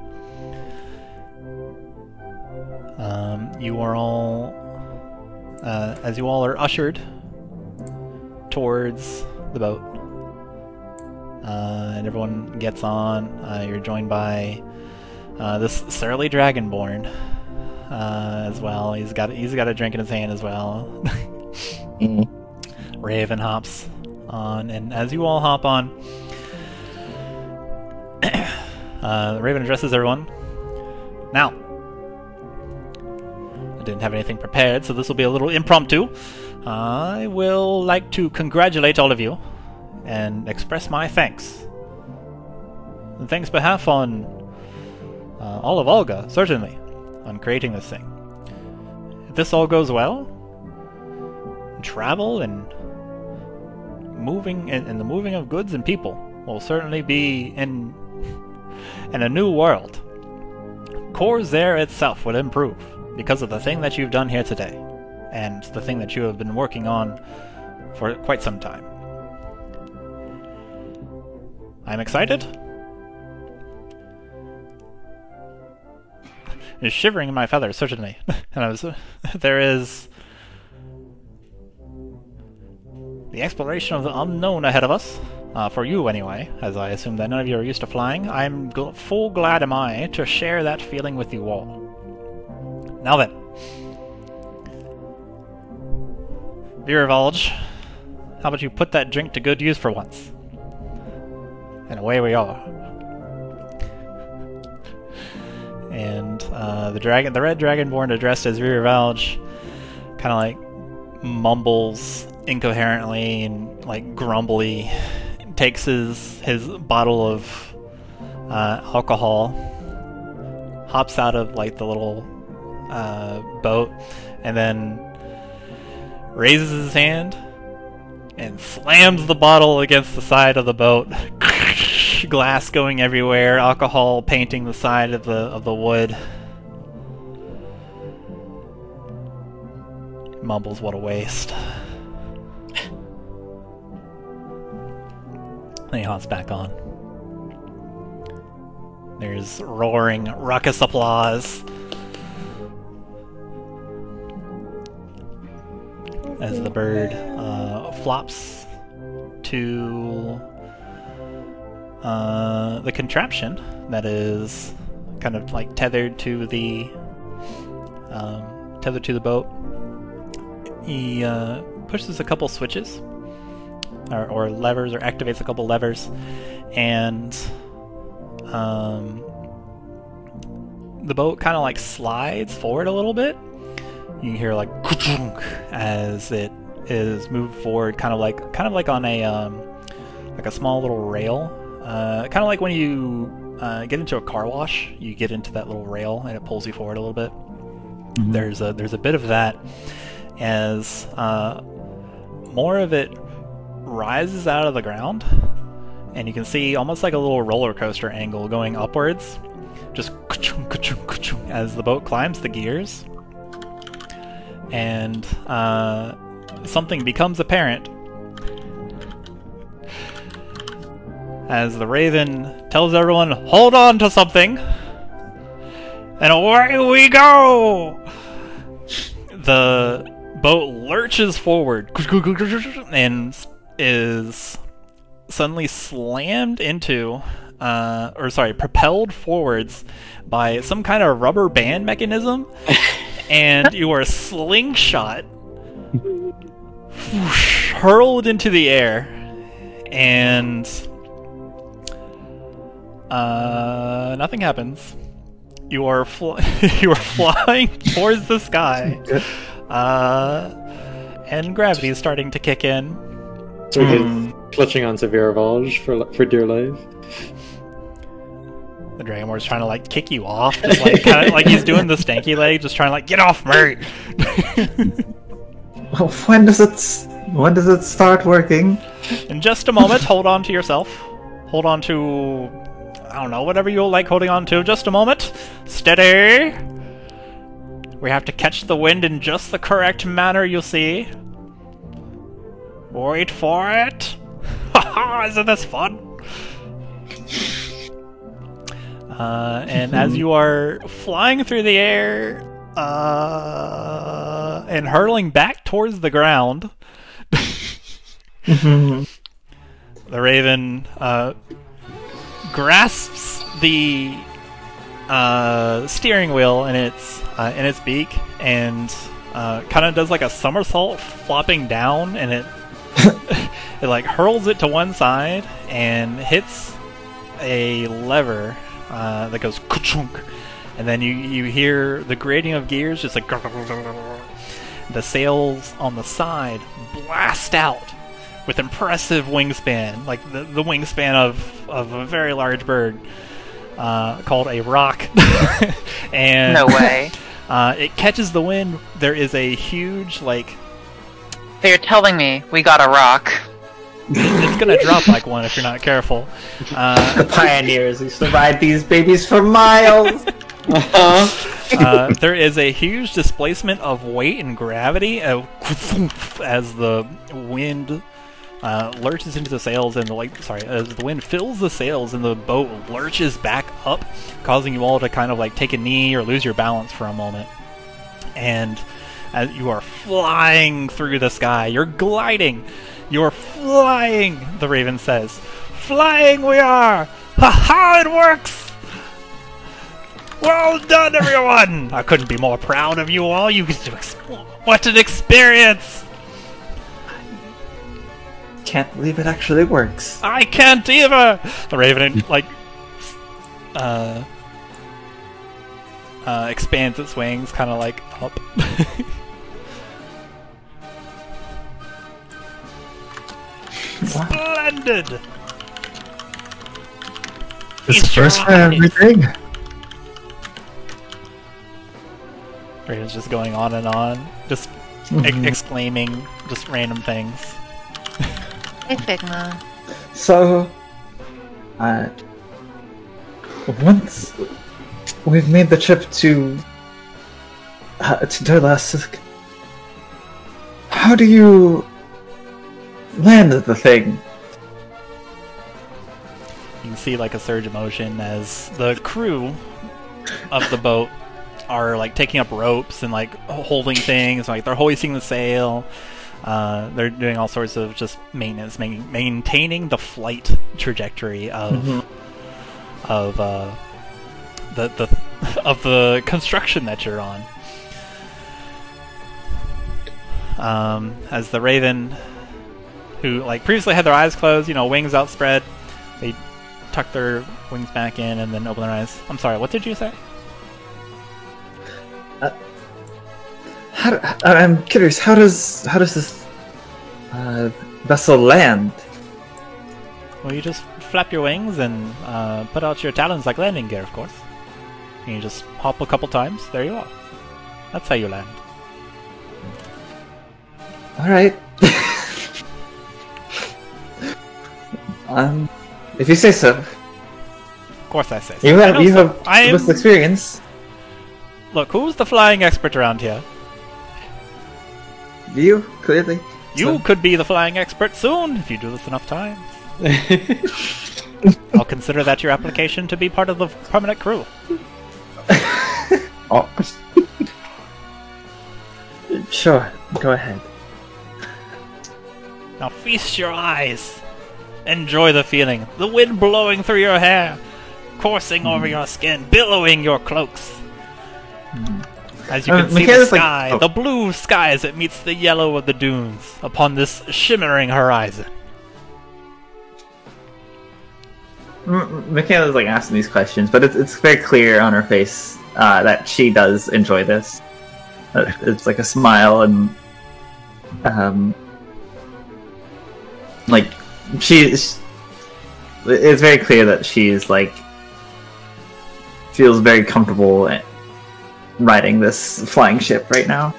You are all, as you all are ushered towards the boat, and everyone gets on. You're joined by this surly dragonborn as well. He's got a drink in his hand as well. Raven hops on, and as you all hop on, Raven addresses everyone. Now, I didn't have anything prepared, so this will be a little impromptu. I will like to congratulate all of you and express my thanks. And thanks behalf on all of Olga, certainly, on creating this thing. If this all goes well, travel and moving and the moving of goods and people will certainly be in a new world. Khorzaire itself will improve because of the thing that you've done here today, and the thing that you have been working on for quite some time. I'm excited. It's shivering in my feathers, certainly. And there is the exploration of the unknown ahead of us. For you, anyway, as I assume that none of you are used to flying. I'm full glad am I to share that feeling with you all. Now then, Viravolge, how about you put that drink to good use for once? And away we are. And the red dragonborn addressed as Viravolge kind of like mumbles incoherently and like grumbly, takes his bottle of alcohol, hops out of like the little boat, and then raises his hand and slams the bottle against the side of the boat. Glass going everywhere, alcohol painting the side of the wood. Mumbles, what a waste. Then he hops back on. There's roaring, raucous applause as the bird flops to the contraption that is kind of like tethered to the boat. He pushes a couple switches or levers, or activates a couple levers, and the boat kind of like slides forward a little bit. You can hear like as it is moved forward, kind of like on a small little rail, kind of like when you get into a car wash. You get into that little rail and it pulls you forward a little bit. Mm-hmm. There's a bit of that as more of it rises out of the ground, and you can see almost like a little roller coaster angle going upwards, just as the boat climbs the gears, and something becomes apparent as the Raven tells everyone, "Hold on to something," and away we go! The boat lurches forward and is suddenly slammed into, propelled forwards by some kind of rubber band mechanism, and you are slingshot, hurled into the air, and nothing happens. You are you are flying towards the sky, and gravity is starting to kick in. So he's clutching onto Viravolge for dear life. The Dragonmore's trying to like kick you off, just like kind of like he's doing the stanky leg, just trying to like get off me. When does it start working? In just a moment, hold on to yourself. Hold on to, I don't know, whatever you'll like holding on to. Just a moment. Steady. We have to catch the wind in just the correct manner, you see. Wait for it. Haha, isn't this fun? And as you are flying through the air and hurtling back towards the ground, the Raven grasps the steering wheel in its beak and kind of does like a somersault, flopping down, and it like hurls it to one side and hits a lever that goes ka-chunk, and then you hear the grating of gears, just like the sails on the side blast out with impressive wingspan, like the wingspan of a very large bird called a rock. And no way. It catches the wind. There is a huge like. They're telling me we got a rock. It's gonna drop like one if you're not careful. The pioneers used to ride these babies for miles. There is a huge displacement of weight and gravity as the wind lurches into the sails, and as the wind fills the sails and the boat lurches back up, causing you all to kind of like take a knee or lose your balance for a moment. And as you are flying through the sky, you're gliding. You're flying, the Raven says. Flying we are! Ha-ha, it works! Well done, everyone! I couldn't be more proud of you all. What an experience! Can't believe it actually works. I can't either! The Raven, like, expands its wings, kind of like up. Splendid! This first for everything. Raven's just going on and on, just exclaiming just random things. Hey, Figma. So, once we've made the trip to Durlask, How do you land the thing? You can see like a surge of motion as the crew of the boat are like taking up ropes and like holding things, like they're hoisting the sail. They're doing all sorts of just maintenance, maintaining the flight trajectory of the construction that you're on. As the Raven, who like previously had their eyes closed, wings outspread, they tuck their wings back in and then open their eyes. I'm sorry, what did you say? I'm curious. How does this vessel land? Well, you just flap your wings and put out your talons like landing gear, of course. And you just hop a couple times. There you are. That's how you land. All right. If you say so. Of course I say so. You have this experience. Look, who's the flying expert around here? You, clearly. You could be the flying expert soon if you do this enough times. I'll consider that your application to be part of the permanent crew. Oh. Sure, go ahead. Now feast your eyes. Enjoy the feeling. The wind blowing through your hair, coursing over your skin, billowing your cloaks. As you can see the sky, the blue sky as it meets the yellow of the dunes upon this shimmering horizon. Makayla's like asking these questions, but it's very clear on her face that she does enjoy this. It's like a smile and like it's very clear that she's like feels very comfortable riding this flying ship right now.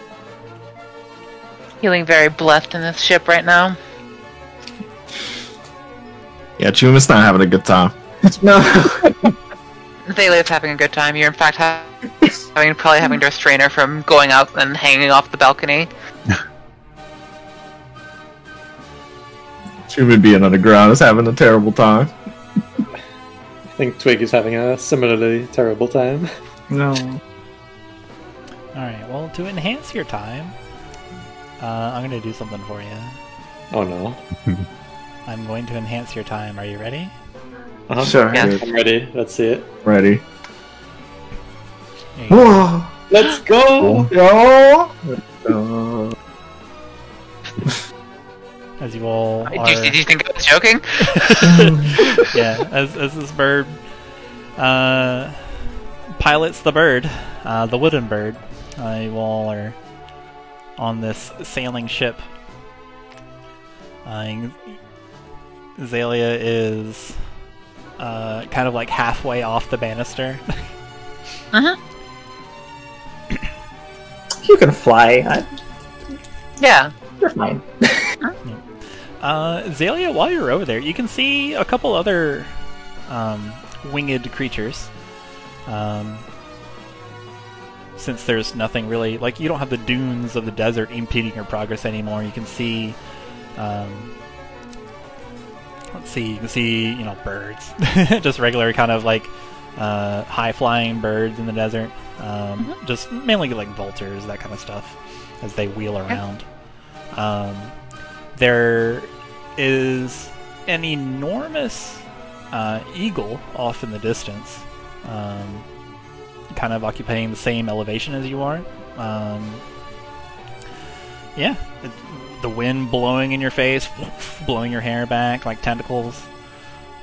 Feeling very blessed in this ship right now. Yeah, Chuman's not having a good time. No. Xalia's having a good time. You're in fact probably having to restrain her from going out and hanging off the balcony. Chuman being on the ground is having a terrible time. I think Twig is having a similarly terrible time. No. Alright, well, to enhance your time, I'm going to do something for you. Oh no. I'm going to enhance your time. Are you ready? Uh-huh. Sure. Yeah. I'm ready. Let's see it. Ready. There you go. Whoa. Let's go! As you all Do are... you think I was joking? Yeah, as this bird pilots the bird, the wooden bird, you all are on this sailing ship. Xalia is kind of like halfway off the banister. You can fly. Yeah. You're fine. Xalia, while you're over there, you can see a couple other winged creatures. Since there's nothing really, like, you don't have the dunes of the desert impeding your progress anymore, you can see, let's see, you can see, birds. Just regular kind of, like, high-flying birds in the desert. Just mainly, like, vultures, that kind of stuff, as they wheel around. There is an enormous eagle off in the distance, kind of occupying the same elevation as you are. Yeah, the wind blowing in your face, blowing your hair back like tentacles.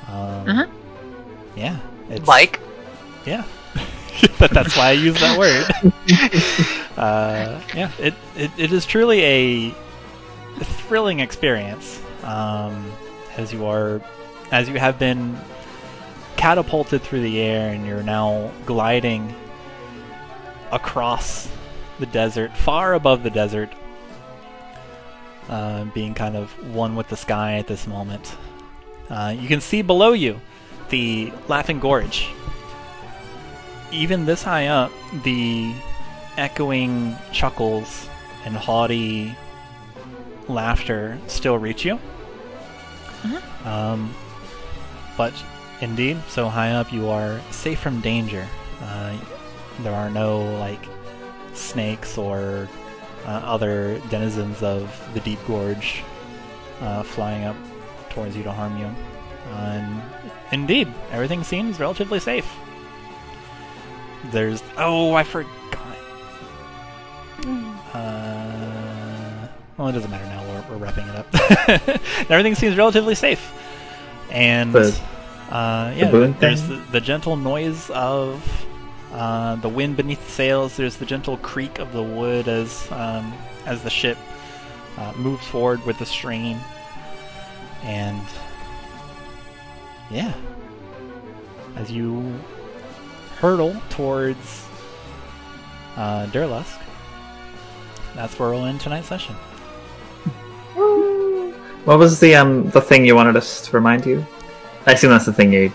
Yeah, it's Like? yeah. That's why I use that word. Yeah, it is truly a thrilling experience, as you have been catapulted through the air and you're now gliding across the desert, far above the desert, being kind of one with the sky at this moment. You can see below you the Laughing Gorge. Even this high up, the echoing chuckles and haughty laughter still reach you. But indeed, so high up, you are safe from danger. There are no like snakes or other denizens of the deep gorge flying up towards you to harm you. And indeed, everything seems relatively safe. There's... Oh, I forgot. Well, it doesn't matter now. We're wrapping it up. Everything seems relatively safe. And there's the gentle noise of the wind beneath the sails. There's the gentle creak of the wood as the ship moves forward with the stream. And yeah, as you hurtle towards Durlusk, that's where we'll end tonight's session. What was the thing you wanted us to remind you? I assume that's the thing you